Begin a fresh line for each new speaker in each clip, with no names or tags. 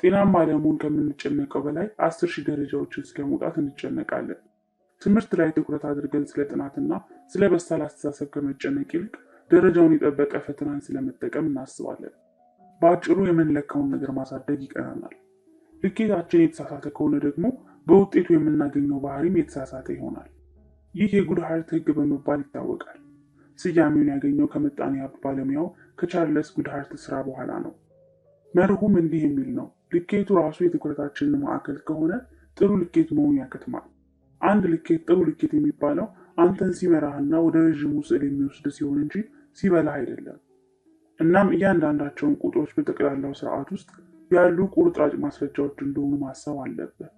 ጤናማ ለመሆን ከምንጨነቀው በላይ 10,000 ደረጃዎችን ስለመውጣት እንጨነቃለን። ትምህርት ላይ ትኩረት አድርገን ስለ ጥናትና ስለ በሳል አስተሳሰብ ከመጨነቅ ይልቅ ደረጃውን የጠበቀ ፈተናን ስለመጠቀም እናስባለን። በአጭሩ የምንለካውን ነገር ማሳደግ ይቀናናል። ልኬታችን የተሳሳተ ከሆነ ደግሞ በውጤቱ የምናገኘው ባህሪም የተሳሳተ ይሆናል። ይህ የጉድሃርት ሕግ በመባል ይታወቃል። ስያሜውን ያገኘው ከምጣኔ ሀብት ባለሙያው ከቻርለስ ጉድሃርት ስራ በኋላ ነው። መርሁም እንዲህ የሚል ነው። ልኬቱ ራሱ የትኩረታችንን ማዕከል ከሆነ ጥሩ ልኬት መሆን ያከትማል። አንድ ልኬት ጥሩ ልኬት የሚባለው አንተን ሲመራህና ወደ ረዥሙ ስዕል የሚወስድ ሲሆን እንጂ ሲበላህ አይደለም። እናም እያንዳንዳቸውን ቁጥሮች በጠቅላላው ስርዓት ውስጥ ያሉ ቁርጥራጭ ማስረጃዎች እንደሆኑ ማሰብ አለብህ።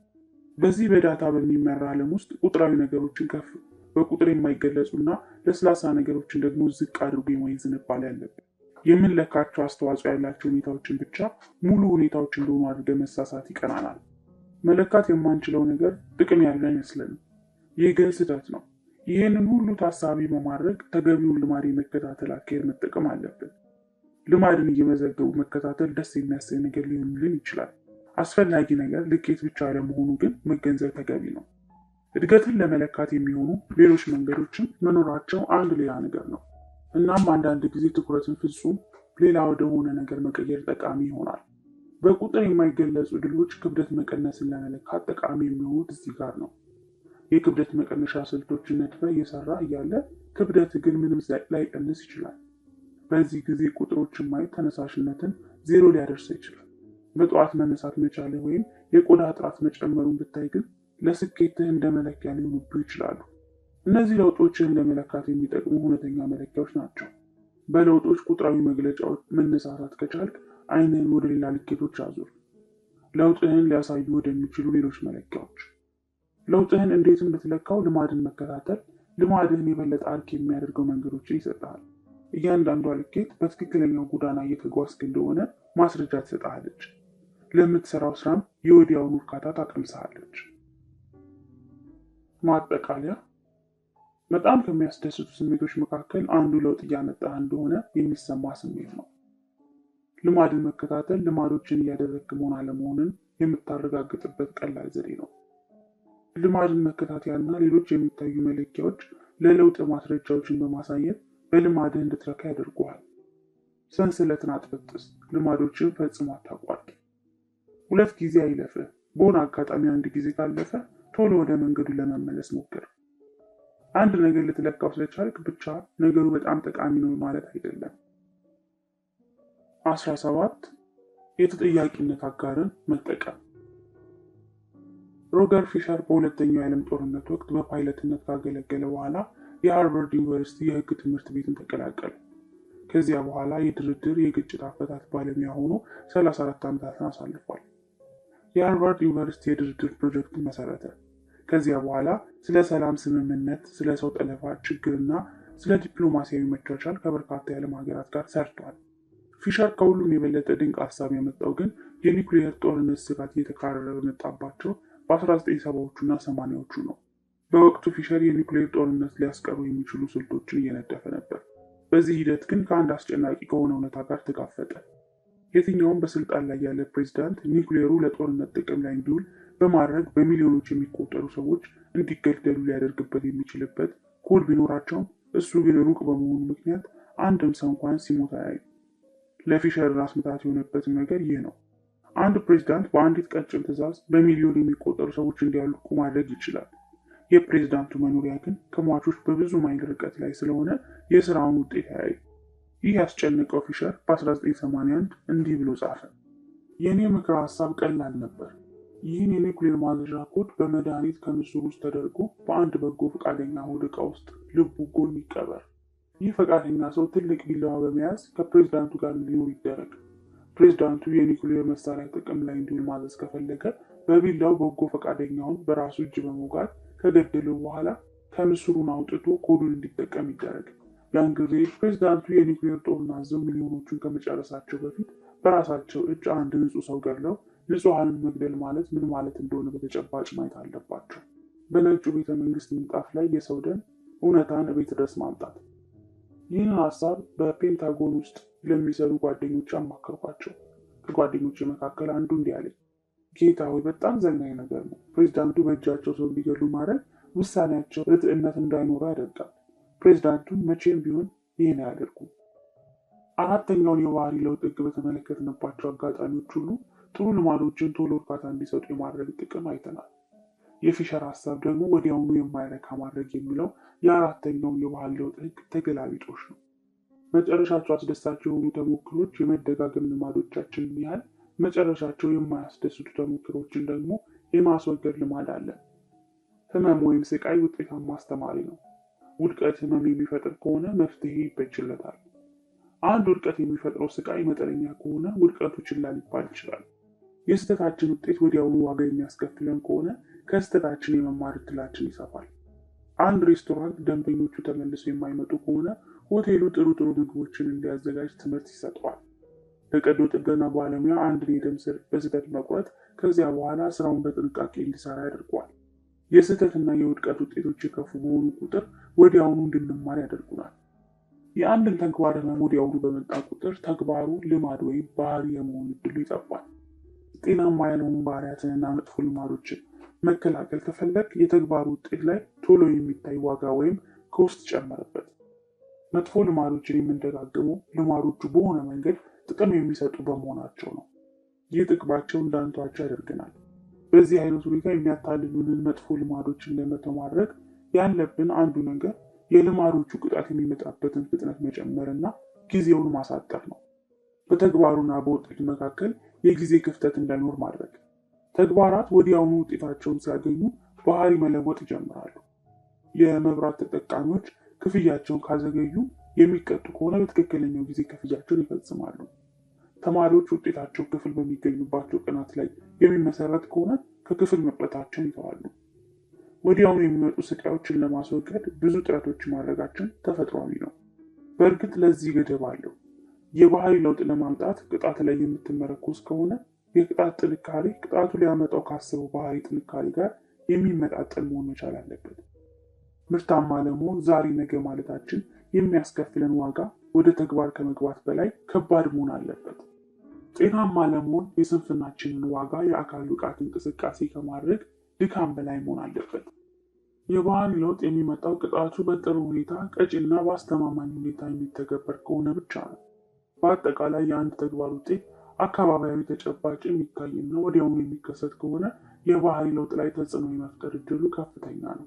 በዚህ በዳታ በሚመራ ዓለም ውስጥ ቁጥራዊ ነገሮችን ከፍ በቁጥር የማይገለጹና ለስላሳ ነገሮችን ደግሞ ዝቅ አድርጎ የማየት ዝንባሌ አለብን። የምንለካቸው አስተዋጽኦ ያላቸው ሁኔታዎችን ብቻ ሙሉ ሁኔታዎች እንደሆኑ አድርገን መሳሳት ይቀናናል። መለካት የማንችለው ነገር ጥቅም ያለው አይመስለንም። ይህ ግን ስህተት ነው። ይህንን ሁሉ ታሳቢ በማድረግ ተገቢውን ልማድ የመከታተል አካሄድ መጠቀም አለብን። ልማድን እየመዘገቡ መከታተል ደስ የሚያሰኝ ነገር ሊሆንልን ይችላል። አስፈላጊ ነገር ልኬት ብቻ ለመሆኑ ግን መገንዘብ ተገቢ ነው። እድገትን ለመለካት የሚሆኑ ሌሎች መንገዶችም መኖራቸው አንድ ሌላ ነገር ነው። እናም አንዳንድ ጊዜ ትኩረትን ፍጹም ሌላ ወደሆነ ነገር መቀየር ጠቃሚ ይሆናል። በቁጥር የማይገለጹ ድሎች ክብደት መቀነስን ለመለካት ጠቃሚ የሚሆኑት እዚህ ጋር ነው። የክብደት መቀነሻ ስልቶችን ነድፈ እየሰራ እያለ ክብደት ግን ምንም ላይቀንስ ይችላል። በዚህ ጊዜ ቁጥሮችን ማየት ተነሳሽነትን ዜሮ ሊያደርስ ይችላል። በጠዋት መነሳት መቻል ወይም የቆዳ ጥራት መጨመሩን ብታይ ግን ለስኬትህ እንደ መለኪያ ሊሆኑብህ ይችላሉ። እነዚህ ለውጦችን ለመለካት የሚጠቅሙ እውነተኛ መለኪያዎች ናቸው። በለውጦች ቁጥራዊ መግለጫዎች መነሳሳት ከቻልክ ዓይንህን ወደ ሌላ ልኬቶች አዙር። ለውጥህን ሊያሳዩ ወደሚችሉ ሌሎች መለኪያዎች። ለውጥህን እንዴት እንድትለካው ልማድን መከታተል ልማድህን የበለጠ አርኪ የሚያደርገው መንገዶችን ይሰጥሃል። እያንዳንዷ ልኬት በትክክለኛው ጎዳና እየተጓዝክ እንደሆነ ማስረጃ ትሰጥሃለች። ለምትሰራው ስራም የወዲያውኑ እርካታ ታቀምስሃለች። ማጠቃለያ፣ በጣም ከሚያስደስቱ ስሜቶች መካከል አንዱ ለውጥ እያመጣህ እንደሆነ የሚሰማ ስሜት ነው። ልማድን መከታተል ልማዶችን እያደረግክ መሆን አለመሆንን የምታረጋግጥበት ቀላል ዘዴ ነው። ልማድን መከታተያና ሌሎች የሚታዩ መለኪያዎች ለለውጥ ማስረጃዎችን በማሳየት በልማድህ እንድትረካ ያደርጉሃል። ሰንሰለትን አትበጥስ፣ ልማዶችን ፈጽሞ አታቋርጥ። 2 ጊዜ አይለፍህ። በሆነ አጋጣሚ 1 ጊዜ ካለፈ ቶሎ ወደ መንገዱ ለመመለስ ሞክር። አንድ ነገር ልትለካው ስለቻልክ ብቻ ነገሩ በጣም ጠቃሚ ነው ማለት አይደለም። 17 የተጠያቂነት አጋርን መጠቀም። ሮገር ፊሸር በሁለተኛው የዓለም ጦርነት ወቅት በፓይለትነት ካገለገለ በኋላ የሃርቫርድ ዩኒቨርሲቲ የሕግ ትምህርት ቤትን ተቀላቀለ። ከዚያ በኋላ የድርድር የግጭት አፈታት ባለሙያ ሆኖ 34 ዓመታትን አሳልፏል። የሃርቫርድ ዩኒቨርሲቲ የድርድር ፕሮጀክትን መሰረተ። ከዚያ በኋላ ስለ ሰላም ስምምነት፣ ስለ ሰው ጠለፋ ችግርና ስለ ዲፕሎማሲያዊ መቻቻል ከበርካታ የዓለም ሀገራት ጋር ሰርቷል። ፊሸር ከሁሉም የበለጠ ድንቅ ሀሳብ ያመጣው ግን የኒውክሊየር ጦርነት ስጋት እየተካረረ በመጣባቸው በ1970ዎቹና 80ዎቹ ነው። በወቅቱ ፊሸር የኒውክሊየር ጦርነት ሊያስቀሩ የሚችሉ ስልቶችን እየነደፈ ነበር። በዚህ ሂደት ግን ከአንድ አስጨናቂ ከሆነ እውነታ ጋር ተጋፈጠ። የትኛውም በስልጣን ላይ ያለ ፕሬዝዳንት ኒውክሊየሩ ለጦርነት ጥቅም ላይ እንዲውል በማድረግ በሚሊዮኖች የሚቆጠሩ ሰዎች እንዲገደሉ ሊያደርግበት የሚችልበት ኮድ ቢኖራቸውም እሱ ግን ሩቅ በመሆኑ ምክንያት አንድም ሰው እንኳን ሲሞት አያይም። ለፊሸር ራስ ምታት የሆነበትም ነገር ይህ ነው። አንድ ፕሬዝዳንት በአንዲት ቀጭን ትዕዛዝ በሚሊዮን የሚቆጠሩ ሰዎች እንዲያልቁ ማድረግ ይችላል። የፕሬዝዳንቱ መኖሪያ ግን ከሟቾች በብዙ ማይል ርቀት ላይ ስለሆነ የስራውን ውጤት አያይም። ይህ ያስጨነቀው ፊሸር በ1981 እንዲህ ብሎ ጻፈ። የእኔ ምክረ ሀሳብ ቀላል ነበር። ይህን የኒውክሌር ማዘዣ ኮድ በመድኃኒት ከምስሉ ውስጥ ተደርጎ በአንድ በጎ ፈቃደኛ ሆድ ዕቃ ውስጥ ልቡ ጎን ይቀበር። ይህ ፈቃደኛ ሰው ትልቅ ቢላዋ በመያዝ ከፕሬዝዳንቱ ጋር እንዲኖር ይደረግ። ፕሬዝዳንቱ የኒውክሌር መሳሪያ ጥቅም ላይ እንዲውል ማዘዝ ከፈለገ በቢላው በጎ ፈቃደኛውን በራሱ እጅ በመውጋት ከገደለው በኋላ ከምስሉን አውጥቶ ኮዱን እንዲጠቀም ይደረግ። ያን ጊዜ ፕሬዝዳንቱ የኒውክሌር ጦርን አዘው ሚሊዮኖቹን ከመጨረሳቸው በፊት በራሳቸው እጅ አንድ ንጹህ ሰው ገድለው ንጹሐንን መግደል ማለት ምን ማለት እንደሆነ በተጨባጭ ማየት አለባቸው። በነጩ ቤተ መንግስት ምንጣፍ ላይ የሰው ደም እውነታን ቤት ድረስ ማምጣት። ይህንን ሀሳብ በፔንታጎን ውስጥ ለሚሰሩ ጓደኞች አማከርኳቸው። ከጓደኞቼ መካከል አንዱ እንዲህ አለኝ፣ ጌታ ሆይ በጣም ዘግናኝ ነገር ነው። ፕሬዚዳንቱ በእጃቸው ሰው እንዲገሉ ማድረግ ውሳኔያቸው ርትዕነት እንዳይኖረው ያደርጋል። ፕሬዚዳንቱን መቼም ቢሆን ይህን አያደርጉም። አራተኛውን የባህሪ ለውጥ ህግ በተመለከትንባቸው አጋጣሚዎች ሁሉ ጥሩ ልማዶችን ቶሎ እርካታ እንዲሰጡ የማድረግ ጥቅም አይተናል። የፊሸር ሀሳብ ደግሞ ወዲያውኑ የማይረካ ማድረግ የሚለው የአራተኛውን የባህሪ ለውጥ ህግ ተገላቢጦሽ ነው። መጨረሻቸው አስደሳች የሆኑ ተሞክሮች የመደጋገም ልማዶቻችንን ያህል መጨረሻቸው የማያስደስቱ ተሞክሮችን ደግሞ የማስወገድ ልማድ አለ። ህመም ወይም ስቃይ ውጤታማ አስተማሪ ነው። ውድቀት ህመም የሚፈጥር ከሆነ መፍትሄ ይበጅለታል። አንድ ውድቀት የሚፈጥረው ስቃይ መጠነኛ ከሆነ ውድቀቱ ችላ ሊባል ይችላል። የስህተታችን ውጤት ወዲያውኑ ዋጋ የሚያስከፍለን ከሆነ ከስህተታችን የመማር እድላችን ይሰፋል። አንድ ሬስቶራንት ደንበኞቹ ተመልሰው የማይመጡ ከሆነ ሆቴሉ ጥሩ ምግቦችን እንዲያዘጋጅ ትምህርት ይሰጠዋል። ለቀዶ ጥገና ባለሙያ አንድን የደም ስር በስህተት መቁረጥ ከዚያ በኋላ ስራውን በጥንቃቄ እንዲሰራ ያደርገዋል። የስህተትና የውድቀት ውጤቶች የከፉ በሆኑ ቁጥር ወዲያውኑ እንድንማር ያደርጉናል። የአንድን ተግባር ህመም ወዲያውኑ በመጣ ቁጥር ተግባሩ ልማድ ወይም ባህሪ የመሆን እድሉ ይጠፋል። ጤናማ ያልሆኑ ባህሪያትንና መጥፎ ልማዶችን መከላከል ከፈለግ የተግባሩ ውጤት ላይ ቶሎ የሚታይ ዋጋ ወይም ኮስት ጨመረበት። መጥፎ ልማዶችን የምንደጋግመው ልማዶቹ በሆነ መንገድ ጥቅም የሚሰጡ በመሆናቸው ነው። ይህ ጥቅማቸው እንዳንተዋቸው ያደርገናል። በዚህ አይነት ሁኔታ የሚያታልሉንን መጥፎ ልማዶችን ለመተው ማድረግ ያለብን አንዱ ነገር የልማዶቹ ቅጣት የሚመጣበትን ፍጥነት መጨመርና ጊዜውን ማሳጠር ነው። በተግባሩና በውጤቱ መካከል የጊዜ ክፍተት እንዳይኖር ማድረግ። ተግባራት ወዲያውኑ ውጤታቸውን ሲያገኙ ባህሪ መለወጥ ይጀምራሉ። የመብራት ተጠቃሚዎች ክፍያቸውን ካዘገዩ የሚቀጡ ከሆነ በትክክለኛው ጊዜ ክፍያቸውን ይፈጽማሉ። ተማሪዎች ውጤታቸው ክፍል በሚገኙባቸው ቀናት ላይ የሚመሰረት ከሆነ ከክፍል መቅረታቸውን ይተዋሉ። ወዲያውኑ የሚመጡ ስቃዮችን ለማስወገድ ብዙ ጥረቶች ማድረጋችን ተፈጥሯዊ ነው። በእርግጥ ለዚህ ገደብ አለው። የባህሪ ለውጥ ለማምጣት ቅጣት ላይ የምትመረኮዝ ከሆነ የቅጣት ጥንካሬ ቅጣቱ ሊያመጣው ካሰበው ባህሪ ጥንካሬ ጋር የሚመጣጠን መሆን መቻል አለበት። ምርታማ ለመሆን ዛሬ ነገ ማለታችን የሚያስከፍለን ዋጋ ወደ ተግባር ከመግባት በላይ ከባድ መሆን አለበት። ጤናማ ለመሆን የስንፍናችንን ዋጋ የአካል ብቃት እንቅስቃሴ ከማድረግ ድካም በላይ መሆን አለበት። የባህሪ ለውጥ የሚመጣው ቅጣቱ በጥሩ ሁኔታ ቀጭና በአስተማማኝ ሁኔታ የሚተገበር ከሆነ ብቻ ነው። በአጠቃላይ የአንድ ተግባር ውጤት አካባቢያዊ ተጨባጭ የሚታይና ወዲያውኑ የሚከሰት ከሆነ የባህሪ ለውጥ ላይ ተጽዕኖ የመፍጠር እድሉ ከፍተኛ ነው።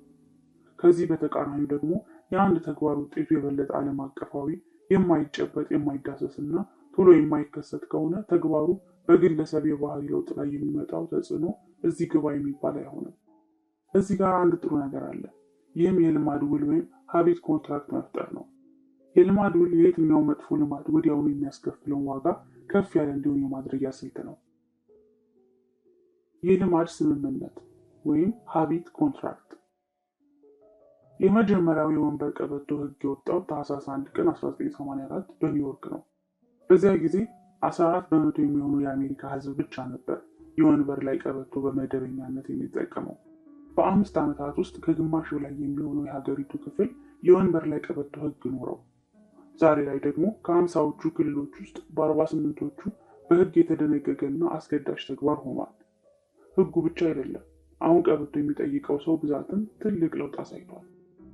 ከዚህ በተቃራኒው ደግሞ የአንድ ተግባር ውጤቱ የበለጠ ዓለም አቀፋዊ፣ የማይጨበጥ፣ የማይዳሰስና ቶሎ የማይከሰት ከሆነ ተግባሩ በግለሰብ የባህሪ ለውጥ ላይ የሚመጣው ተጽዕኖ እዚህ ግባ የሚባል አይሆንም። እዚህ ጋር አንድ ጥሩ ነገር አለ። ይህም የልማድ ውል ወይም ሀቢት ኮንትራክት መፍጠር ነው። የልማድ ውል የየትኛው መጥፎ ልማድ ወዲያውኑ የሚያስከፍለውን ዋጋ ከፍ ያለ እንዲሆን የማድረጊያ ስልት ነው። የልማድ ስምምነት ወይም ሀቢት ኮንትራክት የመጀመሪያው የወንበር ቀበቶ ህግ የወጣው ታህሳስ 1 ቀን 1984 በኒውዮርክ ነው። በዚያ ጊዜ 14 በመቶ የሚሆኑ የአሜሪካ ህዝብ ብቻ ነበር የወንበር ላይ ቀበቶ በመደበኛነት የሚጠቀመው። በ5 ዓመታት ውስጥ ከግማሽ በላይ የሚሆነው የሀገሪቱ ክፍል የወንበር ላይ ቀበቶ ህግ ኖረው። ዛሬ ላይ ደግሞ ከ50ዎቹ ክልሎች ውስጥ በ48ዎቹ በህግ የተደነገገና አስገዳጅ ተግባር ሆኗል። ህጉ ብቻ አይደለም፣ አሁን ቀበቶ የሚጠይቀው ሰው ብዛትም ትልቅ ለውጥ አሳይቷል።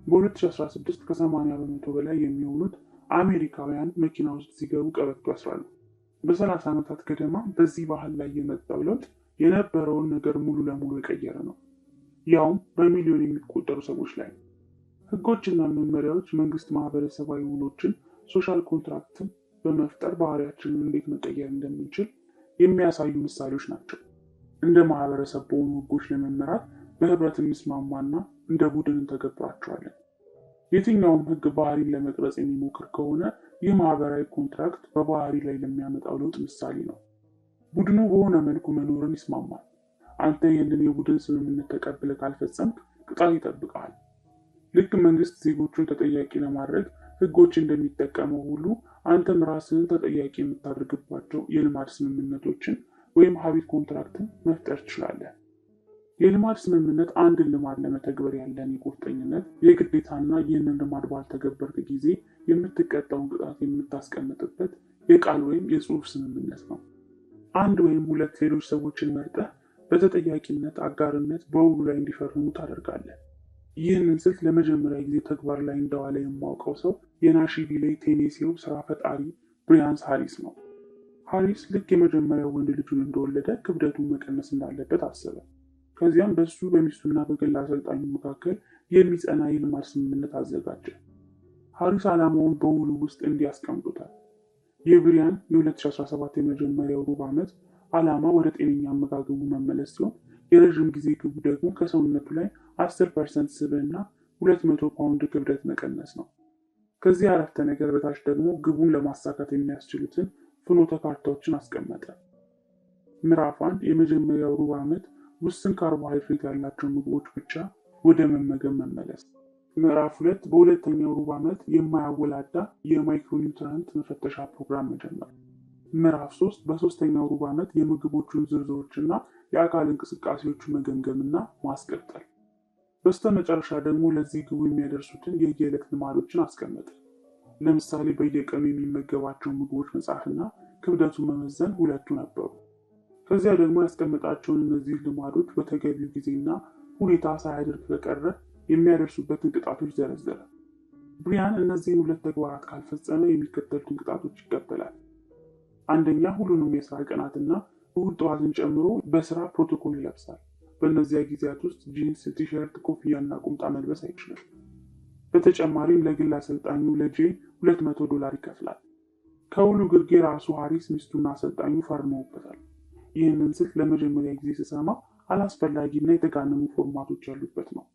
በ2016 ከ80 በመቶ በላይ የሚሆኑት አሜሪካውያን መኪና ውስጥ ሲገቡ ቀበቶ ያስራሉ። በ30 ዓመታት ገደማ በዚህ ባህል ላይ የመጣው ለውጥ የነበረውን ነገር ሙሉ ለሙሉ የቀየረ ነው፣ ያውም በሚሊዮን የሚቆጠሩ ሰዎች ላይ። ህጎችና መመሪያዎች መንግስት ማህበረሰባዊ ውሎችን፣ ሶሻል ኮንትራክትን በመፍጠር ባህሪያችንን እንዴት መቀየር እንደምንችል የሚያሳዩ ምሳሌዎች ናቸው። እንደ ማህበረሰብ በሆኑ ህጎች ለመመራት በህብረት እንስማማና እንደ ቡድን እንተገብራቸዋለን። የትኛውም ህግ ባህሪን ለመቅረጽ የሚሞክር ከሆነ ይህ ማህበራዊ ኮንትራክት በባህሪ ላይ ለሚያመጣው ለውጥ ምሳሌ ነው። ቡድኑ በሆነ መልኩ መኖርን ይስማማል። አንተ ይህንን የቡድን ስምምነት ተቀብለህ ካልፈጸምክ ቅጣት ይጠብቃል። ልክ መንግስት ዜጎቹን ተጠያቂ ለማድረግ ህጎች እንደሚጠቀመው ሁሉ አንተም ራስህን ተጠያቂ የምታደርግባቸው የልማድ ስምምነቶችን ወይም ሀቢት ኮንትራክትን መፍጠር ትችላለህ። የልማድ ስምምነት አንድን ልማድ ለመተግበር ያለን የቁርጠኝነት የግዴታና ይህንን ልማድ ባልተገበርክ ጊዜ የምትቀጣውን ቅጣት የምታስቀምጥበት የቃል ወይም የጽሑፍ ስምምነት ነው። አንድ ወይም ሁለት ሌሎች ሰዎችን መርጠህ በተጠያቂነት አጋርነት በውሉ ላይ እንዲፈርሙ ታደርጋለህ። ይህንን ስልት ለመጀመሪያ ጊዜ ተግባር ላይ እንደዋለ የማውቀው ሰው የናሽቪሌ ቴኔሲው ስራ ፈጣሪ ብሪያን ሃሪስ ነው። ሃሪስ ልክ የመጀመሪያው ወንድ ልጁን እንደወለደ ክብደቱን መቀነስ እንዳለበት አሰበ። ከዚያም በሱ በሚስቱና በግል አሰልጣኙ መካከል የሚጸና የልማድ ስምምነት አዘጋጀ። ሃሪስ ዓላማውን በውሉ ውስጥ እንዲህ አስቀምጦታል። የብሪያን የ2017 የመጀመሪያው ሩብ ዓመት ዓላማ ወደ ጤነኛ አመጋገቡ መመለስ ሲሆን የረዥም ጊዜ ግቡ ደግሞ ከሰውነቱ ላይ 10% ስብዕና 200 ፓውንድ ክብደት መቀነስ ነው። ከዚህ አረፍተ ነገር በታች ደግሞ ግቡን ለማሳካት የሚያስችሉትን ፍኖተ ካርታዎችን አስቀመጠ። ምዕራፍ 1 የመጀመሪያው ሩብ ዓመት ውስን ካርቦሃይድሬት ያላቸው ምግቦች ብቻ ወደ መመገብ መመለስ። ምዕራፍ 2 በሁለተኛው ሩብ ዓመት የማያወላዳ የማይክሮኒውትሪየንት መፈተሻ ፕሮግራም መጀመር። ምዕራፍ 3 በሶስተኛው ሩብ ዓመት የምግቦቹን ዝርዝሮችና የአካል እንቅስቃሴዎቹን መገምገምና ማስቀጠል። በስተመጨረሻ ደግሞ ለዚህ ግቡ የሚያደርሱትን የየዕለት ልማዶችን አስቀመጠ። ለምሳሌ በየቀኑ የሚመገባቸው ምግቦች መጻፍና ክብደቱን መመዘን ሁለቱ ነበሩ። ከዚያ ደግሞ ያስቀመጣቸውን እነዚህ ልማዶች በተገቢው ጊዜና ሁኔታ ሳያደርግ ከቀረ የሚያደርሱበትን ቅጣቶች ዘረዘረ። ብሪያን እነዚህን ሁለት ተግባራት ካልፈጸመ የሚከተሉትን ቅጣቶች ይቀበላል። አንደኛ፣ ሁሉንም የስራ ቀናትና እሁድ ጠዋትን ጨምሮ በስራ ፕሮቶኮል ይለብሳል። በእነዚያ ጊዜያት ውስጥ ጂንስ፣ ቲሸርት፣ ኮፍያና ቁምጣ መልበስ አይችልም። በተጨማሪም ለግል አሰልጣኙ ለጄ $200 ይከፍላል። ከውሉ ግርጌ ራሱ ሃሪስ፣ ሚስቱና አሰልጣኙ ፈርመውበታል። ይህንን ስልት ለመጀመሪያ ጊዜ ስሰማ አላስፈላጊና የተጋነኑ ፎርማቶች ያሉበት ነው።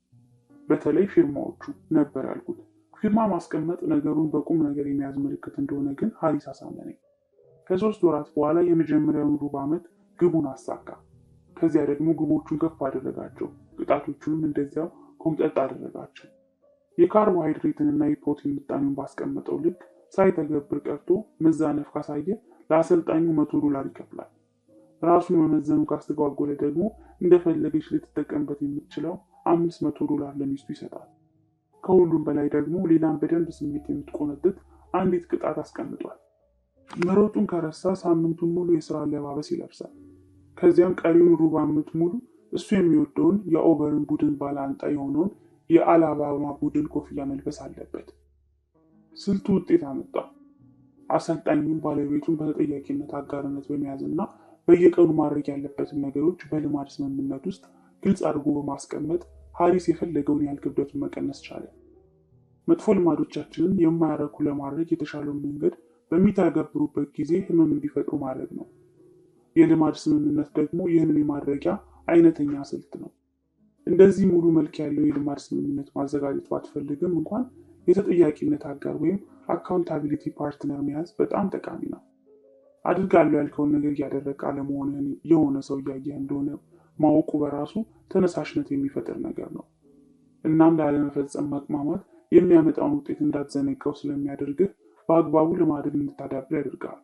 በተለይ ፊርማዎቹ ነበር ያልኩት። ፊርማ ማስቀመጥ ነገሩን በቁም ነገር የሚያዝ ምልክት እንደሆነ ግን ሃሪስ አሳመነኝ። ከ3 ወራት በኋላ የመጀመሪያውን ሩብ ዓመት ግቡን አሳካ። ከዚያ ደግሞ ግቦቹን ከፍ አደረጋቸው፣ ቅጣቶቹንም እንደዚያው ኮምጠጥ አደረጋቸው። የካርቦሃይድሬትንና የፕሮቲን ምጣኔውን ባስቀመጠው ልክ ሳይተገብር ቀርቶ መዛነፍ ካሳየ ለአሰልጣኙ $100 ይከፍላል። ራሱን መመዘኑ ካስተጓጎለ ደግሞ እንደፈለገች ልትጠቀምበት የምትችለው $500 ለሚስቱ ይሰጣል። ከሁሉም በላይ ደግሞ ሌላም በደንብ ስሜት የምትቆነጥጥ አንዲት ቅጣት አስቀምጧል። መሮጡን ከረሳ ሳምንቱን ሙሉ የስራ አለባበስ ይለብሳል። ከዚያም ቀሪውን ሩብ ዓመት ሙሉ እሱ የሚወደውን የኦበርን ቡድን ባላንጣ የሆነውን የአላባማ ቡድን ኮፍያ መልበስ አለበት። ስልቱ ውጤት አመጣ። አሰልጣኙን ባለቤቱን በተጠያቂነት አጋርነት በመያዝና በየቀኑ ማድረግ ያለበትን ነገሮች በልማድ ስምምነት ውስጥ ግልጽ አድርጎ በማስቀመጥ ሃሪስ የፈለገውን ያህል ክብደቱን መቀነስ ቻለ። መጥፎ ልማዶቻችንን የማያረኩ ለማድረግ የተሻለውን መንገድ በሚተገብሩበት ጊዜ ህመም እንዲፈጥሩ ማድረግ ነው። የልማድ ስምምነት ደግሞ ይህንን የማድረጊያ አይነተኛ ስልት ነው። እንደዚህ ሙሉ መልክ ያለው የልማድ ስምምነት ማዘጋጀት ባትፈልግም እንኳን የተጠያቂነት አጋር ወይም አካውንታቢሊቲ ፓርትነር መያዝ በጣም ጠቃሚ ነው። አድርጋለሁ ያልከውን ነገር እያደረገ አለመሆንህን የሆነ ሰው እያየህ እንደሆነ ማወቁ በራሱ ተነሳሽነት የሚፈጥር ነገር ነው። እናም ላለመፈጸም ማቅማማት የሚያመጣውን ውጤት እንዳትዘነጋው ስለሚያደርግህ በአግባቡ ልማድን እንድታዳብር ያደርጋል።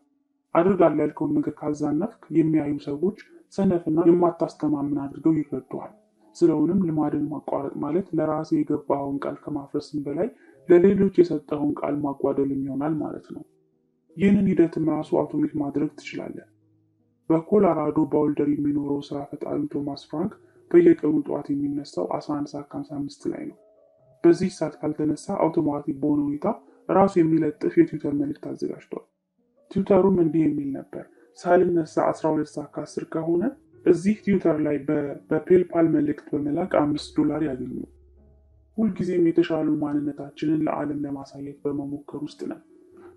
አድርጋለሁ ያልከውን ነገር ካዛነፍክ የሚያዩ ሰዎች ሰነፍና የማታስተማምን አድርገው ይረዱሃል። ስለሆነም ልማድን ማቋረጥ ማለት ለራሴ የገባኸውን ቃል ከማፍረስም በላይ ለሌሎች የሰጠኸውን ቃል ማጓደልም ይሆናል ማለት ነው። ይህንን ሂደትም ራሱ አውቶሜት ማድረግ ትችላለህ። በኮሎራዶ ባውልደር የሚኖረው ስራ ፈጣሪ ቶማስ ፍራንክ በየቀኑ ጠዋት የሚነሳው 11:55 ላይ ነው። በዚህ ሰዓት ካልተነሳ አውቶማቲክ በሆነ ሁኔታ ራሱ የሚለጥፍ የትዊተር መልእክት አዘጋጅቷል። ትዊተሩም እንዲህ የሚል ነበር፣ ሳልነሳ 12:10 ከሆነ እዚህ ትዊተር ላይ በፔልፓል መልእክት በመላክ $5 ያገኙ። ሁልጊዜም የተሻሉ ማንነታችንን ለዓለም ለማሳየት በመሞከር ውስጥ ነን።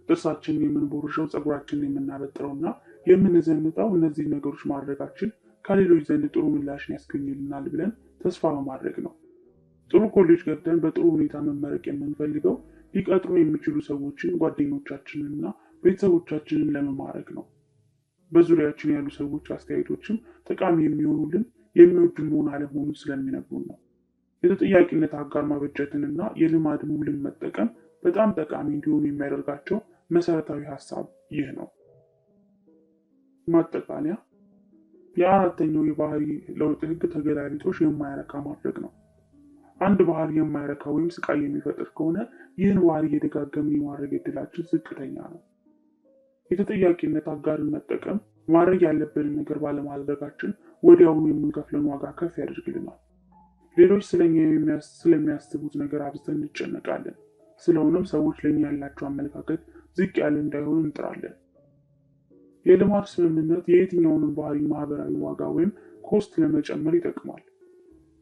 ጥርሳችንን የምንቦርሸው፣ ፀጉራችንን የምናበጥረውና የምንዘንጠው እነዚህ ነገሮች ማድረጋችን ከሌሎች ዘንድ ጥሩ ምላሽን ያስገኝልናል ብለን ተስፋ በማድረግ ነው። ጥሩ ኮሌጅ ገብተን በጥሩ ሁኔታ መመረቅ የምንፈልገው ሊቀጥሩ የሚችሉ ሰዎችን፣ ጓደኞቻችንንና ቤተሰቦቻችንን ለመማረክ ነው። በዙሪያችን ያሉ ሰዎች አስተያየቶችም ጠቃሚ የሚሆኑልን የሚወዱን መሆን አለመሆኑን ስለሚነግሩን ነው። የተጠያቂነት አጋር ማበጀትንና የልማድ ውልን መጠቀም በጣም ጠቃሚ እንዲሆኑ የሚያደርጋቸው መሰረታዊ ሀሳብ ይህ ነው። ማጠቃለያ፣ የአራተኛው የባህሪ ለውጥ ህግ ተገላቢጦሽ የማይረካ ማድረግ ነው። አንድ ባህሪ የማይረካ ወይም ስቃይ የሚፈጥር ከሆነ ይህን ባህሪ እየደጋገምን የማድረግ እድላችን ዝቅተኛ ነው። የተጠያቂነት አጋርን መጠቀም ማድረግ ያለብንን ነገር ባለማድረጋችን ወዲያውኑ የምንከፍለን ዋጋ ከፍ ያደርግልናል። ሌሎች ስለሚያስቡት ነገር አብዝተን እንጨነቃለን። ስለሆነም ሰዎች ለኛ ያላቸው አመለካከት ዝቅ ያለ እንዳይሆን እንጥራለን። የልማድ ስምምነት የየትኛውንም ባህሪ ማህበራዊ ዋጋ ወይም ኮስት ለመጨመር ይጠቅማል።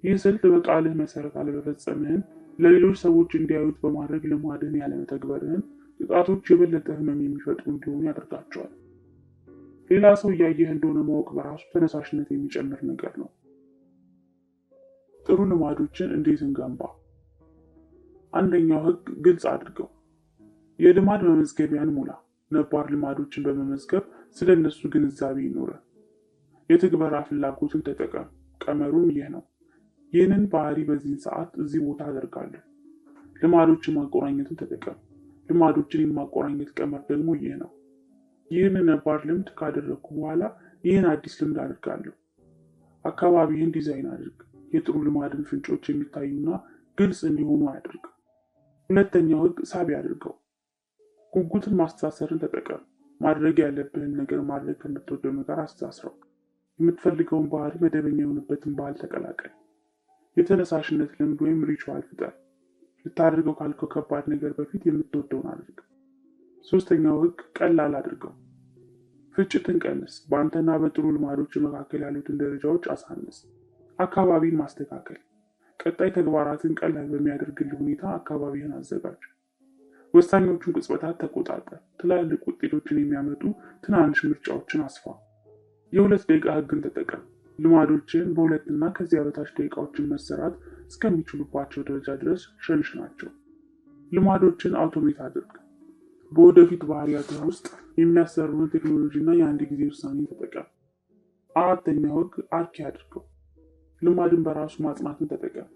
ይህ ስልት በቃልህ መሰረት አለመፈጸምህን ለሌሎች ሰዎች እንዲያዩት በማድረግ ልማድህን ያለመተግበርህን ቅጣቶች የበለጠ ህመም የሚፈጥሩ እንዲሆኑ ያደርጋቸዋል። ሌላ ሰው እያየህ እንደሆነ ማወቅ በራሱ ተነሳሽነት የሚጨምር ነገር ነው። ጥሩ ልማዶችን እንዴት እንገንባ? አንደኛው ህግ ግልጽ አድርገው። የልማድ መመዝገቢያን ሙላ። ነባር ልማዶችን በመመዝገብ ስለ እነሱ ግንዛቤ ይኖረ። የትግበራ ፍላጎትን ተጠቀም። ቀመሩም ይህ ነው። ይህንን ባህሪ በዚህን ሰዓት እዚህ ቦታ አደርጋለሁ። ልማዶችን ማቆራኘትን ተጠቀም። ልማዶችን የማቆራኘት ቀመር ደግሞ ይህ ነው። ይህን ነባር ልምድ ካደረግኩ በኋላ ይህን አዲስ ልምድ አድርጋለሁ። አካባቢህን ዲዛይን አድርግ። የጥሩ ልማድን ፍንጮች የሚታዩና ግልጽ እንዲሆኑ አድርግ። ሁለተኛው ህግ ሳቢ አድርገው። ጉጉትን ማስተሳሰርን ተጠቀም። ማድረግ ያለብህን ነገር ማድረግ ከምትወደው ነገር አስተሳስረው። የምትፈልገውን ባህሪ መደበኛ የሆነበትን ባህል ተቀላቀል። የተነሳሽነት ልምድ ወይም ሪቹዋል ፍጠር። ልታደርገው ካልከው ከባድ ነገር በፊት የምትወደውን አድርግ። ሶስተኛው ህግ ቀላል አድርገው። ፍጭትን ቀንስ። በአንተና በጥሩ ልማዶች መካከል ያሉትን ደረጃዎች አሳንስ። አካባቢን ማስተካከል። ቀጣይ ተግባራትን ቀላል በሚያደርግልህ ሁኔታ አካባቢህን አዘጋጅ። ወሳኞቹን ቅጽበታት ተቆጣጠር። ትላልቅ ውጤቶችን የሚያመጡ ትናንሽ ምርጫዎችን አስፋ። የ2 ደቂቃ ህግን ተጠቀም። ልማዶችን በ2 እና ከዚያ በታች ደቂቃዎችን መሰራት እስከሚችሉባቸው ደረጃ ድረስ ሸንሽናቸው። ልማዶችን አውቶሜት አድርግ። በወደፊት ባህሪያትህ ውስጥ የሚያሰሩን ቴክኖሎጂ እና የአንድ ጊዜ ውሳኔ ተጠቀም። አራተኛው ህግ አርኪ አድርገው። ልማድን በራሱ ማጽናትን ተጠቀም።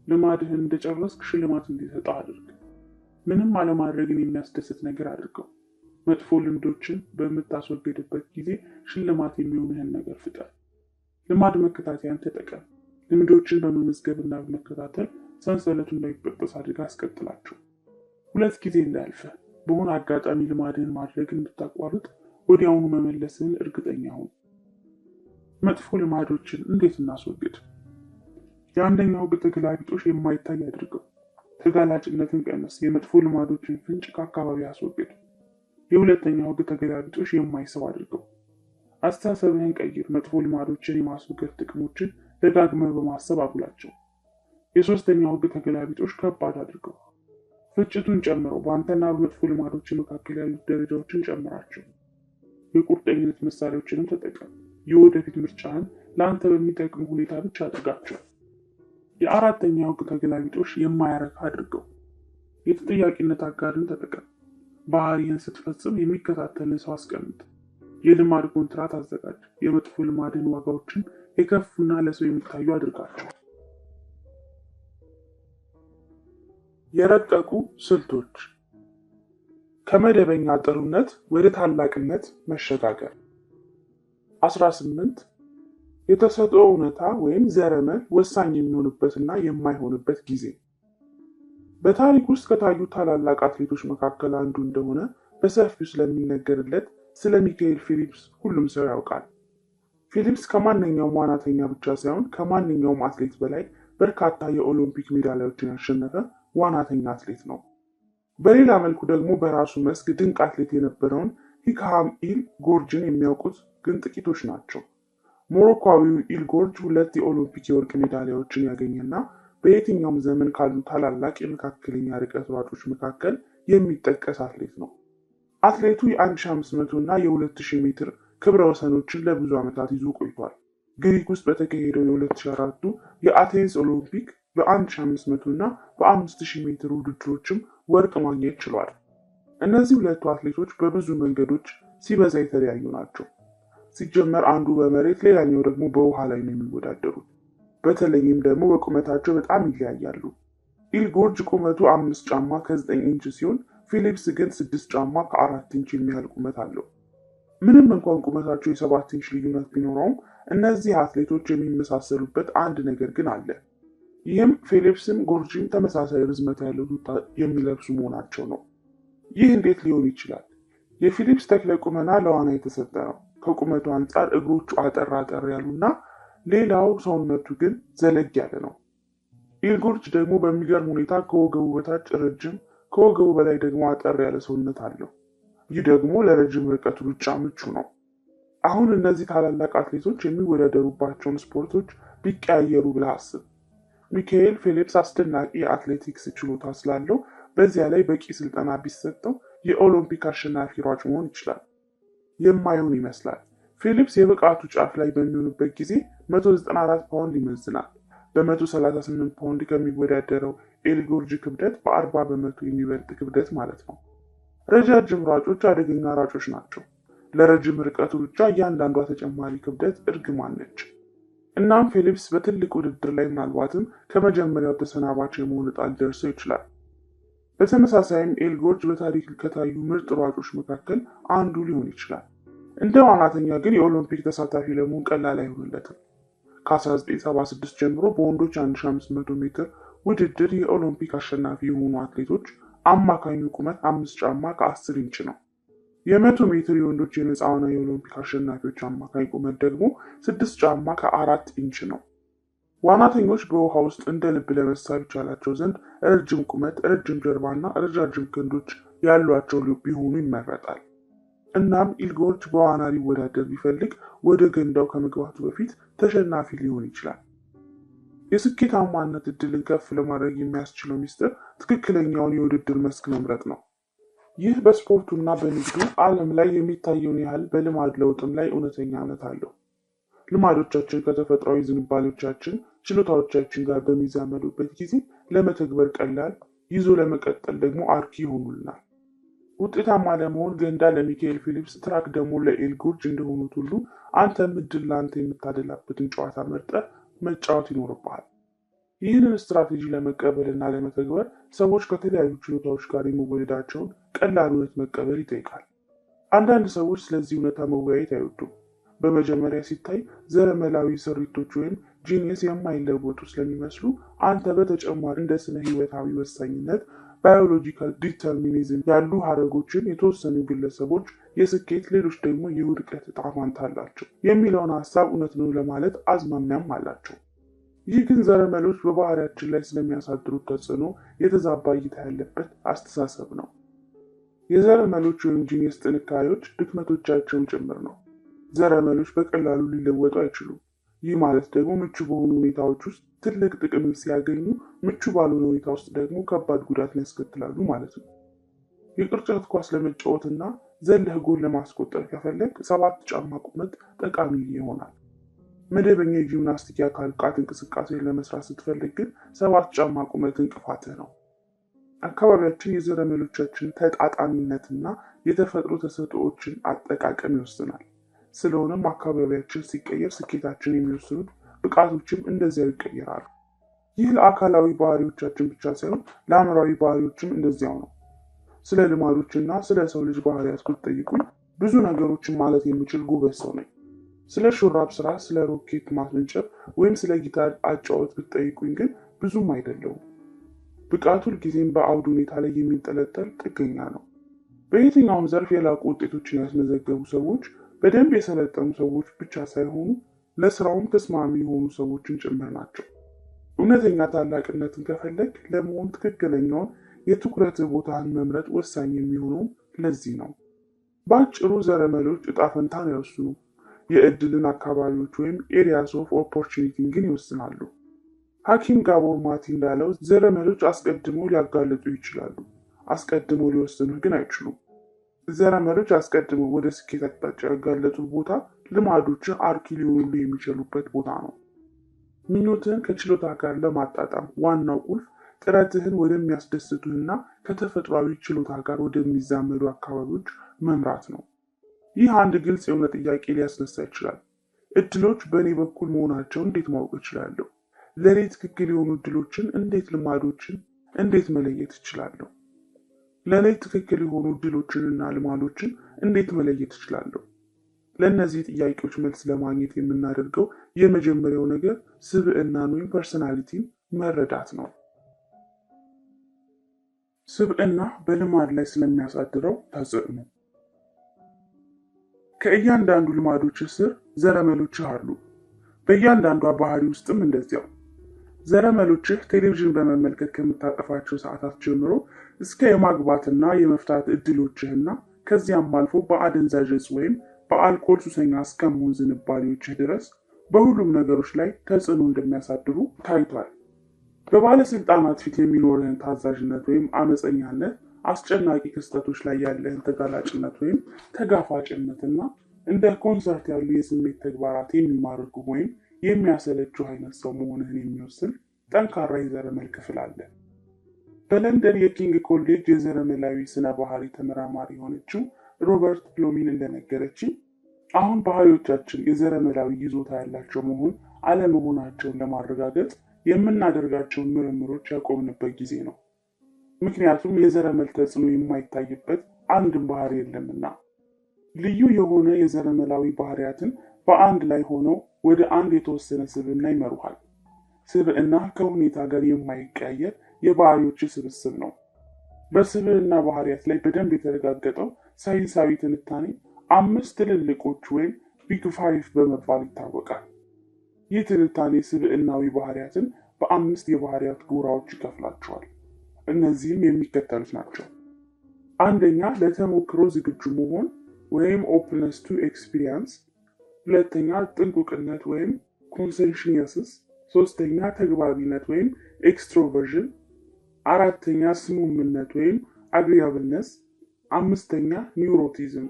ልማድህን እንደጨረስክ ሽልማት እንዲሰጠው አድርግ። ምንም አለማድረግን የሚያስደስት ነገር አድርገው። መጥፎ ልምዶችን በምታስወግድበት ጊዜ ሽልማት የሚሆንህን ነገር ፍጠር። ልማድ መከታተያን ተጠቀም። ልምዶችን በመመዝገብና በመከታተል ሰንሰለቱ እንዳይበጠስ አድርጋ አስቀጥላቸው። 2 ጊዜ እንዳያልፍህ። በሆነ አጋጣሚ ልማድህን ማድረግን ብታቋርጥ ወዲያውኑ መመለስህን እርግጠኛ ሁን። መጥፎ ልማዶችን እንዴት እናስወግድ? የአንደኛው ህግ ተገላቢጦሽ የማይታይ አድርገው። ተጋላጭነትን ቀንስ። የመጥፎ ልማዶችን ፍንጭ ከአካባቢ አስወግድ። የሁለተኛው ህግ ተገላቢጦሽ የማይስብ አድርገው። አስተሳሰብህን ቀይር። መጥፎ ልማዶችን የማስወገድ ጥቅሞችን ደጋግመህ በማሰብ አጉላቸው። የሶስተኛው ህግ ተገላቢጦሽ ከባድ አድርገው። ፍጭቱን ጨምረው። በአንተና በመጥፎ ልማዶች መካከል ያሉት ደረጃዎችን ጨምራቸው። የቁርጠኝነት ምሳሌዎችንም ተጠቀም። የወደፊት ምርጫህን ለአንተ በሚጠቅም ሁኔታ ብቻ አድርጋቸው። የአራተኛው ህግ ተገላቢጦሽ የማያረካ አድርገው። የተጠያቂነት አጋርን ተጠቀም። ባህሪህን ስትፈጽም የሚከታተልን ሰው አስቀምጥ። የልማድ ኮንትራት አዘጋጅ። የመጥፎ ልማድን ዋጋዎችን የከፉና ለሰው የሚታዩ አድርጋቸው። የረቀቁ ስልቶች። ከመደበኛ ጥሩነት ወደ ታላቅነት መሸጋገር። 18 የተሰጠው እውነታ ወይም ዘረመል ወሳኝ የሚሆንበትና የማይሆንበት ጊዜ። በታሪክ ውስጥ ከታዩ ታላላቅ አትሌቶች መካከል አንዱ እንደሆነ በሰፊው ስለሚነገርለት ስለ ሚካኤል ፊሊፕስ ሁሉም ሰው ያውቃል። ፊሊፕስ ከማንኛውም ዋናተኛ ብቻ ሳይሆን ከማንኛውም አትሌት በላይ በርካታ የኦሎምፒክ ሜዳሊያዎችን ያሸነፈ ዋናተኛ አትሌት ነው። በሌላ መልኩ ደግሞ በራሱ መስክ ድንቅ አትሌት የነበረውን ሂክሃም ኢል ጎርጅን የሚያውቁት ግን ጥቂቶች ናቸው። ሞሮኮዊው ኢል ጎርጅ 2 የኦሎምፒክ የወርቅ ሜዳሊያዎችን ያገኘና በየትኛውም ዘመን ካሉ ታላላቅ የመካከለኛ ርቀት ሯጮች መካከል የሚጠቀስ አትሌት ነው። አትሌቱ የ1500 እና የ2000 ሜትር ክብረ ወሰኖችን ለብዙ ዓመታት ይዞ ቆይቷል። ግሪክ ውስጥ በተካሄደው የ2004 የአቴንስ ኦሎምፒክ በ1500 እና በ5000 ሜትር ውድድሮችም ወርቅ ማግኘት ችሏል። እነዚህ ሁለቱ አትሌቶች በብዙ መንገዶች ሲበዛ የተለያዩ ናቸው። ሲጀመር አንዱ በመሬት ሌላኛው ደግሞ በውሃ ላይ ነው የሚወዳደሩት። በተለይም ደግሞ በቁመታቸው በጣም ይለያያሉ። ኢል ጎርጅ ቁመቱ 5 ጫማ ከ9 ኢንች ሲሆን ፊሊፕስ ግን 6 ጫማ ከ4 ኢንች የሚያህል ቁመት አለው። ምንም እንኳን ቁመታቸው የ7 ኢንች ልዩነት ቢኖረውም እነዚህ አትሌቶች የሚመሳሰሉበት አንድ ነገር ግን አለ። ይህም ፊሊፕስም ጎርጅም ተመሳሳይ ርዝመት ያለው ቱታ የሚለብሱ መሆናቸው ነው። ይህ እንዴት ሊሆን ይችላል? የፊሊፕስ ተክለ ቁመና ለዋና የተሰጠ ነው። ከቁመቱ አንጻር እግሮቹ አጠር አጠር ያሉና ሌላው ሰውነቱ ግን ዘለግ ያለ ነው። ኢልጎርጅ ደግሞ በሚገርም ሁኔታ ከወገቡ በታች ረጅም፣ ከወገቡ በላይ ደግሞ አጠር ያለ ሰውነት አለው። ይህ ደግሞ ለረጅም ርቀት ሩጫ ምቹ ነው። አሁን እነዚህ ታላላቅ አትሌቶች የሚወዳደሩባቸውን ስፖርቶች ቢቀያየሩ ብለህ አስብ። ሚካኤል ፌሊፕስ አስደናቂ የአትሌቲክስ ችሎታ ስላለው በዚያ ላይ በቂ ስልጠና ቢሰጠው የኦሎምፒክ አሸናፊ ሯጭ መሆን ይችላል። የማይሆን ይመስላል። ፌሊፕስ የብቃቱ ጫፍ ላይ በሚሆንበት ጊዜ 194 ፓውንድ ይመዝናል። በ138 ፓውንድ ከሚወዳደረው ኤልጎርጅ ክብደት በ40 በመቶ የሚበልጥ ክብደት ማለት ነው። ረጃጅም ሯጮች አደገኛ ሯጮች ናቸው። ለረጅም ርቀት ሩጫ እያንዳንዷ ተጨማሪ ክብደት እርግማን ነች። እናም ፌሊፕስ በትልቅ ውድድር ላይ ምናልባትም ከመጀመሪያው ተሰናባች የመሆን ዕጣ ሊደርሰው ይችላል። በተመሳሳይም ኤልጎርጅ በታሪክ ከታዩ ምርጥ ሯጮች መካከል አንዱ ሊሆን ይችላል። እንደ ዋናተኛ ግን የኦሎምፒክ ተሳታፊ ለመሆን ቀላል አይሆንለትም። ከ1976 ጀምሮ በወንዶች 1500 ሜትር ውድድር የኦሎምፒክ አሸናፊ የሆኑ አትሌቶች አማካኙ ቁመት 5 ጫማ ከ10 ኢንች ነው። የ100 ሜትር የወንዶች የነፃ ዋና የኦሎምፒክ አሸናፊዎች አማካኝ ቁመት ደግሞ 6 ጫማ ከ4 ኢንች ነው። ዋናተኞች በውሃ ውስጥ እንደ ልብ ለመሳብ ይቻላቸው ዘንድ ረጅም ቁመት፣ ረጅም ጀርባና ረጃጅም ክንዶች ያሏቸው ቢሆኑ ይመረጣል። እናም ኢልጎርጅ በዋና ሊወዳደር ቢፈልግ ወደ ገንዳው ከመግባቱ በፊት ተሸናፊ ሊሆን ይችላል። የስኬታማነት እድልን ከፍ ለማድረግ የሚያስችለው ሚስጥር ትክክለኛውን የውድድር መስክ መምረጥ ነው። ይህ በስፖርቱና በንግዱ ዓለም ላይ የሚታየውን ያህል በልማድ ለውጥም ላይ እውነተኛነት አለው። ልማዶቻችን ከተፈጥሯዊ ዝንባሌዎቻችን፣ ችሎታዎቻችን ጋር በሚዛመዱበት ጊዜ ለመተግበር ቀላል፣ ይዞ ለመቀጠል ደግሞ አርኪ ይሆኑልናል። ውጤታማ ለመሆን ገንዳ ለሚካኤል ፌሊፕስ፣ ትራክ ደግሞ ለኤልጎርጅ እንደሆኑት ሁሉ አንተም እድል ለአንተ የምታደላበትን ጨዋታ መርጠህ መጫወት ይኖርብሃል። ይህንን ስትራቴጂ ለመቀበልና ለመተግበር ሰዎች ከተለያዩ ችሎታዎች ጋር የመወለዳቸውን ቀላል እውነት መቀበል ይጠይቃል። አንዳንድ ሰዎች ስለዚህ እውነታ መወያየት አይወዱም። በመጀመሪያ ሲታይ ዘረመላዊ ስሪቶች ወይም ጂኒየስ የማይለወጡ ስለሚመስሉ አንተ በተጨማሪ እንደ ስነ ህይወታዊ ወሳኝነት፣ ባዮሎጂካል ዲተርሚኒዝም ያሉ ሀረጎችን የተወሰኑ ግለሰቦች የስኬት ሌሎች ደግሞ የውድቀት ዕጣ ፈንታ አላቸው የሚለውን ሀሳብ እውነት ነው ለማለት አዝማሚያም አላቸው። ይህ ግን ዘረመሎች በባህሪያችን ላይ ስለሚያሳድሩት ተጽዕኖ የተዛባ እይታ ያለበት አስተሳሰብ ነው። የዘረመሎች ወይም ጂኒየስ ጥንካሬዎች ድክመቶቻቸውን ጭምር ነው። ዘረመሎች በቀላሉ ሊለወጡ አይችሉም። ይህ ማለት ደግሞ ምቹ በሆኑ ሁኔታዎች ውስጥ ትልቅ ጥቅም ሲያገኙ፣ ምቹ ባልሆነ ሁኔታ ውስጥ ደግሞ ከባድ ጉዳት ያስከትላሉ ማለት ነው። የቅርጫት ኳስ ለመጫወትና ዘለህ ጎል ለማስቆጠር ከፈለግ 7 ጫማ ቁመት ጠቃሚ ይሆናል። መደበኛ የጂምናስቲክ የአካል ብቃት እንቅስቃሴን ለመስራት ስትፈልግ ግን 7 ጫማ ቁመት እንቅፋትህ ነው። አካባቢያችን የዘረመሎቻችን ተጣጣሚነትና የተፈጥሮ ተሰጥኦዎችን አጠቃቀም ይወስናል። ስለሆነም አካባቢያችን ሲቀየር ስኬታችን የሚወስኑት ብቃቶችም እንደዚያው ይቀየራሉ። ይህ ለአካላዊ ባህሪዎቻችን ብቻ ሳይሆን ለአእምሯዊ ባህሪዎችም እንደዚያው ነው። ስለ ልማዶችና ስለ ሰው ልጅ ባህሪያት ብትጠይቁኝ ብዙ ነገሮችን ማለት የሚችል ጎበዝ ሰው ነኝ። ስለ ሹራብ ስራ፣ ስለ ሮኬት ማስወንጨፍ ወይም ስለ ጊታር አጫወት ብትጠይቁኝ ግን ብዙም አይደለሁም። ብቃቱ ሁልጊዜም በአውድ ሁኔታ ላይ የሚንጠለጠል ጥገኛ ነው። በየትኛውም ዘርፍ የላቁ ውጤቶችን ያስመዘገቡ ሰዎች በደንብ የሰለጠኑ ሰዎች ብቻ ሳይሆኑ ለስራውም ተስማሚ የሆኑ ሰዎችን ጭምር ናቸው። እውነተኛ ታላቅነትን ከፈለግ ለመሆን ትክክለኛውን የትኩረት ቦታን መምረጥ ወሳኝ የሚሆነው ለዚህ ነው። በአጭሩ ዘረመሎች ዕጣ ፈንታን አይወስኑ፣ የእድልን አካባቢዎች ወይም ኤሪያስ ኦፍ ኦፖርቹኒቲን ግን ይወስናሉ። ሐኪም ጋቦር ማቲ እንዳለው ዘረመሎች አስቀድመው ሊያጋልጡ ይችላሉ፣ አስቀድመው ሊወስኑ ግን አይችሉም። ዘረመሎች አስቀድመው ወደ ስኬት አቅጣጫ ያጋለጡ ቦታ ልማዶችን አርኪ ሊሆኑ የሚችሉበት ቦታ ነው። ምኞትህን ከችሎታ ጋር ለማጣጣም ዋናው ቁልፍ ጥረትህን ወደሚያስደስቱህና ከተፈጥሯዊ ችሎታ ጋር ወደሚዛመዱ አካባቢዎች መምራት ነው። ይህ አንድ ግልጽ የሆነ ጥያቄ ሊያስነሳ ይችላል። እድሎች በእኔ በኩል መሆናቸውን እንዴት ማወቅ እችላለሁ? ለእኔ ትክክል የሆኑ እድሎችን ልማዶችን እንዴት መለየት እችላለሁ? ለእኔ ትክክል የሆኑ እድሎችንና ልማዶችን እንዴት መለየት እችላለሁ? ለእነዚህ ጥያቄዎች መልስ ለማግኘት የምናደርገው የመጀመሪያው ነገር ስብዕናን ወይም ፐርሰናሊቲን መረዳት ነው። ስብዕና በልማድ ላይ ስለሚያሳድረው ተጽዕኖ። ከእያንዳንዱ ልማዶች ስር ዘረመሎችህ አሉ። በእያንዳንዷ ባህሪ ውስጥም እንደዚያው። ዘረመሎችህ ቴሌቪዥን በመመልከት ከምታጠፋቸው ሰዓታት ጀምሮ እስከ የማግባትና የመፍታት እድሎችህና ከዚያም አልፎ በአደንዛዥ እጽ ወይም በአልኮል ሱሰኛ እስከመሆን ዝንባሌዎችህ ድረስ በሁሉም ነገሮች ላይ ተጽዕኖ እንደሚያሳድሩ ታይቷል። በባለስልጣናት ፊት የሚኖርህን ታዛዥነት ወይም አመፀኛነት፣ አስጨናቂ ክስተቶች ላይ ያለህን ተጋላጭነት ወይም ተጋፋጭነትና እንደ ኮንሰርት ያሉ የስሜት ተግባራት የሚማርኩ ወይም የሚያሰለቹ አይነት ሰው መሆንህን የሚወስን ጠንካራ የዘረመል ክፍል አለ። በለንደን የኪንግ ኮሌጅ የዘረመላዊ ስነ ባህሪ ተመራማሪ የሆነችው ሮበርት ፕሎሚን እንደነገረችኝ አሁን ባህሪዎቻችን የዘረመላዊ ይዞታ ያላቸው መሆን አለመሆናቸውን ለማረጋገጥ የምናደርጋቸውን ምርምሮች ያቆምንበት ጊዜ ነው። ምክንያቱም የዘረመል ተጽዕኖ የማይታይበት አንድም ባህሪ የለምና። ልዩ የሆነ የዘረመላዊ ባህሪያትን በአንድ ላይ ሆነው ወደ አንድ የተወሰነ ስብዕና ይመሩሃል። ስብዕና ከሁኔታ ጋር የማይቀያየር የባህሪዎች ስብስብ ነው። በስብዕና ባህሪያት ላይ በደንብ የተረጋገጠው ሳይንሳዊ ትንታኔ 5 ትልልቆች ወይም ቢግ ፋይቭ በመባል ይታወቃል። ይህ ትንታኔ ስብዕናዊ ባህሪያትን በ5 የባህሪያት ጎራዎች ይከፍላቸዋል። እነዚህም የሚከተሉት ናቸው። አንደኛ፣ ለተሞክሮ ዝግጁ መሆን ወይም ኦፕነስ ቱ ኤክስፒሪየንስ። ሁለተኛ፣ ጥንቁቅነት ወይም ኮንሰንሽየስስ። ሶስተኛ፣ ተግባቢነት ወይም ኤክስትሮቨርዥን። አራተኛ፣ ስሙምነት ወይም አግሪያብልነስ። አምስተኛ፣ ኒውሮቲዝም።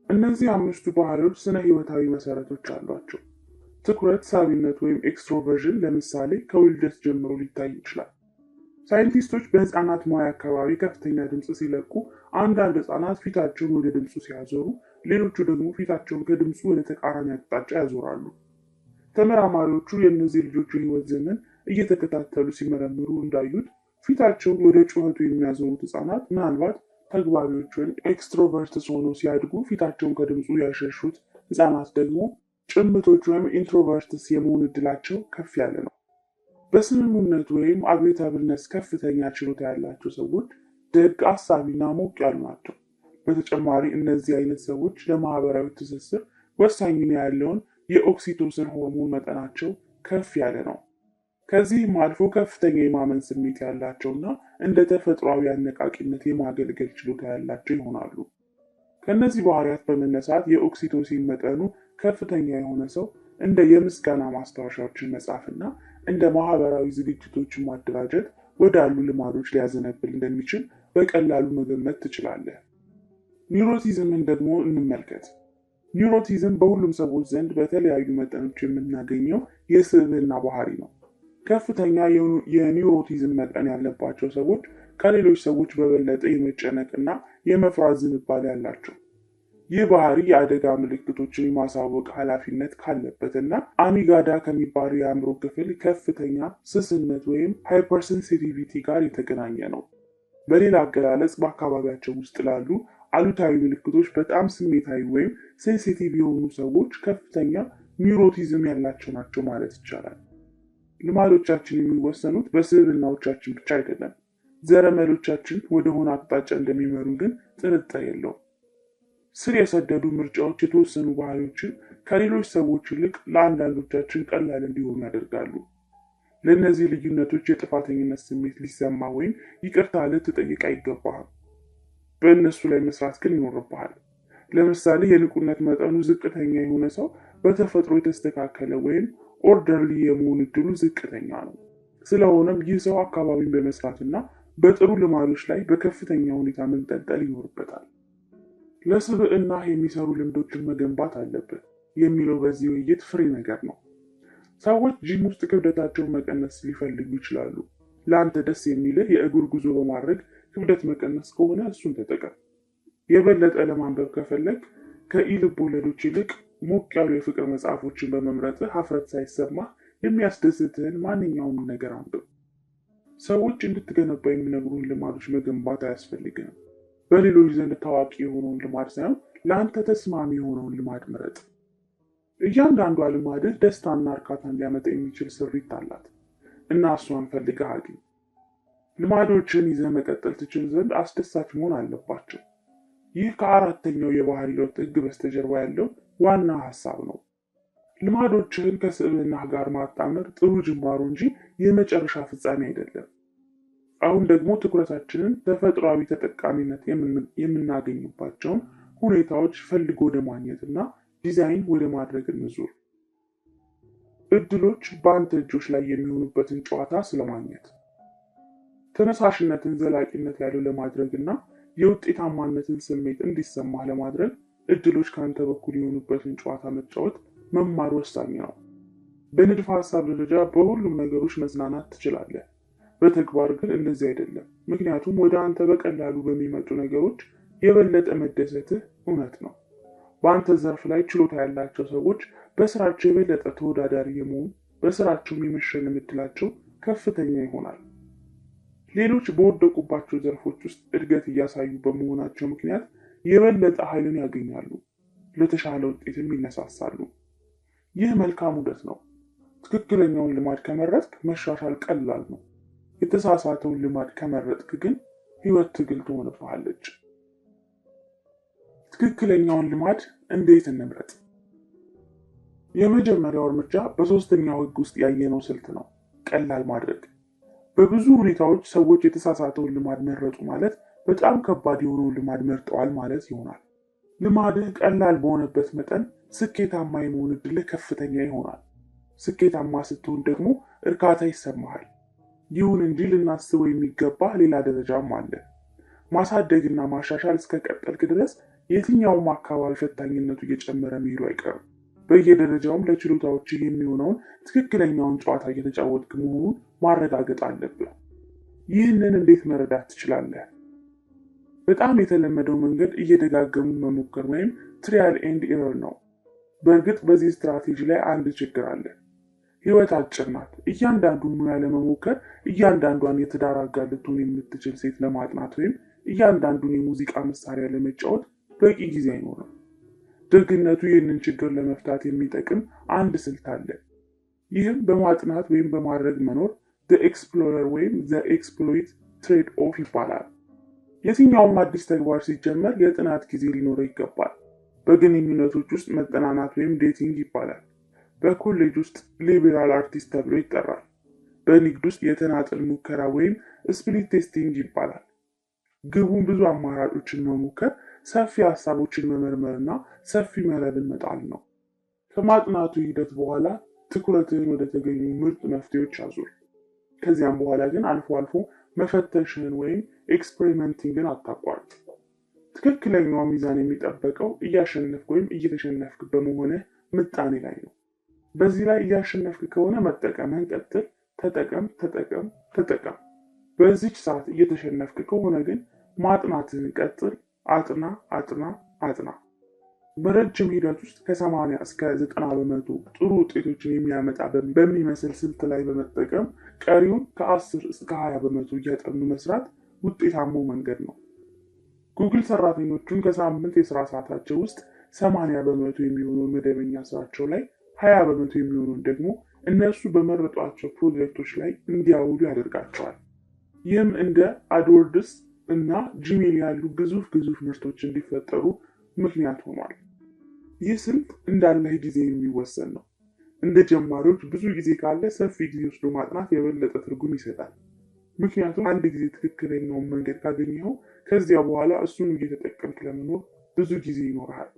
እነዚህ 5ቱ ባህሪዎች ስነ ህይወታዊ መሰረቶች አሏቸው። ትኩረት፣ ሳቢነት ወይም ኤክስትሮቨርዥን ለምሳሌ ከውልደት ጀምሮ ሊታይ ይችላል። ሳይንቲስቶች በህፃናት ሙያ አካባቢ ከፍተኛ ድምፅ ሲለቁ አንዳንድ ህፃናት ፊታቸውን ወደ ድምፁ ሲያዞሩ፣ ሌሎቹ ደግሞ ፊታቸውን ከድምፁ ወደ ተቃራኒ አቅጣጫ ያዞራሉ። ተመራማሪዎቹ የእነዚህ ልጆች የህይወት ዘመን እየተከታተሉ ሲመረምሩ እንዳዩት ፊታቸውን ወደ ጩኸቱ የሚያዞሩት ህፃናት ምናልባት ተግባቢዎች ወይም ኤክስትሮቨርትስ ሆነው ሲያድጉ፣ ፊታቸውን ከድምፁ ያሸሹት ህፃናት ደግሞ ጭምቶች ወይም ኢንትሮቨርትስ የመሆን እድላቸው ከፍ ያለ ነው። በስምምነት ወይም አግሪታብልነስ ከፍተኛ ችሎታ ያላቸው ሰዎች ደግ፣ አሳቢና ሞቅ ያሉ ናቸው። በተጨማሪ እነዚህ አይነት ሰዎች ለማህበራዊ ትስስር ወሳኝ ሚና ያለውን የኦክሲቶሲን ሆርሞን መጠናቸው ከፍ ያለ ነው። ከዚህም አልፎ ከፍተኛ የማመን ስሜት ያላቸውና እንደ ተፈጥሯዊ አነቃቂነት የማገልገል ችሎታ ያላቸው ይሆናሉ። ከእነዚህ ባህሪያት በመነሳት የኦክሲቶሲን መጠኑ ከፍተኛ የሆነ ሰው እንደ የምስጋና ማስታወሻዎችን መጻፍና እንደ ማህበራዊ ዝግጅቶችን ማደራጀት ወዳሉ ልማዶች ሊያዘነብል እንደሚችል በቀላሉ መገመት ትችላለህ። ኒውሮቲዝምን ደግሞ እንመልከት። ኒውሮቲዝም በሁሉም ሰዎች ዘንድ በተለያዩ መጠኖች የምናገኘው የስብዕና ባህሪ ነው። ከፍተኛ የኒውሮቲዝም መጠን ያለባቸው ሰዎች ከሌሎች ሰዎች በበለጠ የመጨነቅና የመፍራት ዝንባሌ ያላቸው። ይህ ባህሪ የአደጋ ምልክቶችን የማሳወቅ ኃላፊነት ካለበትና አሚጋዳ ከሚባለው የአእምሮ ክፍል ከፍተኛ ስስነት ወይም ሃይፐርሴንሲቲቪቲ ጋር የተገናኘ ነው። በሌላ አገላለጽ በአካባቢያቸው ውስጥ ላሉ አሉታዊ ምልክቶች በጣም ስሜታዊ ወይም ሴንሲቲቭ የሆኑ ሰዎች ከፍተኛ ኒውሮቲዝም ያላቸው ናቸው ማለት ይቻላል። ልማዶቻችን የሚወሰኑት በስብዕናዎቻችን ብቻ አይደለም። ዘረመሎቻችን ወደሆነ አቅጣጫ እንደሚመሩ ግን ጥርጥር የለውም። ስር የሰደዱ ምርጫዎች የተወሰኑ ባህሪዎችን ከሌሎች ሰዎች ይልቅ ለአንዳንዶቻችን ቀላል እንዲሆኑ ያደርጋሉ። ለእነዚህ ልዩነቶች የጥፋተኝነት ስሜት ሊሰማ ወይም ይቅርታ ልትጠይቅ አይገባህም። በእነሱ ላይ መስራት ግን ይኖርብሃል። ለምሳሌ የንቁነት መጠኑ ዝቅተኛ የሆነ ሰው በተፈጥሮ የተስተካከለ ወይም ኦርደርሊ የመሆን እድሉ ዝቅተኛ ነው። ስለሆነም ይህ ሰው አካባቢን በመስራትና በጥሩ ልማዶች ላይ በከፍተኛ ሁኔታ መንጠልጠል ይኖርበታል። ለስብዕና የሚሰሩ ልምዶችን መገንባት አለበት የሚለው በዚህ ውይይት ፍሬ ነገር ነው። ሰዎች ጂም ውስጥ ክብደታቸውን መቀነስ ሊፈልጉ ይችላሉ። ለአንተ ደስ የሚልህ የእግር ጉዞ በማድረግ ክብደት መቀነስ ከሆነ እሱን ተጠቀም። የበለጠ ለማንበብ ከፈለግ ከኢ-ልብ ወለዶች ይልቅ ሞቅ ያሉ የፍቅር መጽሐፎችን በመምረጥህ ሀፍረት ሳይሰማ የሚያስደስትህን ማንኛውንም ነገር አንብብ። ሰዎች እንድትገነባ የሚነግሩን ልማዶች መገንባት አያስፈልግም። በሌሎች ዘንድ ታዋቂ የሆነውን ልማድ ሳይሆን ለአንተ ተስማሚ የሆነውን ልማድ ምረጥ። እያንዳንዷ ልማድህ ደስታና እርካታን ሊያመጣ የሚችል ስሪት አላት እና እሷን ፈልገህ አግኝ። ልማዶችን ይዘህ መቀጠል ትችል ዘንድ አስደሳች መሆን አለባቸው። ይህ ከአራተኛው የባህሪ ለውጥ ህግ በስተጀርባ ያለው ዋና ሀሳብ ነው። ልማዶችህን ከስብዕናህ ጋር ማጣመር ጥሩ ጅማሮ እንጂ የመጨረሻ ፍጻሜ አይደለም። አሁን ደግሞ ትኩረታችንን ተፈጥሯዊ ተጠቃሚነት የምናገኝባቸውን ሁኔታዎች ፈልጎ ወደ ማግኘትና ዲዛይን ወደ ማድረግ እንዙር። እድሎች በአንተ እጆች ላይ የሚሆኑበትን ጨዋታ ስለማግኘት፣ ተነሳሽነትን ዘላቂነት ያለው ለማድረግና የውጤታማነትን ስሜት እንዲሰማህ ለማድረግ እድሎች ከአንተ በኩል የሆኑበትን ጨዋታ መጫወት መማር ወሳኝ ነው። በንድፈ ሀሳብ ደረጃ በሁሉም ነገሮች መዝናናት ትችላለህ። በተግባር ግን እንደዚህ አይደለም። ምክንያቱም ወደ አንተ በቀላሉ በሚመጡ ነገሮች የበለጠ መደሰትህ እውነት ነው። በአንተ ዘርፍ ላይ ችሎታ ያላቸው ሰዎች በስራቸው የበለጠ ተወዳዳሪ የመሆን በስራቸውም የመሸለም እድላቸው ከፍተኛ ይሆናል። ሌሎች በወደቁባቸው ዘርፎች ውስጥ እድገት እያሳዩ በመሆናቸው ምክንያት የበለጠ ኃይልን ያገኛሉ፣ ለተሻለ ውጤትም ይነሳሳሉ። ይህ መልካም ውደት ነው። ትክክለኛውን ልማድ ከመረጥክ መሻሻል ቀላል ነው። የተሳሳተውን ልማድ ከመረጥክ ግን ህይወት ትግል ትሆንብሃለች። ትክክለኛውን ልማድ እንዴት እንምረጥ? የመጀመሪያው እርምጃ በሶስተኛው ህግ ውስጥ ያየነው ስልት ነው፣ ቀላል ማድረግ። በብዙ ሁኔታዎች ሰዎች የተሳሳተውን ልማድ መረጡ ማለት በጣም ከባድ የሆነውን ልማድ መርጠዋል ማለት ይሆናል። ልማድህ ቀላል በሆነበት መጠን ስኬታማ የመሆን እድልህ ከፍተኛ ይሆናል። ስኬታማ ስትሆን ደግሞ እርካታ ይሰማሃል። ይሁን እንጂ ልናስበው የሚገባ ሌላ ደረጃም አለ። ማሳደግና ማሻሻል እስከ ቀጠልክ ድረስ የትኛውም አካባቢ ፈታኝነቱ እየጨመረ መሄዱ አይቀርም። በየደረጃውም ለችሎታዎች የሚሆነውን ትክክለኛውን ጨዋታ እየተጫወትክ መሆኑን ማረጋገጥ አለብህ። ይህንን እንዴት መረዳት ትችላለህ? በጣም የተለመደው መንገድ እየደጋገሙ መሞከር ወይም ትሪያል ኤንድ ኤረር ነው። በእርግጥ በዚህ ስትራቴጂ ላይ አንድ ችግር አለ። ህይወት አጭር ናት። እያንዳንዱን ሙያ ለመሞከር፣ እያንዳንዷን የትዳር አጋር ልትሆን የምትችል ሴት ለማጥናት ወይም እያንዳንዱን የሙዚቃ መሳሪያ ለመጫወት በቂ ጊዜ አይኖርም። ደግነቱ ይህንን ችግር ለመፍታት የሚጠቅም አንድ ስልት አለ። ይህም በማጥናት ወይም በማድረግ መኖር ዘ ኤክስፕሎረር ወይም ዘ ኤክስፕሎይት ትሬድ ኦፍ ይባላል። የትኛውም አዲስ ተግባር ሲጀመር የጥናት ጊዜ ሊኖረው ይገባል። በግንኙነቶች ውስጥ መጠናናት ወይም ዴቲንግ ይባላል። በኮሌጅ ውስጥ ሊበራል አርቲስት ተብሎ ይጠራል። በንግድ ውስጥ የተናጠል ሙከራ ወይም ስፕሊት ቴስቲንግ ይባላል። ግቡን ብዙ አማራጮችን መሞከር፣ ሰፊ ሀሳቦችን መመርመርና ሰፊ መረብን መጣል ነው። ከማጥናቱ ሂደት በኋላ ትኩረትህን ወደ ተገኙ ምርጥ መፍትሄዎች አዙር። ከዚያም በኋላ ግን አልፎ አልፎ መፈተሽን ወይም ኤክስፔሪመንቲንግን አታቋርጥ። ትክክለኛው ሚዛን የሚጠበቀው እያሸነፍክ ወይም እየተሸነፍክ በመሆንህ ምጣኔ ላይ ነው። በዚህ ላይ እያሸነፍክ ከሆነ መጠቀምህን ቀጥል። ተጠቀም፣ ተጠቀም፣ ተጠቀም። በዚች ሰዓት እየተሸነፍክ ከሆነ ግን ማጥናትህን ቀጥል። አጥና፣ አጥና፣ አጥና። በረጅም ሂደት ውስጥ ከ80 እስከ 90 በመቶ ጥሩ ውጤቶችን የሚያመጣ በሚመስል ስልት ላይ በመጠቀም ቀሪውን ከ10 እስከ 20 በመቶ እያጠኑ መስራት ውጤታማው መንገድ ነው። ጉግል ሰራተኞቹን ከሳምንት የስራ ሰዓታቸው ውስጥ 80 በመቶ የሚሆነውን መደበኛ ስራቸው ላይ፣ 20 በመቶ የሚሆነውን ደግሞ እነሱ በመረጧቸው ፕሮጀክቶች ላይ እንዲያውሉ ያደርጋቸዋል። ይህም እንደ አድወርድስ እና ጂሜል ያሉ ግዙፍ ምርቶች እንዲፈጠሩ ምክንያት ሆኗል። ይህ ስልት እንዳለህ ጊዜ የሚወሰን ነው። እንደ ጀማሪዎች ብዙ ጊዜ ካለ ሰፊ ጊዜ ወስዶ ማጥናት የበለጠ ትርጉም ይሰጣል። ምክንያቱም አንድ ጊዜ ትክክለኛውን መንገድ ካገኘኸው ከዚያ በኋላ እሱን እየተጠቀምክ ለመኖር ብዙ ጊዜ ይኖርሃል።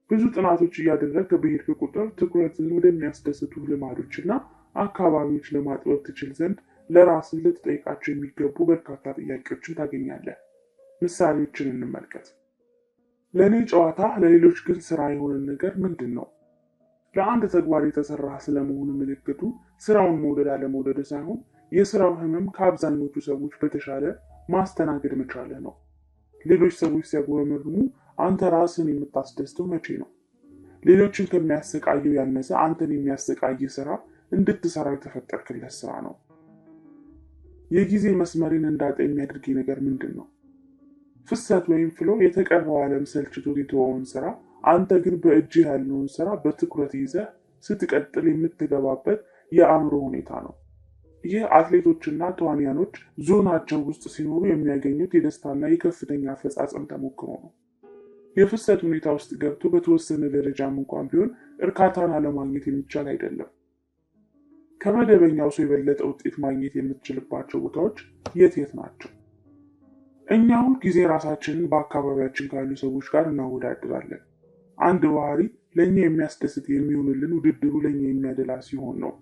ብዙ ጥናቶች እያደረግክ በሄድክ ቁጥር ትኩረትን ወደሚያስደስቱ ልማዶችና አካባቢዎች ለማጥበብ ትችል ዘንድ ለራስህ ልትጠይቃቸው የሚገቡ በርካታ ጥያቄዎችን ታገኛለህ። ምሳሌዎችን እንመልከት። ለእኔ ጨዋታ፣ ለሌሎች ግን ስራ የሆነን ነገር ምንድን ነው? ለአንድ ተግባር የተሰራ ስለመሆኑ ምልክቱ ስራውን መውደድ አለመውደድ ሳይሆን የስራው ህመም ከአብዛኞቹ ሰዎች በተሻለ ማስተናገድ መቻልህ ነው። ሌሎች ሰዎች ሲያጉረመርሙ አንተ ራስን የምታስደስተው መቼ ነው? ሌሎችን ከሚያሰቃየው ያነሰ አንተን የሚያሰቃይ ስራ እንድትሰራ የተፈጠርክለት ስራ ነው። የጊዜ መስመርን እንዳጣ የሚያደርገኝ ነገር ምንድን ነው? ፍሰት ወይም ፍሎ የተቀረው ዓለም ሰልችቶት የተወውን ስራ አንተ ግን በእጅህ ያለውን ስራ በትኩረት ይዘህ ስትቀጥል የምትገባበት የአእምሮ ሁኔታ ነው። ይህ አትሌቶችና ተዋንያኖች ዞናቸው ውስጥ ሲኖሩ የሚያገኙት የደስታና የከፍተኛ አፈጻጸም ተሞክሮ ነው። የፍሰት ሁኔታ ውስጥ ገብቶ በተወሰነ ደረጃም እንኳን ቢሆን እርካታን አለማግኘት የሚቻል አይደለም። ከመደበኛው ሰው የበለጠ ውጤት ማግኘት የምትችልባቸው ቦታዎች የት የት ናቸው? እኛ ሁል ጊዜ ራሳችንን በአካባቢያችን ካሉ ሰዎች ጋር እናወዳድራለን። አንድ ባህሪ ለእኛ የሚያስደስት የሚሆንልን ውድድሩ ለእኛ የሚያደላ ሲሆን ነው።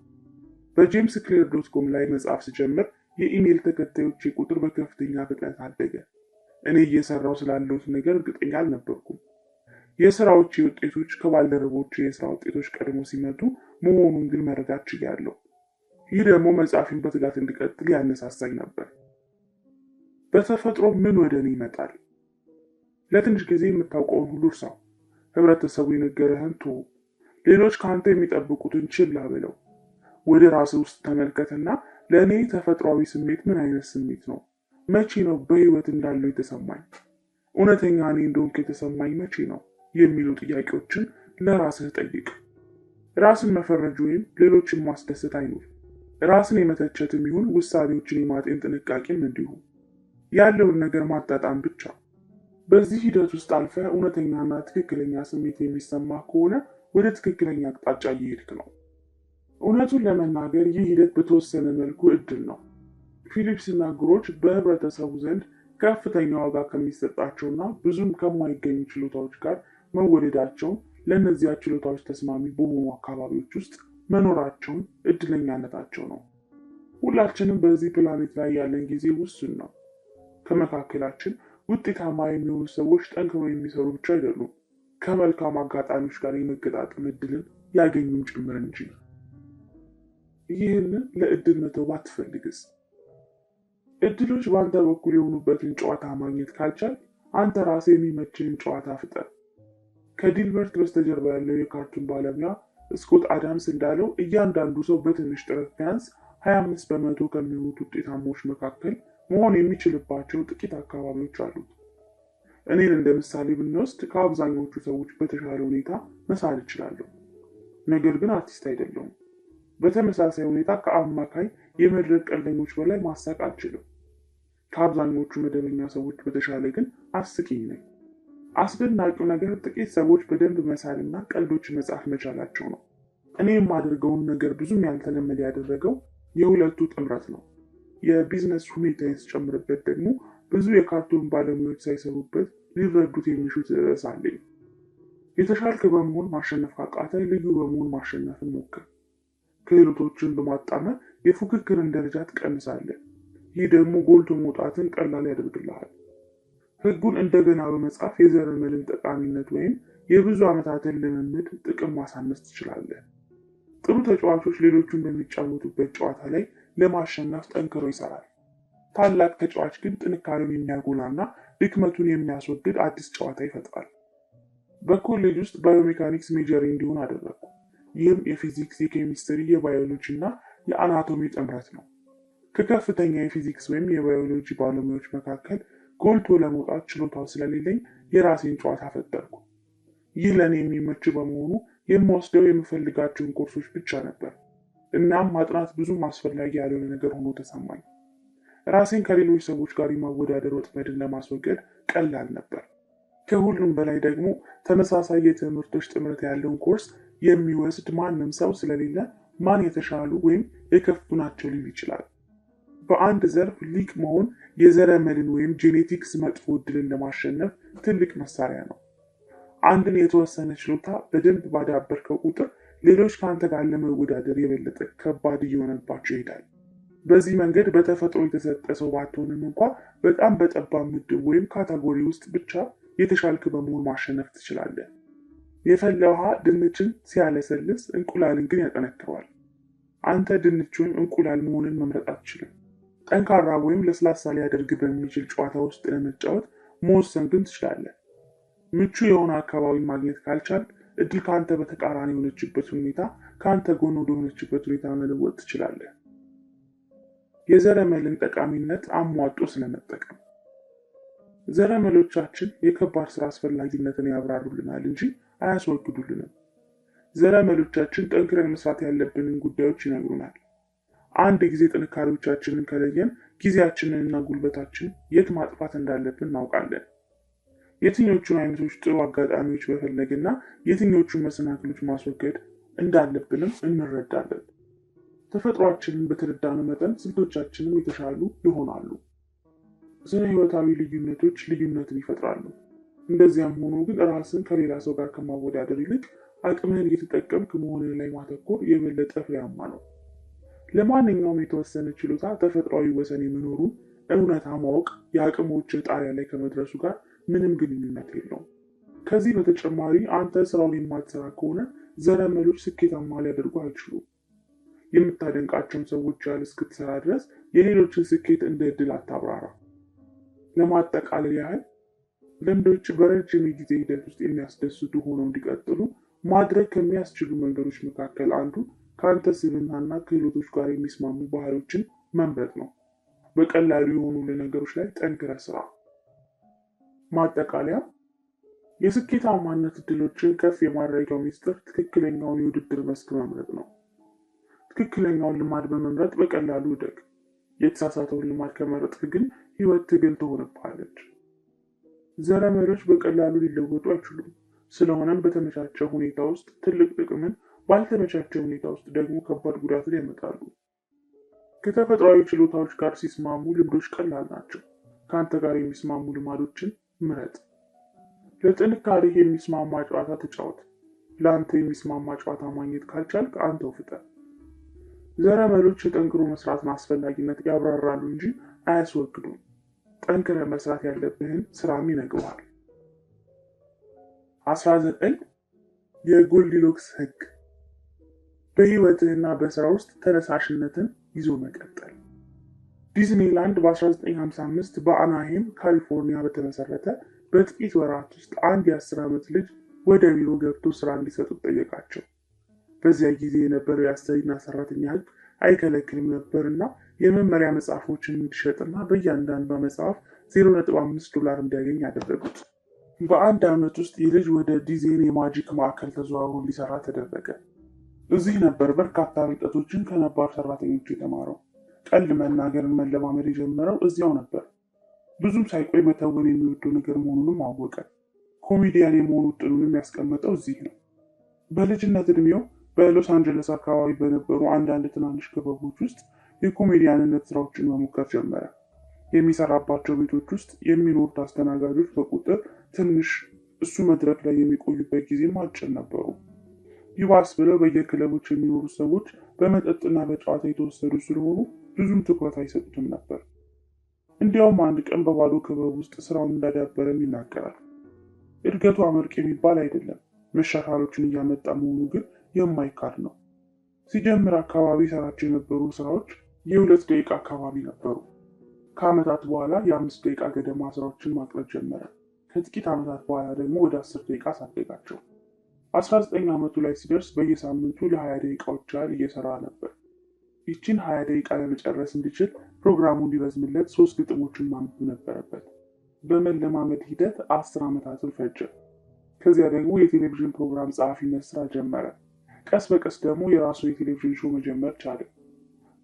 በጄምስ ክሌር .com ላይ መጽሐፍ ስጀምር የኢሜይል ተከታዮቼ ቁጥር በከፍተኛ ፍጥነት አደገ። እኔ እየሰራው ስላለሁት ነገር እርግጠኛ አልነበርኩም። የስራዎቼ ውጤቶች ከባልደረቦቼ የስራ ውጤቶች ቀድሞ ሲመጡ መሆኑን ግን መረዳት ችያለሁ። ይህ ደግሞ መጽሐፌን በትጋት እንዲቀጥል ያነሳሳኝ ነበር። በተፈጥሮ ምን ወደ እኔ ይመጣል? ለትንሽ ጊዜ የምታውቀውን ሁሉ እርሳው። ህብረተሰቡ የነገረህን ተው። ሌሎች ከአንተ የሚጠብቁትን ችላ ብለው። ወደ ራስህ ውስጥ ተመልከትና ለእኔ ተፈጥሯዊ ስሜት ምን አይነት ስሜት ነው? መቼ ነው በህይወት እንዳለው የተሰማኝ? እውነተኛ እኔ እንደሆንኩ የተሰማኝ መቼ ነው? የሚሉ ጥያቄዎችን ለራስህ ጠይቅ። ራስን መፈረጅ ወይም ሌሎችን ማስደሰት አይኑር። ራስን የመተቸትም ይሁን ውሳኔዎችን የማጤን ጥንቃቄም እንዲሁ። ያለውን ነገር ማጣጣም ብቻ። በዚህ ሂደት ውስጥ አልፈህ እውነተኛና ትክክለኛ ስሜት የሚሰማ ከሆነ ወደ ትክክለኛ አቅጣጫ እየሄድክ ነው። እውነቱን ለመናገር ይህ ሂደት በተወሰነ መልኩ እድል ነው። ፊሊፕስ እና ግሮች በህብረተሰቡ ዘንድ ከፍተኛ ዋጋ ከሚሰጣቸውና ብዙም ከማይገኙ ችሎታዎች ጋር መወደዳቸውን ለእነዚያ ችሎታዎች ተስማሚ በሆኑ አካባቢዎች ውስጥ መኖራቸውን እድለኛነታቸው ነው። ሁላችንም በዚህ ፕላኔት ላይ ያለን ጊዜ ውስን ነው። ከመካከላችን ውጤታማ የሚሆኑ ሰዎች ጠንክረው የሚሰሩ ብቻ አይደሉም፣ ከመልካም አጋጣሚዎች ጋር የመገጣጠም እድልን ያገኙም ጭምር እንጂ። ይህንን ለእድል መተው ባትፈልግስ? እድሎች በአንተ በኩል የሆኑበትን ጨዋታ ማግኘት ካልቻል አንተ ራስህ የሚመችህን ጨዋታ ፍጠር። ከዲልበርት በስተጀርባ ያለው የካርቱን ባለሙያ ስኮት አዳምስ እንዳለው እያንዳንዱ ሰው በትንሽ ጥረት ቢያንስ 25 በመቶ ከሚሆኑት ውጤታማዎች መካከል መሆን የሚችልባቸው ጥቂት አካባቢዎች አሉት። እኔን እንደ ምሳሌ ብንወስድ ከአብዛኞቹ ሰዎች በተሻለ ሁኔታ መሳል እችላለሁ፣ ነገር ግን አርቲስት አይደለሁም። በተመሳሳይ ሁኔታ ከአማካይ የመድረክ ቀልደኞች በላይ ማሳቅ አልችልም። ከአብዛኞቹ መደበኛ ሰዎች በተሻለ ግን አስቂኝ ነኝ። አስደናቂው ነገር ጥቂት ሰዎች በደንብ መሳልና ቀልዶች መጻፍ መቻላቸው ነው። እኔ የማደርገውን ነገር ብዙም ያልተለመደ ያደረገው የሁለቱ ጥምረት ነው። የቢዝነስ ሁኔታ የተጨምርበት ደግሞ ብዙ የካርቱን ባለሙያዎች ሳይሰሩበት ሊረዱት የሚሹት ርዕስ አለኝ። የተሻልክ በመሆን ማሸነፍ ካቃተ ልዩ በመሆን ማሸነፍን ሞክር። ክህሎቶችን በማጣመር የፉክክርን ደረጃ ትቀንሳለህ። ይህ ደግሞ ጎልቶ መውጣትን ቀላል ያደርግልሃል። ህጉን እንደገና በመጻፍ የዘረመልን ጠቃሚነት ወይም የብዙ ዓመታትን ልምምድ ጥቅም ማሳነስ ትችላለህ። ጥሩ ተጫዋቾች ሌሎቹን በሚጫወቱበት ጨዋታ ላይ ለማሸነፍ ጠንክረው ይሰራል። ታላቅ ተጫዋች ግን ጥንካሬውን የሚያጎላና ድክመቱን የሚያስወግድ አዲስ ጨዋታ ይፈጥራል። በኮሌጅ ውስጥ ባዮሜካኒክስ ሜጀር እንዲሆን አደረግኩ። ይህም የፊዚክስ፣ የኬሚስትሪ፣ የባዮሎጂ እና የአናቶሚ ጥምረት ነው። ከከፍተኛ የፊዚክስ ወይም የባዮሎጂ ባለሙያዎች መካከል ጎልቶ ለመውጣት ችሎታው ስለሌለኝ የራሴን ጨዋታ ፈጠርኩ። ይህ ለእኔ የሚመች በመሆኑ የምወስደው የምፈልጋቸውን ኮርሶች ብቻ ነበር። እናም ማጥናት ብዙም አስፈላጊ ያልሆነ ነገር ሆኖ ተሰማኝ። ራሴን ከሌሎች ሰዎች ጋር የማወዳደር ወጥመድን ለማስወገድ ቀላል ነበር። ከሁሉም በላይ ደግሞ ተመሳሳይ የትምህርቶች ጥምረት ያለውን ኮርስ የሚወስድ ማንም ሰው ስለሌለ ማን የተሻሉ ወይም የከፉ ናቸው ሊል ይችላል። በአንድ ዘርፍ ሊቅ መሆን የዘረመልን ወይም ጄኔቲክስ መጥፎ ዕድልን ለማሸነፍ ትልቅ መሳሪያ ነው። አንድን የተወሰነ ችሎታ በደንብ ባዳበርከው ቁጥር ሌሎች ከአንተ ጋር ለመወዳደር የበለጠ ከባድ እየሆነባቸው ይሄዳል። በዚህ መንገድ በተፈጥሮ የተሰጠ ሰው ባትሆንም እንኳ በጣም በጠባብ ምድብ ወይም ካታጎሪ ውስጥ ብቻ የተሻልክ በመሆን ማሸነፍ ትችላለህ። የፈላ ውሃ ድንችን ሲያለሰልስ እንቁላልን ግን ያጠነክረዋል። አንተ ድንች ወይም እንቁላል መሆንን መምረጥ አትችልም። ጠንካራ ወይም ለስላሳ ሊያደርግ በሚችል ጨዋታ ውስጥ ለመጫወት መወሰን ግን ትችላለህ። ምቹ የሆነ አካባቢ ማግኘት ካልቻል እድል ከአንተ በተቃራኒ የሆነችበት ሁኔታ ከአንተ ጎን ወደሆነችበት ሁኔታ መለወጥ ትችላለህ። የዘረመልን ጠቃሚነት አሟጦ ስለመጠቀም። ዘረመሎቻችን የከባድ ስራ አስፈላጊነትን ያብራሩልናል እንጂ አያስወግዱልንም። ዘረመሎቻችን ጠንክረን መስራት ያለብንን ጉዳዮች ይነግሩናል። አንድ ጊዜ ጥንካሬዎቻችንን ከለየን ጊዜያችንንና ጉልበታችን የት ማጥፋት እንዳለብን እናውቃለን። የትኞቹን አይነቶች ጥሩ አጋጣሚዎች መፈለግና የትኞቹን መሰናክሎች ማስወገድ እንዳለብንም እንረዳለን። ተፈጥሯችንን በተረዳነው መጠን ስልቶቻችንም የተሻሉ ይሆናሉ። ስነ ህይወታዊ ልዩነቶች ልዩነትን ይፈጥራሉ። እንደዚያም ሆኖ ግን ራስን ከሌላ ሰው ጋር ከማወዳደር ይልቅ አቅምህን እየተጠቀምክ መሆንህ ላይ ማተኮር የበለጠ ፍሬያማ ነው። ለማንኛውም የተወሰነ ችሎታ ተፈጥሯዊ ወሰን የመኖሩን እውነታ ማወቅ የአቅሞችህ ጣሪያ ላይ ከመድረሱ ጋር ምንም ግንኙነት የለውም። ከዚህ በተጨማሪ አንተ ስራውን የማትሰራ ከሆነ ዘረመሎች ስኬታማ ሊያደርጉ አይችሉም። የምታደንቃቸውን ሰዎች ያህል እስክትሰራ ድረስ የሌሎችን ስኬት እንደ እድል አታብራራ። ለማጠቃለል ያህል ልምዶች በረጅም የጊዜ ሂደት ውስጥ የሚያስደስቱ ሆነው እንዲቀጥሉ ማድረግ ከሚያስችሉ መንገዶች መካከል አንዱ ከአንተ ስብዕናና ክህሎቶች ጋር የሚስማሙ ባህሪዎችን መምረጥ ነው። በቀላሉ የሆኑ ነገሮች ላይ ጠንክረህ ስራ። ማጠቃለያ፣ የስኬታማነት እድሎችን ከፍ የማድረጊያው ሚስጥር ትክክለኛውን የውድድር መስክ መምረጥ ነው። ትክክለኛውን ልማድ በመምረጥ በቀላሉ እደግ። የተሳሳተውን ልማድ ከመረጥክ ግን ህይወት ትግል ትሆንብሃለች። ዘረመሎች በቀላሉ ሊለወጡ አይችሉም። ስለሆነም በተመቻቸ ሁኔታ ውስጥ ትልቅ ጥቅምን፣ ባልተመቻቸ ሁኔታ ውስጥ ደግሞ ከባድ ጉዳትን ያመጣሉ። ከተፈጥሯዊ ችሎታዎች ጋር ሲስማሙ ልምዶች ቀላል ናቸው። ከአንተ ጋር የሚስማሙ ልማዶችን ምረጥ። ለጥንካሬህ የሚስማማ ጨዋታ ተጫወት። ለአንተ የሚስማማ ጨዋታ ማግኘት ካልቻልክ አንተው ፍጠር። ዘረመሎች የጠንክሮ መስራትን አስፈላጊነት ያብራራሉ እንጂ አያስወግዱም። ጠንክረ መስራት ያለብህን ስራም ይነግሩሃል። 19 የጎልዲሎክስ ህግ። በህይወትህና በስራ ውስጥ ተነሳሽነትን ይዞ መቀጠል። ዲዝኒላንድ በ1955 በአናሄም ካሊፎርኒያ በተመሰረተ በጥቂት ወራት ውስጥ አንድ የ10 ዓመት ልጅ ወደ ቢሮ ገብቶ ስራ እንዲሰጡት ጠየቃቸው። በዚያ ጊዜ የነበረው የአሰሪና ሰራተኛ ህግ አይከለክልም ነበርና የመመሪያ መጽሐፎችን እንዲሸጥና በእያንዳንዷ መጽሐፍ $0.5 እንዲያገኝ ያደረጉት። በአንድ ዓመት ውስጥ ይህ ልጅ ወደ ዲዜን የማጂክ ማዕከል ተዘዋውሮ እንዲሰራ ተደረገ። እዚህ ነበር በርካታ ብልጠቶችን ከነባር ሰራተኞች የተማረው። ቀልድ መናገርን መለማመድ የጀመረው እዚያው ነበር። ብዙም ሳይቆይ መተወን የሚወደው ነገር መሆኑንም አወቀ። ኮሜዲያን የመሆኑ እቅዱንም ያስቀመጠው እዚህ ነው። በልጅነት እድሜው በሎስ አንጀለስ አካባቢ በነበሩ አንዳንድ ትናንሽ ክበቦች ውስጥ የኮሜዲያንነት ስራዎችን መሞከር ጀመረ። የሚሰራባቸው ቤቶች ውስጥ የሚኖሩት አስተናጋጆች በቁጥር ትንሽ፣ እሱ መድረክ ላይ የሚቆዩበት ጊዜም አጭር ነበሩ። ይባስ ብለው በየክለቦች የሚኖሩ ሰዎች በመጠጥና በጨዋታ የተወሰዱ ስለሆኑ ብዙም ትኩረት አይሰጡትም ነበር። እንዲያውም አንድ ቀን በባዶ ክበብ ውስጥ ስራውን እንዳዳበረም ይናገራል። እድገቱ አመርቂ የሚባል አይደለም፣ መሻሻሎችን እያመጣ መሆኑ ግን የማይካድ ነው። ሲጀምር አካባቢ ሰራቸው የነበሩ ስራዎች የ2 ደቂቃ አካባቢ ነበሩ። ከዓመታት በኋላ የ5 ደቂቃ ገደማ ስራዎችን ማቅረብ ጀመረ። ከጥቂት ዓመታት በኋላ ደግሞ ወደ 10 ደቂቃ አሳደጋቸው። 19 ዓመቱ ላይ ሲደርስ በየሳምንቱ ለ20 ደቂቃዎች ያህል እየሰራ ነበር። ይችን 20 ደቂቃ ለመጨረስ እንዲችል ፕሮግራሙ እንዲረዝምለት 3 ግጥሞችን ማንበብ ነበረበት። በመለማመድ ሂደት 10 ዓመታትን ፈጀ። ከዚያ ደግሞ የቴሌቪዥን ፕሮግራም ጸሐፊነት ስራ ጀመረ። ቀስ በቀስ ደግሞ የራሱ የቴሌቪዥን ሾው መጀመር ቻለ።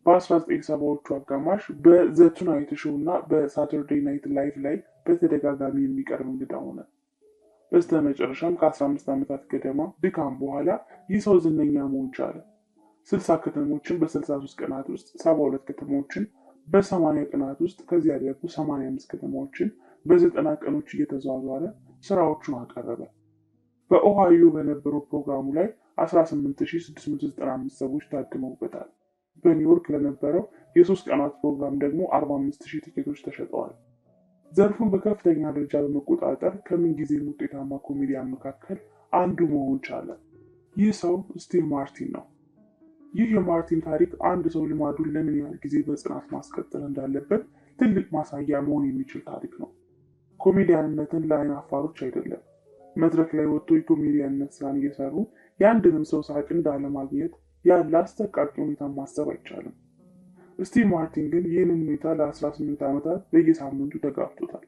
በ1970ዎቹ አጋማሽ በዘ ቱናይት ሾው እና በሳተርዴይ ናይት ላይቭ ላይ በተደጋጋሚ የሚቀርብ እንግዳ ሆነ። በስተመጨረሻም ከ15 ዓመታት ገደማ ድካም በኋላ ይህ ሰው ዝነኛ መሆን ቻለ። 60 ከተሞችን በ63 ቀናት ውስጥ፣ 72 ከተሞችን በ80 ቀናት ውስጥ፣ ከዚያ ደግሞ 85 ከተሞችን በ90 ቀኖች እየተዘዋወረ ስራዎቹን አቀረበ። በኦሃዮ በነበረው ፕሮግራሙ ላይ 18695 ሰዎች ታድመውበታል። በኒውዮርክ ለነበረው የ3 ቀናት ፕሮግራም ደግሞ 45000 ቲኬቶች ተሸጠዋል። ዘርፉን በከፍተኛ ደረጃ በመቆጣጠር ከምንጊዜም ውጤታማ ኮሜዲያን መካከል አንዱ መሆን ቻለ። ይህ ሰው ስቲቭ ማርቲን ነው። ይህ የማርቲን ታሪክ አንድ ሰው ልማዱን ለምን ያህል ጊዜ በጽናት ማስቀጠል እንዳለበት ትልቅ ማሳያ መሆን የሚችል ታሪክ ነው። ኮሜዲያንነትን ለዓይን አፋሮች አይደለም። መድረክ ላይ ወጥቶ የኮሜዲያንነት ስራን እየሰሩ የአንድንም ሰው ሳቅ እንዳለማግኘት ያለ አስጠቃቂ ሁኔታ ማሰብ አይቻልም። ስቲቭ ማርቲን ግን ይህንን ሁኔታ ለ18 ዓመታት በየሳምንቱ ተጋፍጦታል።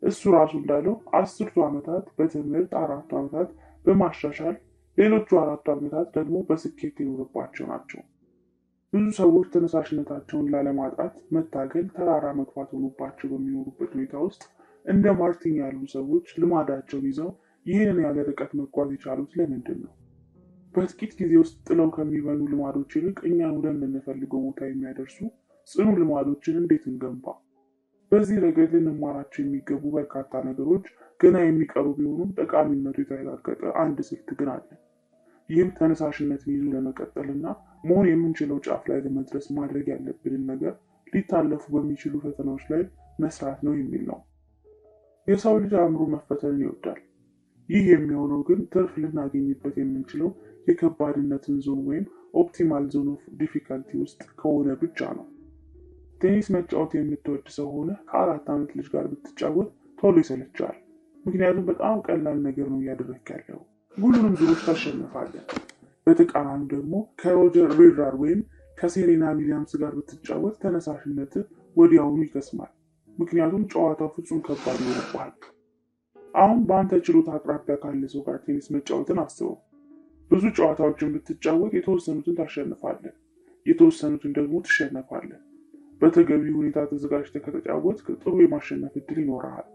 እሱ ራሱ እንዳለው 10 ዓመታት በትምህርት፣ 4 ዓመታት በማሻሻል፣ ሌሎቹ 4 ዓመታት ደግሞ በስኬት የኖረባቸው ናቸው። ብዙ ሰዎች ተነሳሽነታቸውን ላለማጣት መታገል፣ ተራራ መግፋት ሆኖባቸው በሚኖሩበት ሁኔታ ውስጥ እንደ ማርቲን ያሉ ሰዎች ልማዳቸውን ይዘው ይህንን ያለ ርቀት መጓዝ የቻሉት ለምንድን ነው? በጥቂት ጊዜ ውስጥ ጥለው ከሚበኑ ልማዶች ይልቅ እኛን ወደምንፈልገው ቦታ የሚያደርሱ ጽኑ ልማዶችን እንዴት እንገንባ? በዚህ ረገድ ልንማራቸው የሚገቡ በርካታ ነገሮች ገና የሚቀሩ ቢሆኑም ጠቃሚነቱ የተረጋገጠ አንድ ስልት ግን አለ። ይህም ተነሳሽነትን ይዞ ለመቀጠልና መሆን የምንችለው ጫፍ ላይ ለመድረስ ማድረግ ያለብንን ነገር ሊታለፉ በሚችሉ ፈተናዎች ላይ መስራት ነው የሚል ነው። የሰው ልጅ አእምሮ መፈተንን ይወዳል። ይህ የሚሆነው ግን ትርፍ ልናገኝበት የምንችለው የከባድነትን ዞን ወይም ኦፕቲማል ዞን ኦፍ ዲፊካልቲ ውስጥ ከሆነ ብቻ ነው። ቴኒስ መጫወት የምትወድ ሰው ሆነ ከ4 ዓመት ልጅ ጋር ብትጫወት ቶሎ ይሰለቻል። ምክንያቱም በጣም ቀላል ነገር ነው እያደረግክ ያለው። ሁሉንም ዙሮች ታሸንፋለህ። በተቃራኒ ደግሞ ከሮጀር ፌዴረር ወይም ከሴሬና ዊሊያምስ ጋር ብትጫወት ተነሳሽነት ወዲያውኑ ይከስማል። ምክንያቱም ጨዋታው ፍጹም ከባድ ይሆንብሃል። አሁን በአንተ ችሎታ አቅራቢያ ካለ ሰው ጋር ቴኒስ መጫወትን አስበው። ብዙ ጨዋታዎችን ብትጫወት የተወሰኑትን ታሸንፋለህ፣ የተወሰኑትን ደግሞ ትሸነፋለህ። በተገቢ ሁኔታ ተዘጋጅተህ ከተጫወትክ ጥሩ የማሸነፍ እድል ይኖርሃል።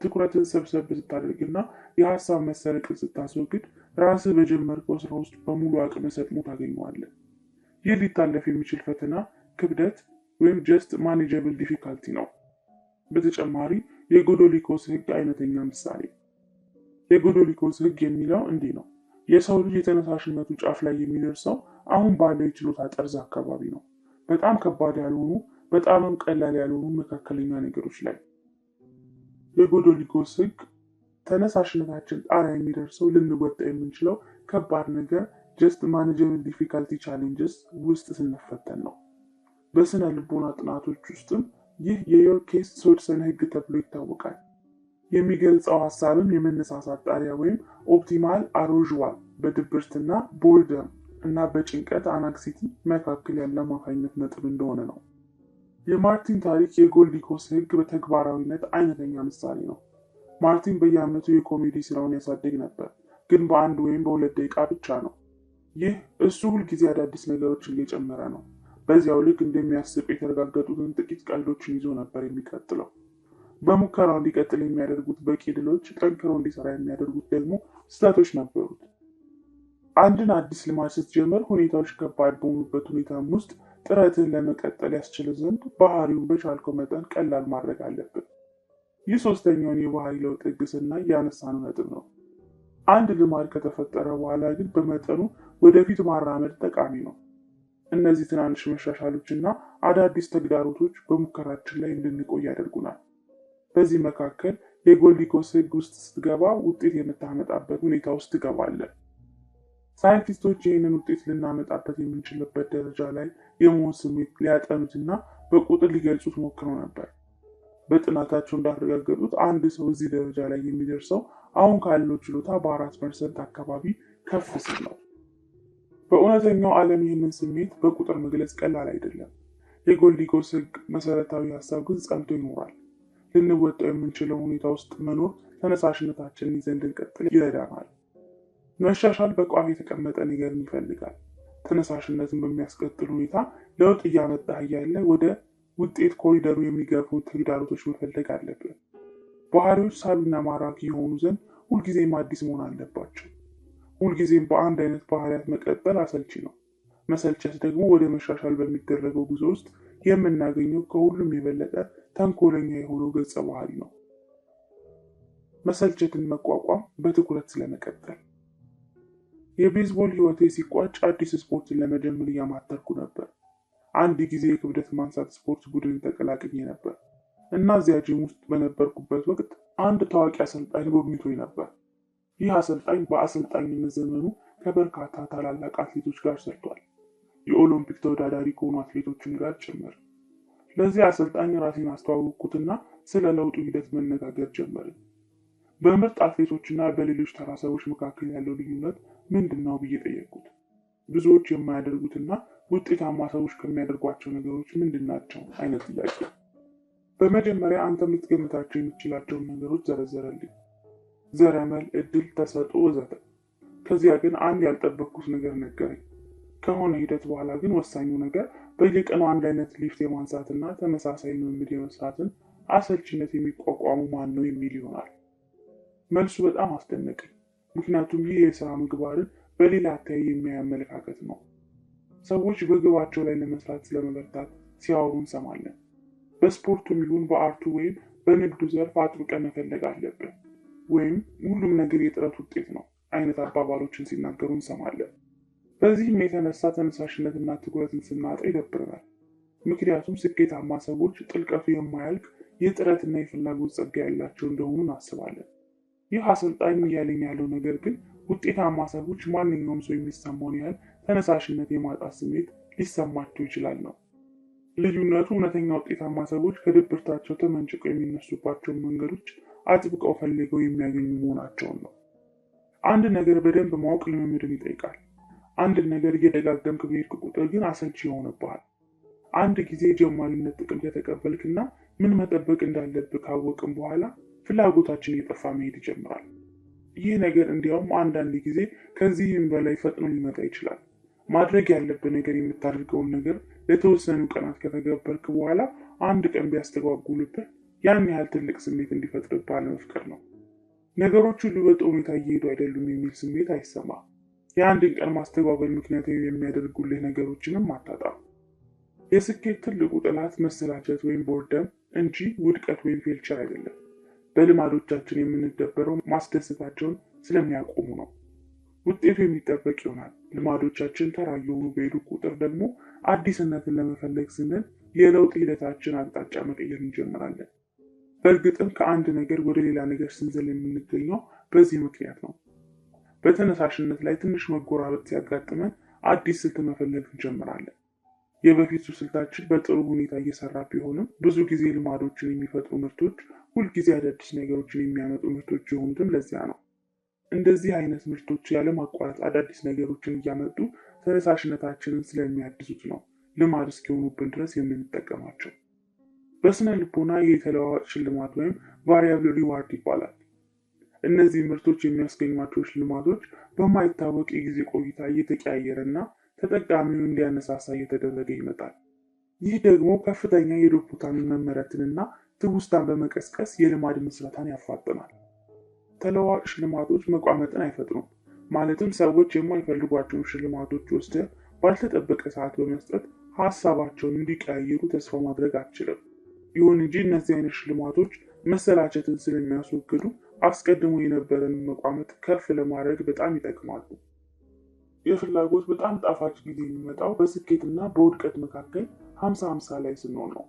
ትኩረትን ሰብሰብ ስታደርግና የሀሳብ መሰረቅን ስታስወግድ ራስህ በጀመርከው ስራ ውስጥ በሙሉ አቅም ሰጥሞ ታገኘዋለህ። ይህ ሊታለፍ የሚችል ፈተና ክብደት ወይም ጀስት ማኔጀብል ዲፊካልቲ ነው። በተጨማሪ የጎዶሊኮስ ህግ አይነተኛ ምሳሌ። የጎዶሊኮስ ህግ የሚለው እንዲህ ነው። የሰው ልጅ የተነሳሽነቱ ጫፍ ላይ የሚደርሰው አሁን ባለው የችሎታ ጠርዝ አካባቢ ነው። በጣም ከባድ ያልሆኑ በጣምም ቀላል ያልሆኑ መካከለኛ ነገሮች ላይ። የጎዶሊኮስ ህግ ተነሳሽነታችን ጣሪያ የሚደርሰው ልንወጣ የምንችለው ከባድ ነገር ጀስት ማኔጀብል ዲፊካልቲ ቻሌንጅስ ውስጥ ስንፈተን ነው። በስነ ልቦና ጥናቶች ውስጥም ይህ የዮርኬስ ሶድሰን ህግ ተብሎ ይታወቃል። የሚገልጸው ሀሳብም የመነሳሳት ጣሪያ ወይም ኦፕቲማል አሮዥዋል በድብርትና ቦርደም እና በጭንቀት አናክሲቲ መካከል ያለ አማካኝነት ነጥብ እንደሆነ ነው። የማርቲን ታሪክ የጎልዲኮስ ህግ በተግባራዊነት አይነተኛ ምሳሌ ነው። ማርቲን በየዓመቱ የኮሜዲ ስራውን ያሳድግ ነበር፣ ግን በ1 ወይም በ2 ደቂቃ ብቻ ነው። ይህ እሱ ሁልጊዜ አዳዲስ ነገሮችን እየጨመረ ነው። በዚያው ልክ እንደሚያስቅ የተረጋገጡትን ጥቂት ቀልዶችን ይዞ ነበር የሚቀጥለው። በሙከራው እንዲቀጥል የሚያደርጉት በቂ ድሎች፣ ጠንክሮ እንዲሰራ የሚያደርጉት ደግሞ ስህተቶች ነበሩት። አንድን አዲስ ልማድ ስትጀምር ሁኔታዎች ከባድ በሆኑበት ሁኔታም ውስጥ ጥረትን ለመቀጠል ያስችል ዘንድ ባህሪውን በቻልከው መጠን ቀላል ማድረግ አለብን። ይህ ሶስተኛውን የባህሪ ለውጥ ህግስና ያነሳነው ነጥብ ነው። አንድ ልማድ ከተፈጠረ በኋላ ግን በመጠኑ ወደፊት ማራመድ ጠቃሚ ነው። እነዚህ ትናንሽ መሻሻሎች እና አዳዲስ ተግዳሮቶች በሙከራችን ላይ እንድንቆይ ያደርጉናል። በዚህ መካከል የጎልዲኮስ ህግ ውስጥ ስትገባ ውጤት የምታመጣበት ሁኔታ ውስጥ ትገባለህ። ሳይንቲስቶች ይህንን ውጤት ልናመጣበት የምንችልበት ደረጃ ላይ የመሆን ስሜት ሊያጠኑትና በቁጥር ሊገልጹት ሞክረው ነበር። በጥናታቸው እንዳረጋገጡት አንድ ሰው እዚህ ደረጃ ላይ የሚደርሰው አሁን ካለው ችሎታ በ4% አካባቢ ከፍ ሲል ነው። በእውነተኛው ዓለም ይህንን ስሜት በቁጥር መግለጽ ቀላል አይደለም። የጎልዲኮስ ህግ መሰረታዊ ሀሳብ ግን ጸንቶ ይኖራል። ልንወጣው የምንችለው ሁኔታ ውስጥ መኖር ተነሳሽነታችንን ይዘን እንድንቀጥል ይረዳናል። መሻሻል በቋሚ የተቀመጠ ነገርን ይፈልጋል። ተነሳሽነትን በሚያስቀጥል ሁኔታ ለውጥ እያመጣህ እያለ ወደ ውጤት ኮሪደሩ የሚገፉ ተግዳሮቶች መፈለግ አለብን። ባህሪዎች ሳቢና ማራኪ የሆኑ ዘንድ ሁልጊዜም አዲስ መሆን አለባቸው። ሁልጊዜም በአንድ አይነት ባህሪያት መቀጠል አሰልቺ ነው። መሰልቸት ደግሞ ወደ መሻሻል በሚደረገው ጉዞ ውስጥ የምናገኘው ከሁሉም የበለጠ ተንኮለኛ የሆነው ገጸ ባህሪ ነው። መሰልቸትን መቋቋም በትኩረት ስለመቀጠል። የቤዝቦል ህይወቴ ሲቋጭ አዲስ ስፖርትን ለመጀመር እያማተርኩ ነበር። አንድ ጊዜ የክብደት ማንሳት ስፖርት ቡድን ተቀላቅዬ ነበር እና እዚያ ጂም ውስጥ በነበርኩበት ወቅት አንድ ታዋቂ አሰልጣኝ ጎብኝቶኝ ነበር። ይህ አሰልጣኝ በአሰልጣኝነት ዘመኑ ከበርካታ ታላላቅ አትሌቶች ጋር ሰርቷል። የኦሎምፒክ ተወዳዳሪ ከሆኑ አትሌቶችም ጋር ጭምር። ለዚህ አሰልጣኝ ራሴን አስተዋወቅኩትና ስለ ለውጡ ሂደት መነጋገር ጀመርን። በምርጥ አትሌቶችና በሌሎች ተራ ሰዎች መካከል ያለው ልዩነት ምንድነው ብዬ ጠየቅኩት። ብዙዎች የማያደርጉትና ውጤታማ ሰዎች ከሚያደርጓቸው ነገሮች ምንድናቸው አይነት ጥያቄ። በመጀመሪያ አንተ ልትገምታቸው የምትችላቸውን ነገሮች ዘረዘረልኝ። ዘረመል፣ እድል፣ ተሰጥኦ ወዘተ። ከዚያ ግን አንድ ያልጠበቅኩት ነገር ነገረኝ። ከሆነ ሂደት በኋላ ግን ወሳኙ ነገር በየቀኑ አንድ አይነት ሊፍት የማንሳትና ተመሳሳይ ልምምድ የመስራትን አሰልችነት የሚቋቋሙ ማን ነው የሚል ይሆናል። መልሱ በጣም አስደነቀኝ። ምክንያቱም ይህ የሥራ ምግባርን በሌላ አተያይ የሚያይ አመለካከት ነው። ሰዎች በግባቸው ላይ ለመስራት ስለመበርታት ሲያወሩ እንሰማለን። በስፖርቱም ይሁን በአርቱ ወይም በንግዱ ዘርፍ አጥብቀን መፈለግ አለብን፣ ወይም ሁሉም ነገር የጥረት ውጤት ነው አይነት አባባሎችን ሲናገሩ እንሰማለን። በዚህም የተነሳ ተነሳሽነትና ትኩረትን ስናጣ ይደብረናል። ምክንያቱም ስኬታማ ሰዎች ጥልቀቱ የማያልቅ የጥረትና የፍላጎት ጸጋ ያላቸው እንደሆኑ እናስባለን። ይህ አሰልጣኝ እያለኝ ያለው ነገር ግን ውጤታማ ሰዎች ማንኛውም ሰው የሚሰማውን ያህል ተነሳሽነት የማጣት ስሜት ሊሰማቸው ይችላል ነው። ልዩነቱ እውነተኛ ውጤታማ ሰዎች ከድብርታቸው ተመንጭቀው የሚነሱባቸውን መንገዶች አጥብቀው ፈልገው የሚያገኙ መሆናቸውን ነው። አንድ ነገር በደንብ ማወቅ ልምምድን ይጠይቃል። አንድ ነገር እየደጋገምክ በሄድክ ቁጥር ግን አሰልቺ ይሆንብሃል። አንድ ጊዜ የጀማሪነት ጥቅም ከተቀበልክና ምን መጠበቅ እንዳለብህ ካወቅም በኋላ ፍላጎታችን እየጠፋ መሄድ ይጀምራል። ይህ ነገር እንዲያውም አንዳንድ ጊዜ ከዚህም በላይ ፈጥኖ ሊመጣ ይችላል። ማድረግ ያለብህ ነገር የምታደርገውን ነገር ለተወሰኑ ቀናት ከተገበርክ በኋላ አንድ ቀን ቢያስተጓጉልብህ ያን ያህል ትልቅ ስሜት እንዲፈጥርብህ አለመፍቀር ነው። ነገሮች ሁሉ በጥሩ ሁኔታ እየሄዱ አይደሉም የሚል ስሜት አይሰማም። የአንድን ቀን ማስተጓጎል ምክንያታዊ የሚያደርጉልህ ነገሮችንም አታጣም። የስኬት ትልቁ ጠላት መሰላቸት ወይም ቦርደም እንጂ ውድቀት ወይም ፌልቸር አይደለም። በልማዶቻችን የምንደበረው ማስደሰታቸውን ስለሚያቆሙ ነው። ውጤቱ የሚጠበቅ ይሆናል። ልማዶቻችን ተራ እየሆኑ በሄዱ ቁጥር ደግሞ አዲስነትን ለመፈለግ ስንል የለውጥ ሂደታችን አቅጣጫ መቀየር እንጀምራለን። በእርግጥም ከአንድ ነገር ወደ ሌላ ነገር ስንዘል የምንገኘው በዚህ ምክንያት ነው። በተነሳሽነት ላይ ትንሽ መጎራበት ሲያጋጥመን አዲስ ስልት መፈለግ እንጀምራለን። የበፊቱ ስልታችን በጥሩ ሁኔታ እየሰራ ቢሆንም ብዙ ጊዜ ልማዶችን የሚፈጥሩ ምርቶች ሁልጊዜ አዳዲስ ነገሮችን የሚያመጡ ምርቶች የሆኑትም ለዚያ ነው። እንደዚህ አይነት ምርቶች ያለማቋረጥ አዳዲስ ነገሮችን እያመጡ ተነሳሽነታችንን ስለሚያድሱት ነው ልማድ እስኪሆኑብን ድረስ የምንጠቀማቸው። በስነ ልቦና የተለዋዋጭ ሽልማት ወይም ቫሪያብል ሪዋርድ ይባላል። እነዚህ ምርቶች የሚያስገኟቸው ሽልማቶች በማይታወቅ የጊዜ ቆይታ እየተቀያየረና ተጠቃሚውን እንዲያነሳሳ እየተደረገ ይመጣል። ይህ ደግሞ ከፍተኛ የዶፓሚን መመረትንና ትውስታን በመቀስቀስ የልማድ ምስረታን ያፋጥናል። ተለዋዋጭ ሽልማቶች መቋመጥን አይፈጥሩም። ማለትም ሰዎች የማይፈልጓቸውን ሽልማቶች ወስደህ ባልተጠበቀ ሰዓት በመስጠት ሀሳባቸውን እንዲቀያየሩ ተስፋ ማድረግ አትችልም። ይሁን እንጂ እነዚህ አይነት ሽልማቶች መሰላቸትን ስለሚያስወግዱ አስቀድሞ የነበረን መቋመጥ ከፍ ለማድረግ በጣም ይጠቅማሉ። የፍላጎት በጣም ጣፋጭ ጊዜ የሚመጣው በስኬትና በውድቀት መካከል 50-50 ላይ ስንሆን ነው።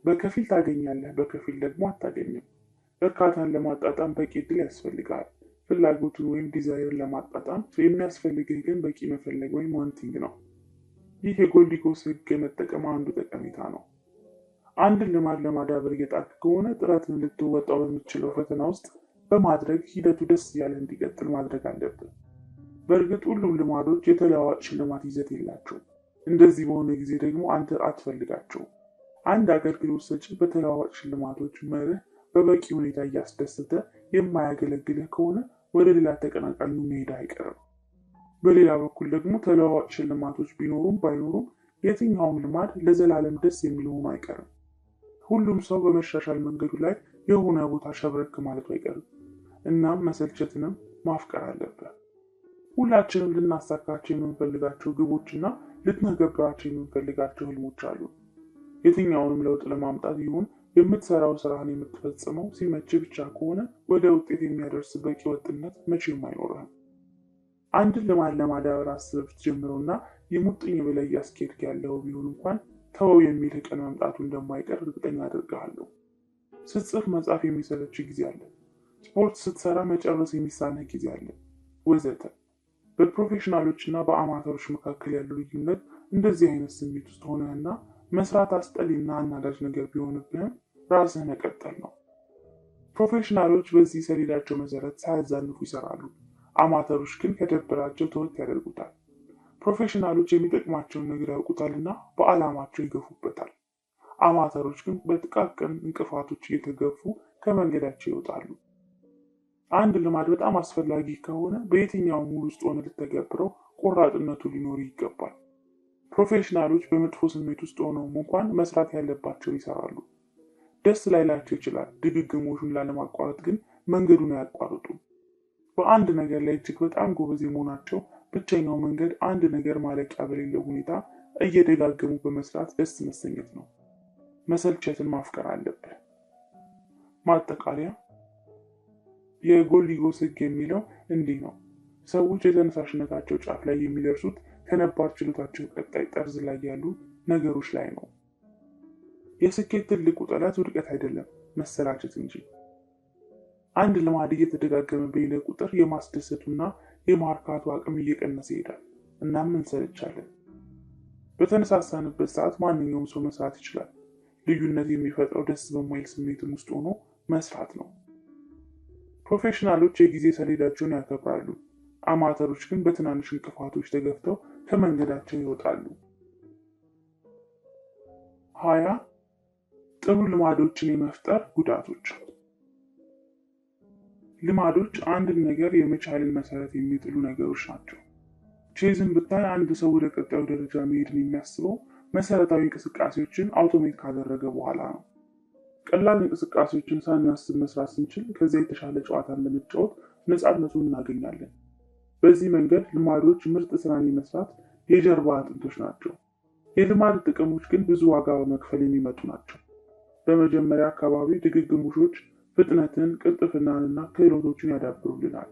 በከፊል ታገኛለህ፣ በከፊል ደግሞ አታገኝም። እርካታን ለማጣጣም በቂ እድል ያስፈልጋል። ፍላጎቱን ወይም ዲዛይርን ለማጣጣም የሚያስፈልግህ ግን በቂ መፈለግ ወይም ዋንቲንግ ነው። ይህ የጎልዲኮስ ሕግ የመጠቀም አንዱ ጠቀሜታ ነው። አንድን ልማድ ለማዳበር እየጣርክ ከሆነ ጥረትን ልትወጣው በምትችለው ፈተና ውስጥ በማድረግ ሂደቱ ደስ እያለ እንዲቀጥል ማድረግ አለብን። በእርግጥ ሁሉም ልማዶች የተለዋዋጭ ሽልማት ይዘት የላቸውም። እንደዚህ በሆነ ጊዜ ደግሞ አንተ አትፈልጋቸውም። አንድ አገልግሎት ሰጪ በተለዋዋጭ ሽልማቶች መርህ በበቂ ሁኔታ እያስደሰተ የማያገለግልህ ከሆነ ወደ ሌላ ተቀናቃኙ መሄድ አይቀርም። በሌላ በኩል ደግሞ ተለዋዋጭ ሽልማቶች ቢኖሩም ባይኖሩም የትኛውም ልማድ ለዘላለም ደስ የሚል ሆኖ አይቀርም። ሁሉም ሰው በመሻሻል መንገዱ ላይ የሆነ ቦታ ሸብረክ ማለቱ አይቀርም። እናም መሰልቸትንም ማፍቀር አለበት። ሁላችንም ልናሳካቸው የምንፈልጋቸው ግቦችና ልትነገብራቸው የምንፈልጋቸው ህልሞች አሉ። የትኛውንም ለውጥ ለማምጣት ይሁን የምትሰራው ስራህን የምትፈጽመው ሲመች ብቻ ከሆነ ወደ ውጤት የሚያደርስ በቂ ወጥነት መቼም አይኖርህም። አንድን ልማድ ለማዳበር አስበህ ብትጀምረውና የሙጥኝ ብለህ እያስኬድክ ያለው ቢሆን እንኳን ተወው የሚልህ ቀን መምጣቱ እንደማይቀር እርግጠኛ አደርግሃለሁ። ስትጽፍ መጻፍ የሚሰለች ጊዜ አለ። ስፖርት ስትሰራ መጨረስ የሚሳነህ ጊዜ አለ፣ ወዘተ። በፕሮፌሽናሎች እና በአማተሮች መካከል ያለው ልዩነት እንደዚህ አይነት ስሜት ውስጥ ሆነህና መስራት አስጠሊና አናዳጅ ነገር ቢሆንብህም ራስህ መቀጠል ነው። ፕሮፌሽናሎች በዚህ ሰሌዳቸው መሰረት ሳያዛንፉ ይሰራሉ። አማተሮች ግን ከደበራቸው ተወት ያደርጉታል። ፕሮፌሽናሎች የሚጠቅማቸውን ነገር ያውቁታልና በዓላማቸው ይገፉበታል። አማተሮች ግን በጥቃቅን እንቅፋቶች እየተገፉ ከመንገዳቸው ይወጣሉ። አንድ ልማድ በጣም አስፈላጊ ከሆነ በየትኛውም ሙድ ውስጥ ሆነ ልተገብረው ቆራጥነቱ ሊኖር ይገባል። ፕሮፌሽናሎች በመጥፎ ስሜት ውስጥ ሆነው እንኳን መስራት ያለባቸውን ይሰራሉ። ደስ ላይላቸው ይችላል። ድግግሞሹን ላለማቋረጥ ግን መንገዱን አያቋርጡ። በአንድ ነገር ላይ እጅግ በጣም ጎበዝ የመሆናቸው ብቸኛው መንገድ አንድ ነገር ማለቂያ በሌለው ሁኔታ እየደጋገሙ በመስራት ደስ መሰኘት ነው። መሰልቸትን ማፍቀር አለብህ። ማጠቃለያ፣ የጎልጊዮስ ሕግ የሚለው እንዲህ ነው። ሰዎች የተነሳሽነታቸው ጫፍ ላይ የሚደርሱት ከነባር ችሎታቸው ቀጣይ ጠርዝ ላይ ያሉ ነገሮች ላይ ነው። የስኬት ትልቁ ጠላት ውድቀት አይደለም፣ መሰላቸት እንጂ። አንድ ልማድ እየተደጋገመ በሄደ ቁጥር የማስደሰቱና የማርካቱ አቅም እየቀነሰ ይሄዳል። እናም እንሰለቻለን። በተነሳሳንበት ሰዓት ማንኛውም ሰው መስራት ይችላል። ልዩነት የሚፈጥረው ደስ በማይል ስሜትም ውስጥ ሆኖ መስራት ነው። ፕሮፌሽናሎች የጊዜ ሰሌዳቸውን ያከብራሉ። አማተሮች ግን በትናንሽ እንቅፋቶች ተገፍተው ከመንገዳቸው ይወጣሉ። 20 ጥሩ ልማዶችን የመፍጠር ጉዳቶች። ልማዶች አንድን ነገር የመቻልን መሰረት የሚጥሉ ነገሮች ናቸው። ቼዝን ብታይ አንድ ሰው ወደ ቀጣዩ ደረጃ መሄድን የሚያስበው መሰረታዊ እንቅስቃሴዎችን አውቶሜት ካደረገ በኋላ ነው። ቀላል እንቅስቃሴዎችን ሳናስብ መስራት ስንችል ከዚያ የተሻለ ጨዋታን ለመጫወት ነፃነቱን እናገኛለን። በዚህ መንገድ ልማዶች ምርጥ ስራን የመስራት የጀርባ አጥንቶች ናቸው። የልማድ ጥቅሞች ግን ብዙ ዋጋ በመክፈል የሚመጡ ናቸው። በመጀመሪያ አካባቢ ድግግሞሾች ፍጥነትን፣ ቅልጥፍናንና ክህሎቶችን ያዳብሩልናል።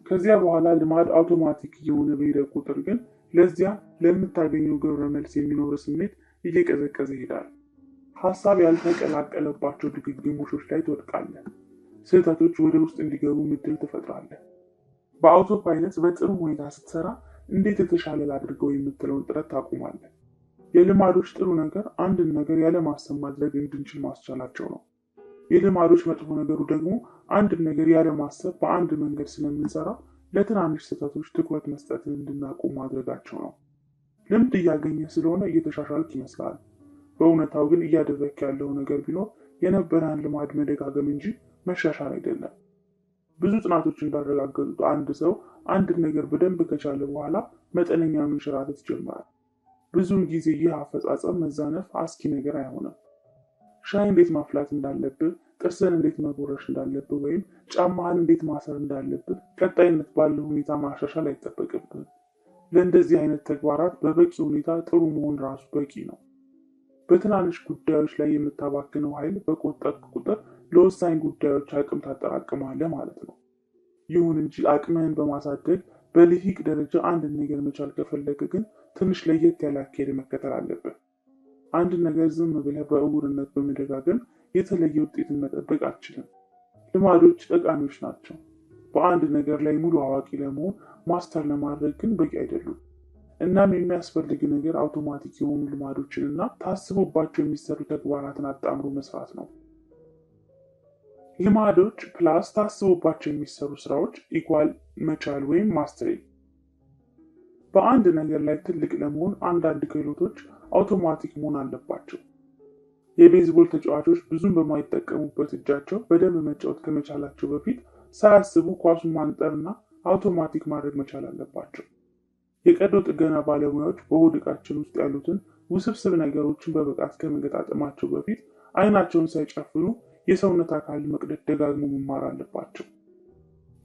ከዚያ በኋላ ልማድ አውቶማቲክ እየሆነ በሄደ ቁጥር ግን ለዚያ ለምታገኘው ግብረ መልስ የሚኖር ስሜት እየቀዘቀዘ ይሄዳል። ሀሳብ ያልተቀላቀለባቸው ድግግሞሾች ላይ ትወድቃለህ። ስህተቶች ወደ ውስጥ እንዲገቡ ምድል ትፈጥራለህ። በአውቶ ፓይለት በጥሩ ሁኔታ ስትሰራ እንዴት የተሻለ ላድርገው የምትለውን ጥረት ታቁማለህ። የልማዶች ጥሩ ነገር አንድን ነገር ያለማሰብ ማድረግ እንድንችል ማስቻላቸው ነው። የልማዶች መጥፎ ነገሩ ደግሞ አንድን ነገር ያለማሰብ በአንድ መንገድ ስለምንሰራ ለትናንሽ ስህተቶች ትኩረት መስጠትን እንድናቆም ማድረጋቸው ነው። ልምድ እያገኘ ስለሆነ እየተሻሻልክ ይመስላል። በእውነታው ግን እያደረግክ ያለው ነገር ቢኖር የነበረን ልማድ መደጋገም እንጂ መሻሻል አይደለም። ብዙ ጥናቶች እንዳረጋገጡት አንድ ሰው አንድን ነገር በደንብ ከቻለ በኋላ መጠነኛ መንሸራተት ይጀምራል። ብዙውን ጊዜ ይህ አፈጻጸም መዛነፍ አስኪ ነገር አይሆንም። ሻይ እንዴት ማፍላት እንዳለብህ፣ ጥርስን እንዴት መቦረሽ እንዳለብህ ወይም ጫማህን እንዴት ማሰር እንዳለብህ ቀጣይነት ባለው ሁኔታ ማሻሻል አይጠበቅብህም። ለእንደዚህ አይነት ተግባራት በበቂ ሁኔታ ጥሩ መሆን ራሱ በቂ ነው። በትናንሽ ጉዳዮች ላይ የምታባክነው ኃይል በቆጠብክ ቁጥር ለወሳኝ ጉዳዮች አቅም ታጠራቅማለህ ማለት ነው። ይሁን እንጂ አቅምህን በማሳደግ በልሂቅ ደረጃ አንድን ነገር መቻል ከፈለገ ግን ትንሽ ለየት ያለ አካሄድ መከተል አለብህ። አንድ ነገር ዝም ብለህ በእውርነት በመደጋገም የተለየ ውጤትን መጠበቅ አትችልም። ልማዶች ጠቃሚዎች ናቸው። በአንድ ነገር ላይ ሙሉ አዋቂ ለመሆን ማስተር ለማድረግ ግን በቂ አይደሉም። እናም የሚያስፈልግ ነገር አውቶማቲክ የሆኑ ልማዶችን እና ታስቦባቸው የሚሰሩ ተግባራትን አጣምሮ መስራት ነው። ልማዶች ፕላስ ታስቦባቸው የሚሰሩ ስራዎች ኢኳል መቻል ወይም ማስተሪ። በአንድ ነገር ላይ ትልቅ ለመሆን አንዳንድ ክህሎቶች አውቶማቲክ መሆን አለባቸው። የቤዝቦል ተጫዋቾች ብዙም በማይጠቀሙበት እጃቸው በደንብ መጫወት ከመቻላቸው በፊት ሳያስቡ ኳሱን ማንጠርና አውቶማቲክ ማድረግ መቻል አለባቸው። የቀዶ ጥገና ባለሙያዎች በሆድ ዕቃችን ውስጥ ያሉትን ውስብስብ ነገሮችን በብቃት ከመገጣጠማቸው በፊት አይናቸውን ሳይጨፍኑ የሰውነት አካል መቅደድ ደጋግሞ መማር አለባቸው።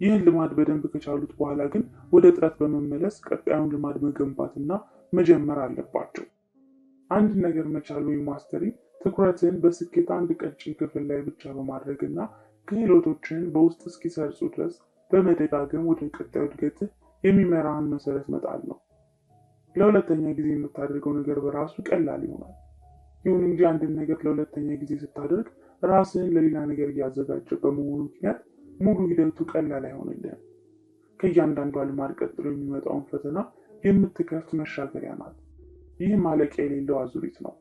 ይህን ልማድ በደንብ ከቻሉት በኋላ ግን ወደ ጥረት በመመለስ ቀጣዩን ልማድ መገንባትና መጀመር አለባቸው። አንድ ነገር መቻል ወይም ማስተሪ ትኩረትን በስኬት አንድ ቀጭን ክፍል ላይ ብቻ በማድረግና ክህሎቶችን በውስጥ እስኪሰርጹ ድረስ በመደጋገም ወደ ቀጣዩ እድገት የሚመራህን መሰረት መጣል ነው። ለሁለተኛ ጊዜ የምታደርገው ነገር በራሱ ቀላል ይሆናል። ይሁን እንጂ አንድን ነገር ለሁለተኛ ጊዜ ስታደርግ ራስህን ለሌላ ነገር እያዘጋጀ በመሆኑ ምክንያት ሙሉ ሂደቱ ቀላል አይሆንልህም። ከእያንዳንዷ ልማድ ቀጥሎ የሚመጣውን ፈተና የምትከፍት መሻገሪያ ናት። ይህ ማለቂያ የሌለው አዙሪት ነው።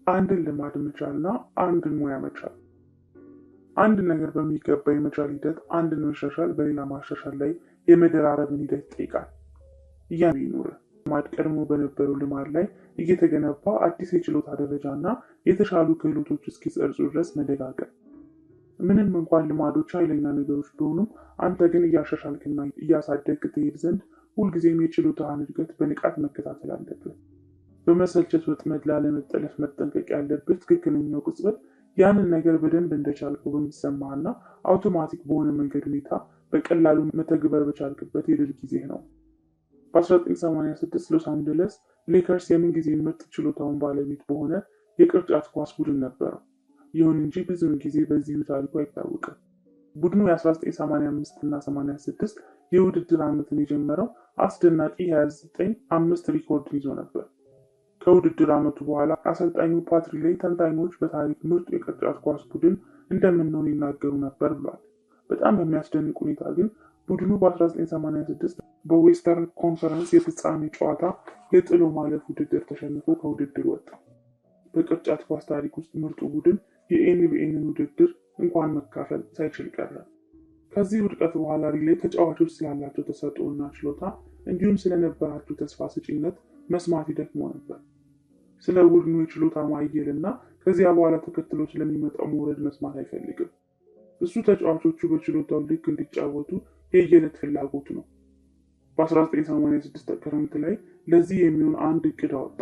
አንድን ልማድ መቻልና አንድን ሙያ መቻል። አንድ ነገር በሚገባ የመቻል ሂደት አንድን መሻሻል በሌላ ማሻሻል ላይ የመደራረብን ሂደት ይጠይቃል። እያንዳንዱ ይኖርህ ልማድ ቀድሞ በነበረው ልማድ ላይ እየተገነባ አዲስ የችሎታ ደረጃና የተሻሉ ክህሎቶች እስኪሰርጹ ድረስ መደጋገም። ምንም እንኳን ልማዶች ኃይለኛ ነገሮች ቢሆኑም አንተ ግን እያሻሻልክና እያሳደግክ ትሄድ ዘንድ ሁልጊዜም የችሎታህን እድገት በንቃት መከታተል አለብህ። በመሰልቸት ወጥመድ ላለመጠለፍ መጠንቀቅ ያለብህ ትክክለኛው ቅጽበት ያንን ነገር በደንብ እንደቻልከው በሚሰማህና አውቶማቲክ በሆነ መንገድ ሁኔታ በቀላሉ መተግበር በቻልክበት የድል ጊዜ ነው። በ1986 ሎስ አንጀለስ ሌከርስ የምንጊዜ ምርጥ ችሎታውን ባለቤት በሆነ የቅርጫት ኳስ ቡድን ነበረው። ይሁን እንጂ ብዙውን ጊዜ በዚሁ ታሪኩ አይታወቅም። ቡድኑ የ1985 እና 86 የውድድር ዓመትን የጀመረው አስደናቂ 29-5 ሪኮርድን ይዞ ነበር። ከውድድር ዓመቱ በኋላ አሰልጣኙ ፓት ሪሌይ ተንታኞች በታሪክ ምርጡ የቅርጫት ኳስ ቡድን እንደምንሆን ይናገሩ ነበር ብሏል። በጣም በሚያስደንቅ ሁኔታ ግን ቡድኑ በ1986 በዌስተርን ኮንፈረንስ የፍጻሜ ጨዋታ የጥሎ ማለፍ ውድድር ተሸንፎ ከውድድር ወጣ። በቅርጫት ኳስ ታሪክ ውስጥ ምርጡ ቡድን የኤንቢኤንን ውድድር እንኳን መካፈል ሳይችል ቀረ። ከዚህ ውድቀት በኋላ ሪሌይ ተጫዋቾች ስላላቸው ተሰጥኦና ችሎታ እንዲሁም ስለነበራቸው ተስፋ ሰጪነት መስማት ይደክሞ ነበር። ስለ ቡድኑ የችሎታ ማየል እና ከዚያ በኋላ ተከትሎ ስለሚመጣው መውረድ መስማት አይፈልግም። እሱ ተጫዋቾቹ በችሎታው ልክ እንዲጫወቱ የየዕለት ፍላጎቱ ነው። በ1986 ክረምት ላይ ለዚህ የሚሆን አንድ እቅድ አወጣ።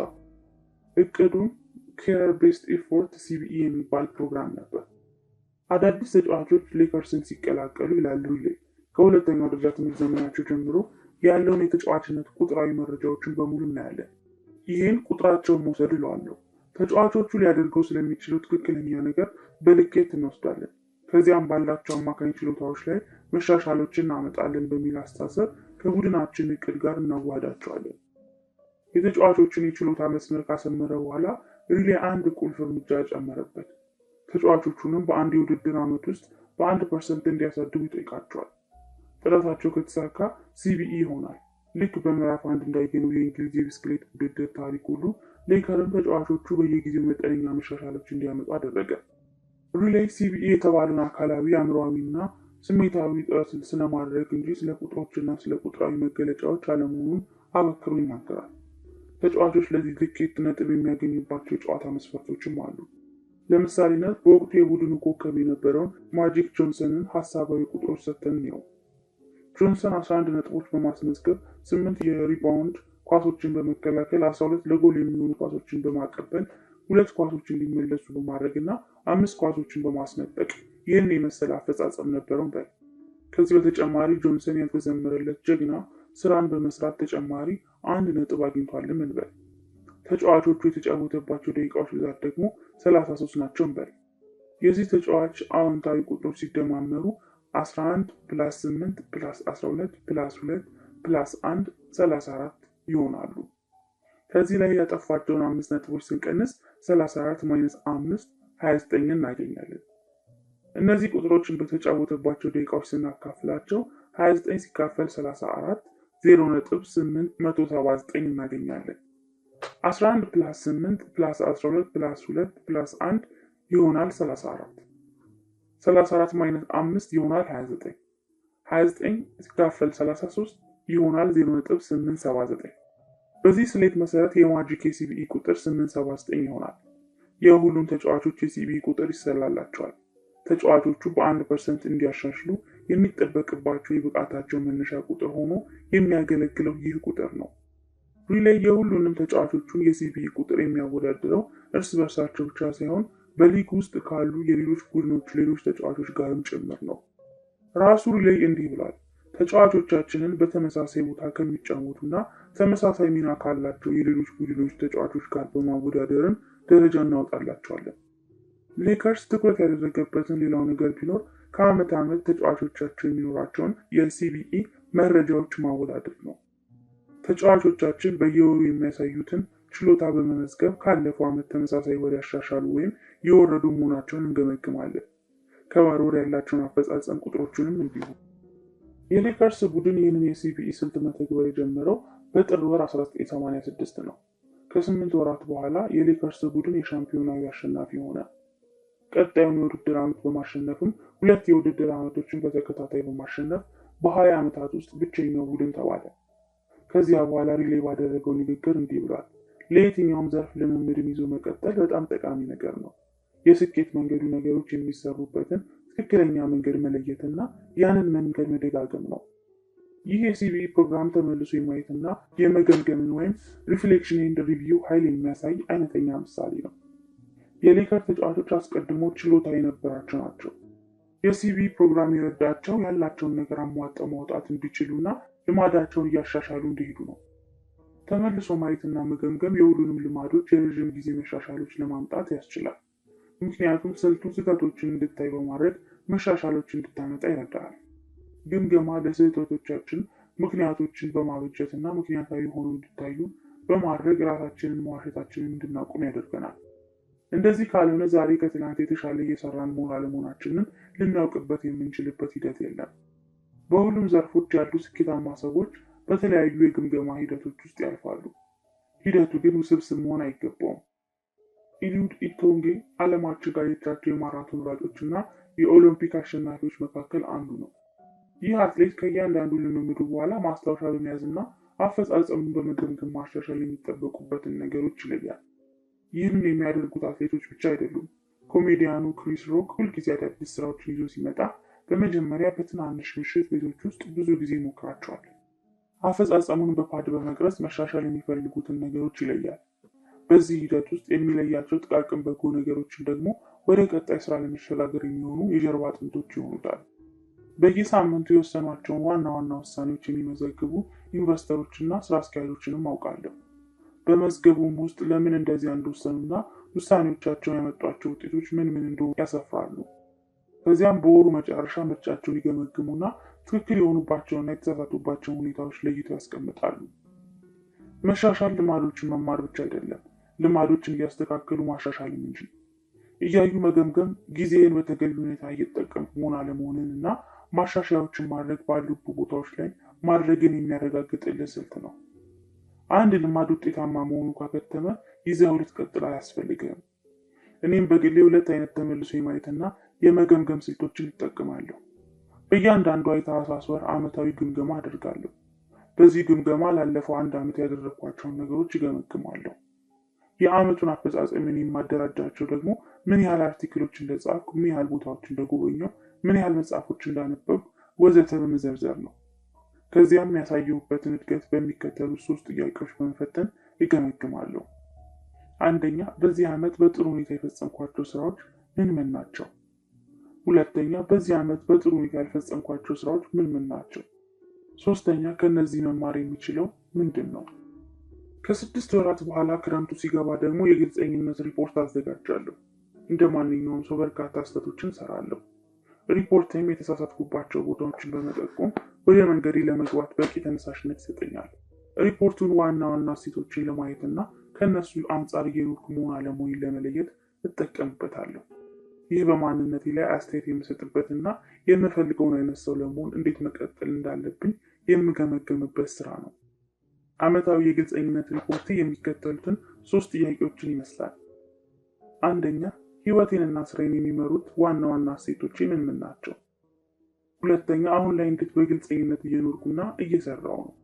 እቅዱም ኬረር ቤስድ ኤፎርት ሲቢኢ የሚባል ፕሮግራም ነበር። አዳዲስ ተጫዋቾች ሌከርስን ሲቀላቀሉ ይላሉ ሪሌይ ከሁለተኛው ደረጃ ትምህርት ዘመናቸው ጀምሮ ያለውን የተጫዋችነት ቁጥራዊ መረጃዎችን በሙሉ እናያለን። ይህን ቁጥራቸውን መውሰድ እለዋለሁ። ተጫዋቾቹ ሊያደርገው ስለሚችሉ ትክክለኛ ነገር በልኬት እንወስዳለን። ከዚያም ባላቸው አማካኝ ችሎታዎች ላይ መሻሻሎችን እናመጣለን በሚል አስተሳሰብ ከቡድናችን እቅድ ጋር እናዋህዳቸዋለን። የተጫዋቾችን የችሎታ መስመር ካሰመረ በኋላ ሪሌይ አንድ ቁልፍ እርምጃ ጨመረበት። ተጫዋቾቹንም በአንድ የውድድር ዓመት ውስጥ በ1% እንዲያሳድጉ ይጠይቃቸዋል። ጥረታቸው ከተሳካ ሲቢኢ ይሆናል። ልክ በምዕራፍ 1 እንዳየነው የእንግሊዝ የብስክሌት ውድድር ታሪክ ሁሉ ሌከርም ተጫዋቾቹ በየጊዜው መጠነኛ መሻሻሎች እንዲያመጡ አደረገ። ሪሌይ ሲቢኢ የተባለውን አካላዊ፣ አእምሯዊና ስሜታዊ ጥረት ስለማድረግ እንጂ ስለ ቁጥሮችና ስለ ቁጥራዊ መገለጫዎች አለመሆኑን አበክሮ ይናገራል። ተጫዋቾች ለዚህ ልኬት ነጥብ የሚያገኙባቸው የጨዋታ መስፈርቶችም አሉ። ለምሳሌነት በወቅቱ የቡድኑ ኮከብ የነበረውን ማጂክ ጆንሰንን ሀሳባዊ ቁጥሮች ሰጥተን ነው። ጆንሰን 11 ነጥቦች በማስመዝገብ 8 የሪባውንድ ኳሶችን በመከላከል 12 ለጎል የሚሆኑ ኳሶችን በማቀበል 2 ኳሶች እንዲመለሱ በማድረግ እና 5 ኳሶችን በማስነጠቅ ይህን የመሰለ አፈጻጸም ነበረው በል። ከዚህ በተጨማሪ ጆንሰን ያልተዘመረለት ጀግና ስራን በመስራት ተጨማሪ 1 ነጥብ አግኝቷል እንበል። ተጫዋቾቹ የተጫወተባቸው ደቂቃዎች ብዛት ደግሞ 33 ናቸው እንበል። የዚህ ተጫዋች አዎንታዊ ቁጥሮች ሲደማመሩ 11 + 8 + 12 + 2 + 1 34 ይሆናሉ። ከዚህ ላይ ያጠፋቸውን 5 ነጥቦች ስንቀንስ 34 - 5 29 እናገኛለን። እነዚህ ቁጥሮችን በተጫወተባቸው ደቂቃዎች ስናካፍላቸው 29 ሲካፈል 34 0.879 እናገኛለን። 11 + 8 + 12 + 2 + 1 ይሆናል 34። 34 - 5 ይሆናል 29። 29 ሲካፈል 33 ይሆናል 0.879። በዚህ ስሌት መሰረት የማጂክ የሲቢኢ ቁጥር 879 ይሆናል። የሁሉም ተጫዋቾች የሲቢኢ ቁጥር ይሰላላቸዋል። ተጫዋቾቹ በ1% እንዲያሻሽሉ የሚጠበቅባቸው የብቃታቸው መነሻ ቁጥር ሆኖ የሚያገለግለው ይህ ቁጥር ነው። ሪሌይ የሁሉንም ተጫዋቾቹን የሲቢኢ ቁጥር የሚያወዳድረው እርስ በርሳቸው ብቻ ሳይሆን በሊግ ውስጥ ካሉ የሌሎች ቡድኖች ሌሎች ተጫዋቾች ጋርም ጭምር ነው። ራሱ ሪሌይ እንዲህ ብሏል። ተጫዋቾቻችንን በተመሳሳይ ቦታ ከሚጫወቱና ተመሳሳይ ሚና ካላቸው የሌሎች ቡድኖች ተጫዋቾች ጋር በማወዳደርም ደረጃ እናወጣላቸዋለን። ሌከርስ ትኩረት ያደረገበትን ሌላው ነገር ቢኖር ከዓመት ዓመት ተጫዋቾቻቸው የሚኖራቸውን የሲቢኢ መረጃዎች ማወዳደር ነው። ተጫዋቾቻችን በየወሩ የሚያሳዩትን ችሎታ በመመዝገብ ካለፈው ዓመት ተመሳሳይ ወር ያሻሻሉ ወይም የወረዱ መሆናቸውን እንገመግማለን። ከወር ወር ያላቸውን አፈጻጸም ቁጥሮችንም እንዲሁ። የሌከርስ ቡድን ይህንን የሲቢኢ ስልት መተግበር የጀመረው በጥር ወር 1986 ነው። ከ8 ወራት በኋላ የሌከርስ ቡድን የሻምፒዮናዊ አሸናፊ ሆነ። ቀጣዩን የውድድር ዓመት በማሸነፍም 2 የውድድር ዓመቶችን በተከታታይ በማሸነፍ በ20 ዓመታት ውስጥ ብቸኛው ቡድን ተባለ። ከዚያ በኋላ ሪሌይ ባደረገው ንግግር እንዲህ ብሏል። ለየትኛውም ዘርፍ ልምምድን ይዞ መቀጠል በጣም ጠቃሚ ነገር ነው። የስኬት መንገዱ ነገሮች የሚሰሩበትን ትክክለኛ መንገድ መለየትና ያንን መንገድ መደጋገም ነው። ይህ የሲቢኢ ፕሮግራም ተመልሶ የማየትና የመገምገምን ወይም ሪፍሌክሽን ኤንድ ሪቪው ኃይል የሚያሳይ አይነተኛ ምሳሌ ነው። የሌከር ተጫዋቾች አስቀድሞ ችሎታ የነበራቸው ናቸው። የሲቢ ፕሮግራም የረዳቸው ያላቸውን ነገር አሟጠው ማውጣት እንዲችሉና ልማዳቸውን እያሻሻሉ እንዲሄዱ ነው። ተመልሶ ማየትና መገምገም የሁሉንም ልማዶች የረዥም ጊዜ መሻሻሎች ለማምጣት ያስችላል። ምክንያቱም ስልቱ ስህተቶችን እንድታይ በማድረግ መሻሻሎች እንድታመጣ ይረዳል። ግምገማ ለስህተቶቻችን ምክንያቶችን በማበጀት እና ምክንያታዊ ሆኖ እንዲታዩ በማድረግ ራሳችንን መዋሸታችንን እንድናቆም ያደርገናል። እንደዚህ ካልሆነ ዛሬ ከትናንት የተሻለ እየሰራን መሆን አለመሆናችንን ልናውቅበት የምንችልበት ሂደት የለም። በሁሉም ዘርፎች ያሉ ስኬታማ ሰዎች በተለያዩ የግምገማ ሂደቶች ውስጥ ያልፋሉ። ሂደቱ ግን ውስብስብ መሆን አይገባውም። ኢሊዩድ ኢቶንጌ ዓለማችን ካየቻቸው የማራቶን ሯጮች እና የኦሎምፒክ አሸናፊዎች መካከል አንዱ ነው። ይህ አትሌት ከእያንዳንዱ ልምምዱ በኋላ ማስታወሻ በመያዝና አፈጻጸሙን በመገምገም ማሻሻል የሚጠበቁበትን ነገሮች ይለያል። ይህንን የሚያደርጉት አትሌቶች ብቻ አይደሉም። ኮሜዲያኑ ክሪስ ሮክ ሁልጊዜ አዳዲስ ስራዎችን ይዞ ሲመጣ በመጀመሪያ በትናንሽ ምሽት ቤቶች ውስጥ ብዙ ጊዜ ይሞክራቸዋል። አፈጻጸሙን በፓድ በመቅረጽ መሻሻል የሚፈልጉትን ነገሮች ይለያል። በዚህ ሂደት ውስጥ የሚለያቸው ጥቃቅን በጎ ነገሮችን ደግሞ ወደ ቀጣይ ስራ ለመሸጋገር የሚሆኑ የጀርባ አጥንቶች ይሆኑታል። በየሳምንቱ የወሰኗቸውን ዋና ዋና ውሳኔዎች የሚመዘግቡ ኢንቨስተሮችና ስራ አስኪያጆችንም አውቃለሁ። በመዝገቡም ውስጥ ለምን እንደዚያ እንደወሰኑና ውሳኔዎቻቸውን ያመጧቸው ውጤቶች ምን እንደሆኑ ያሰፍራሉ። ከዚያም በወሩ መጨረሻ ምርጫቸውን ይገመግሙና ትክክል የሆኑባቸውና የተሳሳቱባቸውን ሁኔታዎች ለይተው ያስቀምጣሉ። መሻሻል ልማዶችን መማር ብቻ አይደለም፣ ልማዶችን እያስተካከሉ ማሻሻልም እንጂ። እያዩ መገምገም ጊዜን በተገቢ ሁኔታ እየተጠቀምኩ መሆን አለመሆንን እና ማሻሻያዎችን ማድረግ ባሉብህ ቦታዎች ላይ ማድረግን የሚያረጋግጥልህ ስልት ነው። አንድ ልማድ ውጤታማ መሆኑ ካከተመ ይዘው ልትቀጥል አያስፈልግም። እኔም በግሌ ሁለት አይነት ተመልሶ የማየትና የመገምገም ስልቶችን እጠቀማለሁ። በእያንዳንዱ የታህሳስ ወር ዓመታዊ ግምገማ አደርጋለሁ። በዚህ ግምገማ ላለፈው አንድ ዓመት ያደረግኳቸውን ነገሮች ይገመግማለሁ። የዓመቱን አፈጻጸምን የማደራጃቸው ደግሞ ምን ያህል አርቲክሎች እንደጻፍኩ፣ ምን ያህል ቦታዎች እንደጎበኘው፣ ምን ያህል መጽሐፎች እንዳነበብኩ ወዘተ በመዘርዘር ነው። ከዚያም ያሳየሁበትን እድገት በሚከተሉት 3 ጥያቄዎች በመፈተን ይገመግማለሁ። አንደኛ፣ በዚህ ዓመት በጥሩ ሁኔታ የፈጸምኳቸው ስራዎች ምን ናቸው? ሁለተኛ፣ በዚህ ዓመት በጥሩ ሁኔታ ያልፈጸምኳቸው ስራዎች ምን ናቸው? ሶስተኛ፣ ከነዚህ መማር የሚችለው ምንድን ነው? ከ6 ወራት በኋላ ክረምቱ ሲገባ ደግሞ የግልጸኝነት ሪፖርት አዘጋጃለሁ። እንደ ማንኛውም ሰው በርካታ ስህተቶችን እሰራለሁ። ሪፖርትም የተሳሳትኩባቸው ቦታዎችን በመጠቆም ወደ መንገዴ ለመግባት በቂ ተነሳሽነት ይሰጠኛል። ሪፖርቱን ዋና ዋና እሴቶችን ለማየትና ከነሱ አንጻር እየኖርኩ መሆን አለመሆኔን ለመለየት እጠቀምበታለሁ። ይህ በማንነቴ ላይ አስተያየት የምሰጥበትና የምፈልገውን አይነት ሰው ለመሆን እንዴት መቀጠል እንዳለብኝ የምገመገምበት ስራ ነው። ዓመታዊ የግልጸኝነት ሪፖርት የሚከተሉትን 3 ጥያቄዎችን ይመስላል። አንደኛ፣ ህይወቴንና ስራዬን የሚመሩት ዋና ዋና እሴቶቼ ምን ናቸው? ሁለተኛ፣ አሁን ላይ እንዴት በግልጸኝነት እየኖርኩና እየሰራው ነው?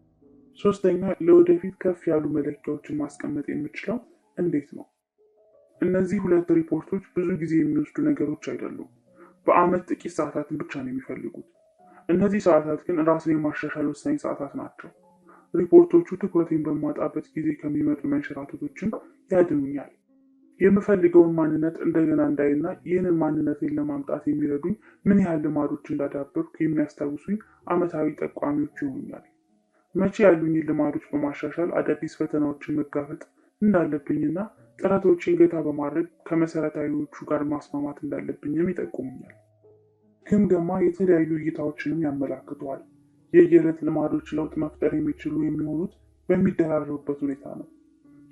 ሶስተኛ፣ ለወደፊት ከፍ ያሉ መለኪያዎችን ማስቀመጥ የምችለው እንዴት ነው? እነዚህ 2 ሪፖርቶች ብዙ ጊዜ የሚወስዱ ነገሮች አይደሉም። በዓመት ጥቂት ሰዓታትን ብቻ ነው የሚፈልጉት። እነዚህ ሰዓታት ግን ራስን የማሻሻል ወሳኝ ሰዓታት ናቸው። ሪፖርቶቹ ትኩረቴን በማጣበት ጊዜ ከሚመጡ መንሸራተቶችም ያድኑኛል። የምፈልገውን ማንነት እንደገና እንዳይና ይህንን ማንነቴን ለማምጣት የሚረዱኝ ምን ያህል ልማዶች እንዳዳበርኩ የሚያስታውሱኝ ዓመታዊ ጠቋሚዎች ይሆኑኛል። መቼ ያሉኝን ልማዶች በማሻሻል አዳዲስ ፈተናዎችን መጋፈጥ እንዳለብኝና ጥረቶችን ገታ በማድረግ ከመሰረታዊዎቹ ጋር ማስማማት እንዳለብኝም ይጠቁሙኛል። ግምገማ የተለያዩ እይታዎችንም ያመላክተዋል። የየዕለት ልማዶች ለውጥ መፍጠር የሚችሉ የሚሆኑት በሚደራረቡበት ሁኔታ ነው።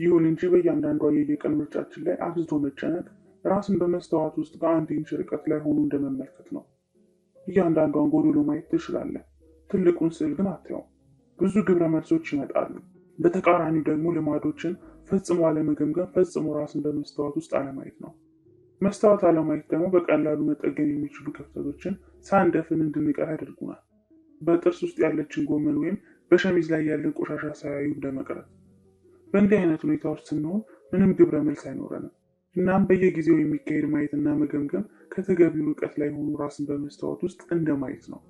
ይሁን እንጂ በእያንዳንዷ የየቀን ምርጫችን ላይ አብዝቶ መጨነቅ ራስን በመስተዋት ውስጥ ከ1 ኢንች ርቀት ላይ ሆኖ እንደመመልከት ነው። እያንዳንዷን ጎዶሎ ማየት ትችላለህ፣ ትልቁን ስዕል ግን አታየውም። ብዙ ግብረ መልሶች ይመጣሉ። በተቃራኒው ደግሞ ልማዶችን ፈጽሞ አለመገምገም ፈጽሞ ራስን በመስተዋት ውስጥ አለማየት ነው። መስታወት አለማየት ደግሞ በቀላሉ መጠገን የሚችሉ ክፍተቶችን ሳንደፍን እንድንቀር ያደርጉናል። በጥርስ ውስጥ ያለችን ጎመን ወይም በሸሚዝ ላይ ያለን ቆሻሻ ሳያዩ እንደመቅረት። በእንዲህ አይነት ሁኔታዎች ስንሆን ምንም ግብረ መልስ አይኖረንም። እናም በየጊዜው የሚካሄድ ማየትና መገምገም ከተገቢው ርቀት ላይ ሆኖ ራስን በመስታወት ውስጥ እንደማየት ነው።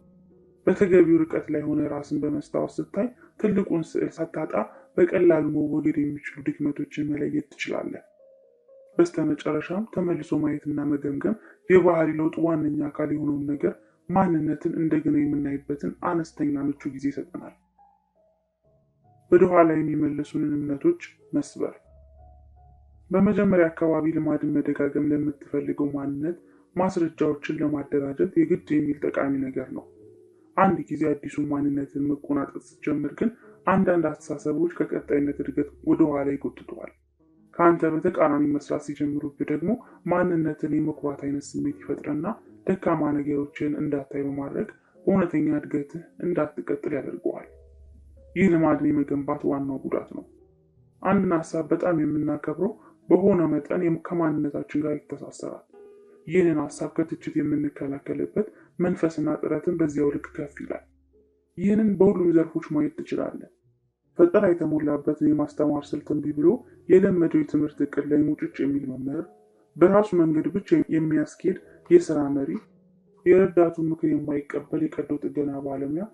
በተገቢው ርቀት ላይ ሆነ ራስን በመስታወት ስታይ ትልቁን ስዕል ሳታጣ በቀላሉ መወገድ የሚችሉ ድክመቶችን መለየት ትችላለህ። በስተመጨረሻም ተመልሶ ማየትና መገምገም የባህሪ ለውጥ ዋነኛ አካል የሆነውን ነገር ማንነትን እንደገና የምናይበትን አነስተኛ ምቹ ጊዜ ይሰጠናል። ወደ ኋላ የሚመልሱንን እምነቶች መስበር። በመጀመሪያ አካባቢ ልማድን መደጋገም ለምትፈልገው ማንነት ማስረጃዎችን ለማደራጀት የግድ የሚል ጠቃሚ ነገር ነው። አንድ ጊዜ አዲሱን ማንነትን መቆናጠጥ ስትጀምር ግን አንዳንድ አስተሳሰቦች ከቀጣይነት እድገት ወደ ኋላ ይጎትተዋል። ከአንተ በተቃራኒ መስራት ሲጀምሩብህ ደግሞ ማንነትን የመኩራት አይነት ስሜት ይፈጥርና ደካማ ነገሮችን እንዳታይ በማድረግ በእውነተኛ እድገትህ እንዳትቀጥል ያደርገዋል። ይህ ልማድን የመገንባት ዋናው ጉዳት ነው። አንድን ሀሳብ በጣም የምናከብረው በሆነ መጠን ከማንነታችን ጋር ይተሳሰራል። ይህንን ሀሳብ ከትችት የምንከላከልበት መንፈስና ጥረትን በዚያው ልክ ከፍ ይላል። ይህንን በሁሉም ዘርፎች ማየት ትችላለህ። ፈጠራ የተሞላበትን የማስተማር ስልት እምቢ ብሎ የለመደው የትምህርት እቅድ ላይ ሙጭጭ የሚል መምህር፣ በራሱ መንገድ ብቻ የሚያስኬድ የስራ መሪ፣ የረዳቱን ምክር የማይቀበል የቀዶ ጥገና ባለሙያ፣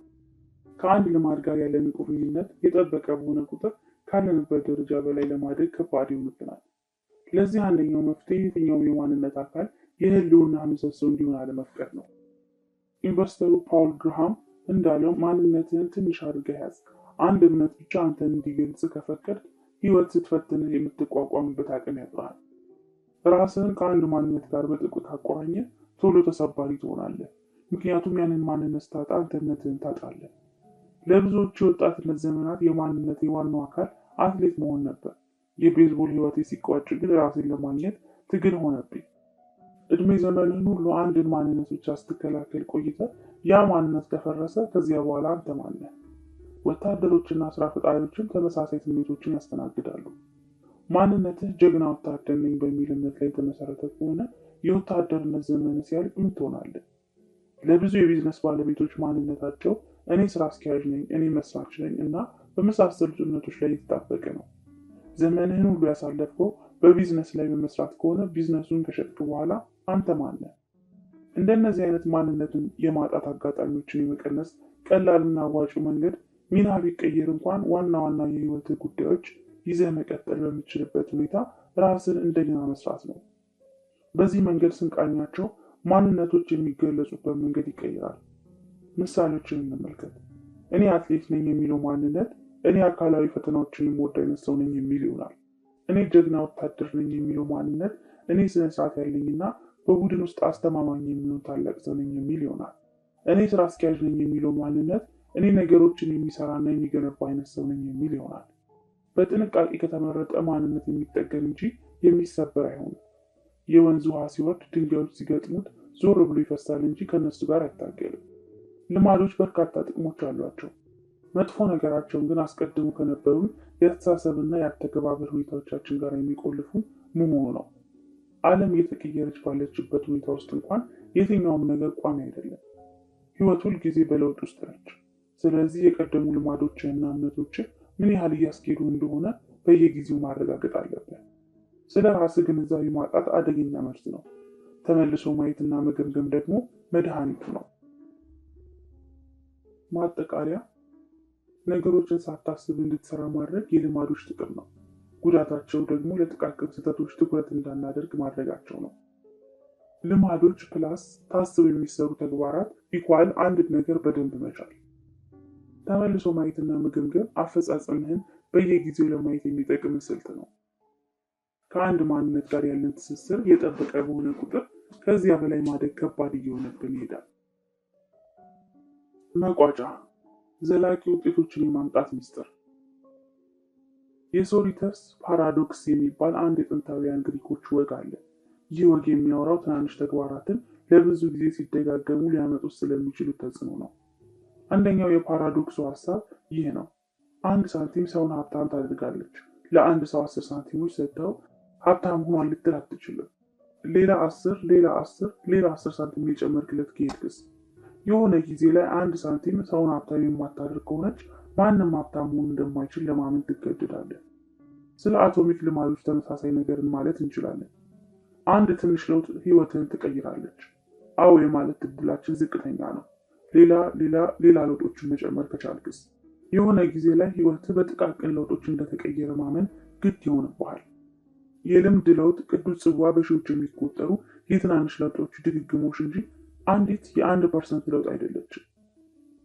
ከአንድ ልማድ ጋር ያለን ቁርኝነት የጠበቀ በሆነ ቁጥር ካለንበት ደረጃ በላይ ለማደግ ከባድ ይሆንብናል። ለዚህ አንደኛው መፍትሄ የትኛውም የማንነት አካል የህልውና ምሰሶ እንዲሆን አለመፍቀድ ነው። ኢንቨስተሩ ፓውል ግርሃም እንዳለው ማንነትህን ትንሽ አድርገህ ያዝ። አንድ እምነት ብቻ አንተን እንዲገልጽ ከፈቀድ ህይወት ስትፈትንህ የምትቋቋምበት አቅም ያጥራል። ራስህን ከአንድ ማንነት ጋር በጥብቅ ካቆራኘ ቶሎ ተሰባሪ ትሆናለህ። ምክንያቱም ያንን ማንነት ስታጣ አንተነትህን ታጣለህ። ለብዙዎች የወጣትነት ዘመናት የማንነት የዋናው አካል አትሌት መሆን ነበር። የቤዝቦል ህይወቴ ሲቋጭ ግን ራሴን ለማግኘት ትግል ሆነብኝ። እድሜ ዘመንህን ሁሉ አንድን ማንነት ብቻ ስትከላከል ቆይተህ ያ ማንነት ከፈረሰ ከዚያ በኋላ አንተ ማን ነህ? ወታደሮችና ስራ ፈጣሪዎችም ተመሳሳይ ስሜቶችን ያስተናግዳሉ። ማንነትህ ጀግና ወታደር ነኝ በሚል እምነት ላይ የተመሰረተ ከሆነ የወታደርነት ዘመን ሲያልቅ ምን ትሆናለህ? ለብዙ የቢዝነስ ባለቤቶች ማንነታቸው እኔ ስራ አስኪያጅ ነኝ፣ እኔ መስራች ነኝ እና በመሳሰሉት እምነቶች ላይ የተጣበቀ ነው። ዘመንህን ሁሉ ያሳለፍከው በቢዝነስ ላይ በመስራት ከሆነ ቢዝነሱን ከሸጥክ በኋላ አንተ ማን ነህ? እንደነዚህ አይነት ማንነትን የማጣት አጋጣሚዎችን የመቀነስ ቀላልና አዋጭው መንገድ ሚና ቢቀየር እንኳን ዋና ዋና የህይወት ጉዳዮች ይዘህ መቀጠል በሚችልበት ሁኔታ ራስን እንደገና መስራት ነው። በዚህ መንገድ ስንቃኛቸው ማንነቶች የሚገለጹበት መንገድ ይቀየራል። ምሳሌዎችን እንመልከት። እኔ አትሌት ነኝ የሚለው ማንነት እኔ አካላዊ ፈተናዎችን የምወድ አይነት ሰው ነኝ የሚል ይሆናል። እኔ ጀግና ወታደር ነኝ የሚለው ማንነት እኔ ስነ ስርዓት ያለኝና በቡድን ውስጥ አስተማማኝ የሚሆን ታላቅ ሰው ነኝ የሚል ይሆናል። እኔ ስራ አስኪያጅ ነኝ የሚለው ማንነት እኔ ነገሮችን የሚሰራና የሚገነባ አይነት ሰው ነኝ የሚል ይሆናል። በጥንቃቄ ከተመረጠ ማንነት የሚጠገን እንጂ የሚሰበር አይሆንም። የወንዝ ውሃ ሲወርድ ድንጋዮች ሲገጥሙት ዞር ብሎ ይፈሳል እንጂ ከነሱ ጋር አይታገልም። ልማዶች በርካታ ጥቅሞች አሏቸው። መጥፎ ነገራቸውን ግን አስቀድሞ ከነበሩን የአስተሳሰብና የአተገባበር ሁኔታዎቻችን ጋር የሚቆልፉ መሆኑ ነው። ዓለም እየተቀየረች ባለችበት ሁኔታ ውስጥ እንኳን የትኛውም ነገር ቋሚ አይደለም። ህይወት ሁል ጊዜ በለውጥ ውስጥ ነች። ስለዚህ የቀደሙ ልማዶችና እምነቶች ምን ያህል እያስኬዱ እንደሆነ በየጊዜው ማረጋገጥ አለብን። ስለ ራስ ግንዛቤ ማጣት አደገኛ መርዝ ነው። ተመልሶ ማየትና መገምገም ደግሞ መድኃኒቱ ነው። ማጠቃለያ፣ ነገሮችን ሳታስብ እንድትሰራ ማድረግ የልማዶች ጥቅም ነው። ጉዳታቸው ደግሞ ለጥቃቅን ስህተቶች ትኩረት እንዳናደርግ ማድረጋቸው ነው። ልማዶች ፕላስ ታስበው የሚሰሩ ተግባራት ኢኳል አንድ ነገር በደንብ መቻል። ተመልሶ ማየትና መገምገም አፈጻጸምህን በየጊዜው ለማየት የሚጠቅም ስልት ነው። ከአንድ ማንነት ጋር ያለን ትስስር የጠበቀ በሆነ ቁጥር ከዚያ በላይ ማደግ ከባድ እየሆነብን ይሄዳል። መቋጫ፣ ዘላቂ ውጤቶችን የማምጣት ሚስጥር። የሶሪተስ ፓራዶክስ የሚባል አንድ የጥንታውያን ግሪኮች ወግ አለ። ይህ ወግ የሚያወራው ትናንሽ ተግባራትን ለብዙ ጊዜ ሲደጋገሙ ሊያመጡት ስለሚችሉት ተጽዕኖ ነው። አንደኛው የፓራዶክሱ ሀሳብ ይህ ነው። አንድ ሳንቲም ሰውን ሀብታም ታደርጋለች። ለአንድ ሰው 10 ሳንቲሞች ሰጥተው ሀብታም ሆኗል ልትል አትችልም። ሌላ 10 ሳንቲም የጨመርክለት ከሄድክስ የሆነ ጊዜ ላይ አንድ ሳንቲም ሰውን ሀብታም የማታደርግ ከሆነች ማንም ሀብታም መሆን እንደማይችል ለማመን ትገደዳለህ። ስለ አቶሚክ ልማዶች ተመሳሳይ ነገርን ማለት እንችላለን። አንድ ትንሽ ለውጥ ህይወትህን ትቀይራለች። አዎ የማለት እድላችን ዝቅተኛ ነው። ሌላ ለውጦችን መጨመር ከቻልክስ የሆነ ጊዜ ላይ ህይወትህ በጥቃቅን ለውጦች እንደተቀየረ ማመን ግድ ይሆንብሃል። የልምድ ለውጥ ቅዱስ ጽዋ በሺዎች የሚቆጠሩ የትናንሽ ለውጦች ድግግሞሽ እንጂ አንዲት የ1% ለውጥ አይደለችም።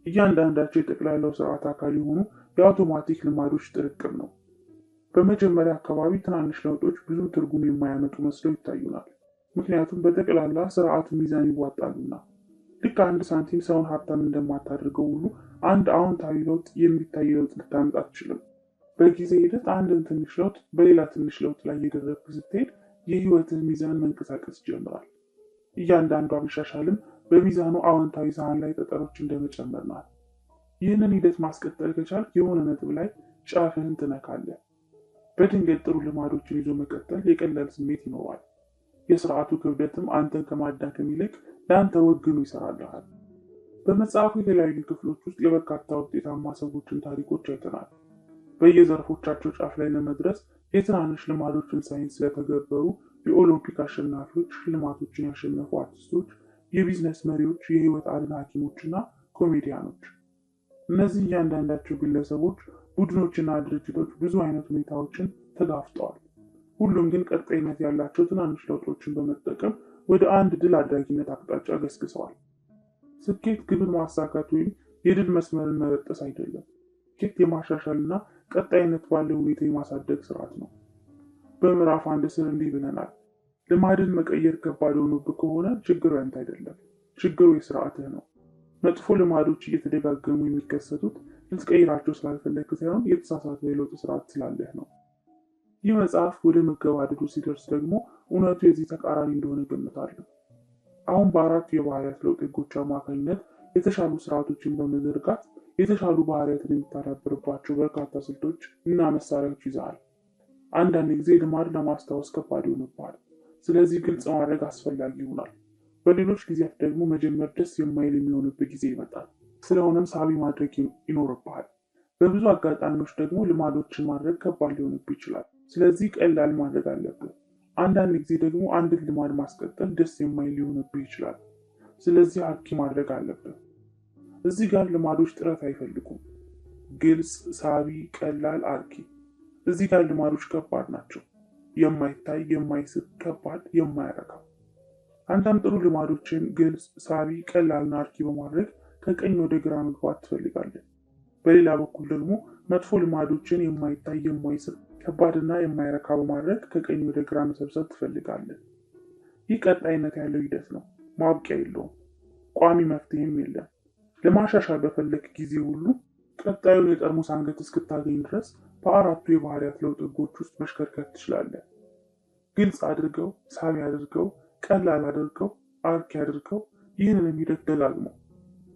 እያንዳንዳቸው የጠቅላላው ስርዓት አካል የሆኑ የአውቶማቲክ ልማዶች ጥርቅም ነው። በመጀመሪያ አካባቢ ትናንሽ ለውጦች ብዙ ትርጉም የማያመጡ መስለው ይታዩናል። ምክንያቱም በጠቅላላ ስርዓቱ ሚዛን ይዋጣሉና። ልክ አንድ ሳንቲም ሰውን ሀብታም እንደማታደርገው ሁሉ አንድ አዎንታዊ ለውጥ የሚታይ ለውጥ ልታመጣ አትችልም። በጊዜ ሂደት አንድን ትንሽ ለውጥ በሌላ ትንሽ ለውጥ ላይ እየደረግክ ስትሄድ የህይወትህ ሚዛን መንቀሳቀስ ይጀምራል። እያንዳንዷ መሻሻልም በሚዛኑ አዎንታዊ ሳህን ላይ ጠጠሮች እንደመጨመር ናት። ይህንን ሂደት ማስቀጠል ከቻልክ የሆነ ነጥብ ላይ ጫፍህን ትነካለህ። በድንገት ጥሩ ልማዶችን ይዞ መቀጠል የቀላል ስሜት ይኖረዋል። የስርዓቱ ክብደትም አንተን ከማዳከም ይልቅ ለአንተ ወግኑ ይሰራልሃል። በመጽሐፉ የተለያዩ ክፍሎች ውስጥ የበርካታ ውጤታማ ሰዎችን ታሪኮች አይተናል። በየዘርፎቻቸው ጫፍ ላይ ለመድረስ የትናንሽ ልማዶችን ሳይንስ ስለተገበሩ የኦሎምፒክ አሸናፊዎች፣ ሽልማቶችን ያሸነፉ አርቲስቶች፣ የቢዝነስ መሪዎች፣ የህይወት አድን ሐኪሞችና ኮሜዲያኖች። እነዚህ እያንዳንዳቸው ግለሰቦች፣ ቡድኖችና ድርጅቶች ብዙ አይነት ሁኔታዎችን ተጋፍጠዋል። ሁሉም ግን ቀጣይነት ያላቸው ትናንሽ ለውጦችን በመጠቀም ወደ አንድ ድል አድራጊነት አቅጣጫ ገስግሰዋል። ስኬት ግብን ማሳካት ወይም የድል መስመርን መበጠስ አይደለም። ስኬት የማሻሻልና ቀጣይነት ባለው ሁኔታ የማሳደግ ስርዓት ነው። በምዕራፍ 1 ስር እንዲህ ብለናል። ልማድን መቀየር ከባድ ሆኖብህ ከሆነ ችግሩ ያንተ አይደለም፣ ችግሩ የስርዓትህ ነው። መጥፎ ልማዶች እየተደጋገሙ የሚከሰቱት ልትቀይራቸው ስላልፈለግህ ሳይሆን የተሳሳተ የለውጥ ስርዓት ስላለህ ነው። ይህ መጽሐፍ ወደ መገባደዱ ሲደርስ ደግሞ እውነቱ የዚህ ተቃራኒ እንደሆነ ገምታለሁ። አሁን በአራቱ የባህሪያት ለውጥ ህጎች አማካኝነት የተሻሉ ስርዓቶችን በመዘርጋት የተሻሉ ባህሪያትን የምታዳብርባቸው በርካታ ስልቶች እና መሳሪያዎች ይዘሃል። አንዳንድ ጊዜ ልማድ ለማስታወስ ከባድ ይሆንብሃል። ስለዚህ ግልጽ ማድረግ አስፈላጊ ይሆናል። በሌሎች ጊዜያት ደግሞ መጀመር ደስ የማይል የሚሆንበት ጊዜ ይመጣል። ስለሆነም ሳቢ ማድረግ ይኖርብሃል። በብዙ አጋጣሚዎች ደግሞ ልማዶችን ማድረግ ከባድ ሊሆንብህ ይችላል። ስለዚህ ቀላል ማድረግ አለብህ። አንዳንድ ጊዜ ደግሞ አንድን ልማድ ማስቀጠል ደስ የማይል ሊሆንብህ ይችላል። ስለዚህ አርኪ ማድረግ አለብህ። እዚህ ጋር ልማዶች ጥረት አይፈልጉም። ግልጽ፣ ሳቢ፣ ቀላል፣ አርኪ። እዚህ ጋር ልማዶች ከባድ ናቸው። የማይታይ፣ የማይስብ፣ ከባድ፣ የማያረካ። አንዳንድ ጥሩ ልማዶችን ግልጽ፣ ሳቢ፣ ቀላልና አርኪ በማድረግ ከቀኝ ወደ ግራ መግባት ትፈልጋለህ። በሌላ በኩል ደግሞ መጥፎ ልማዶችን የማይታይ፣ የማይስብ፣ ከባድና የማይረካ በማድረግ ከቀኝ ወደ ግራ መሰብሰብ ትፈልጋለህ። ይህ ቀጣይነት ያለው ሂደት ነው። ማብቂያ የለውም። ቋሚ መፍትሄም የለም። ለማሻሻል በፈለግ ጊዜ ሁሉ ቀጣዩን የጠርሙስ አንገት እስክታገኝ ድረስ በአራቱ የባህሪያት ለውጥ ህጎች ውስጥ መሽከርከር ትችላለህ። ግልጽ አድርገው፣ ሳቢ አድርገው፣ ቀላል አድርገው፣ አርኪ አድርገው። ይህንን ሂደት ደጋግመው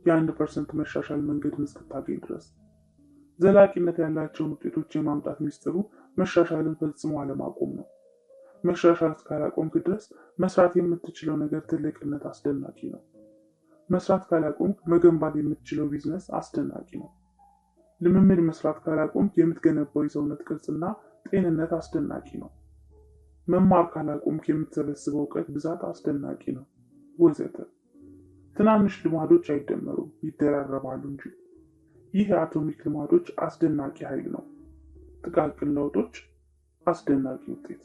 የ1% መሻሻል መንገድን እስክታገኝ ድረስ። ዘላቂነት ያላቸውን ውጤቶች የማምጣት ሚስጥሩ መሻሻልን ፈጽሞ አለማቆም ነው። መሻሻል እስካላቆምክ ድረስ መስራት የምትችለው ነገር ትልቅነት አስደናቂ ነው። መስራት ካላቆምክ መገንባት የምትችለው ቢዝነስ አስደናቂ ነው። ልምምድ መስራት ካላቆምክ የምትገነባው የሰውነት ቅርጽና ጤንነት አስደናቂ ነው። መማር ካላቆምክ የምትሰበስበው እውቀት ብዛት አስደናቂ ነው፣ ወዘተ። ትናንሽ ልማዶች አይደመሩም፣ ይደራረባሉ እንጂ። ይህ የአቶሚክ ልማዶች አስደናቂ ኃይል ነው። ጥቃቅን ለውጦች አስደናቂ ውጤት።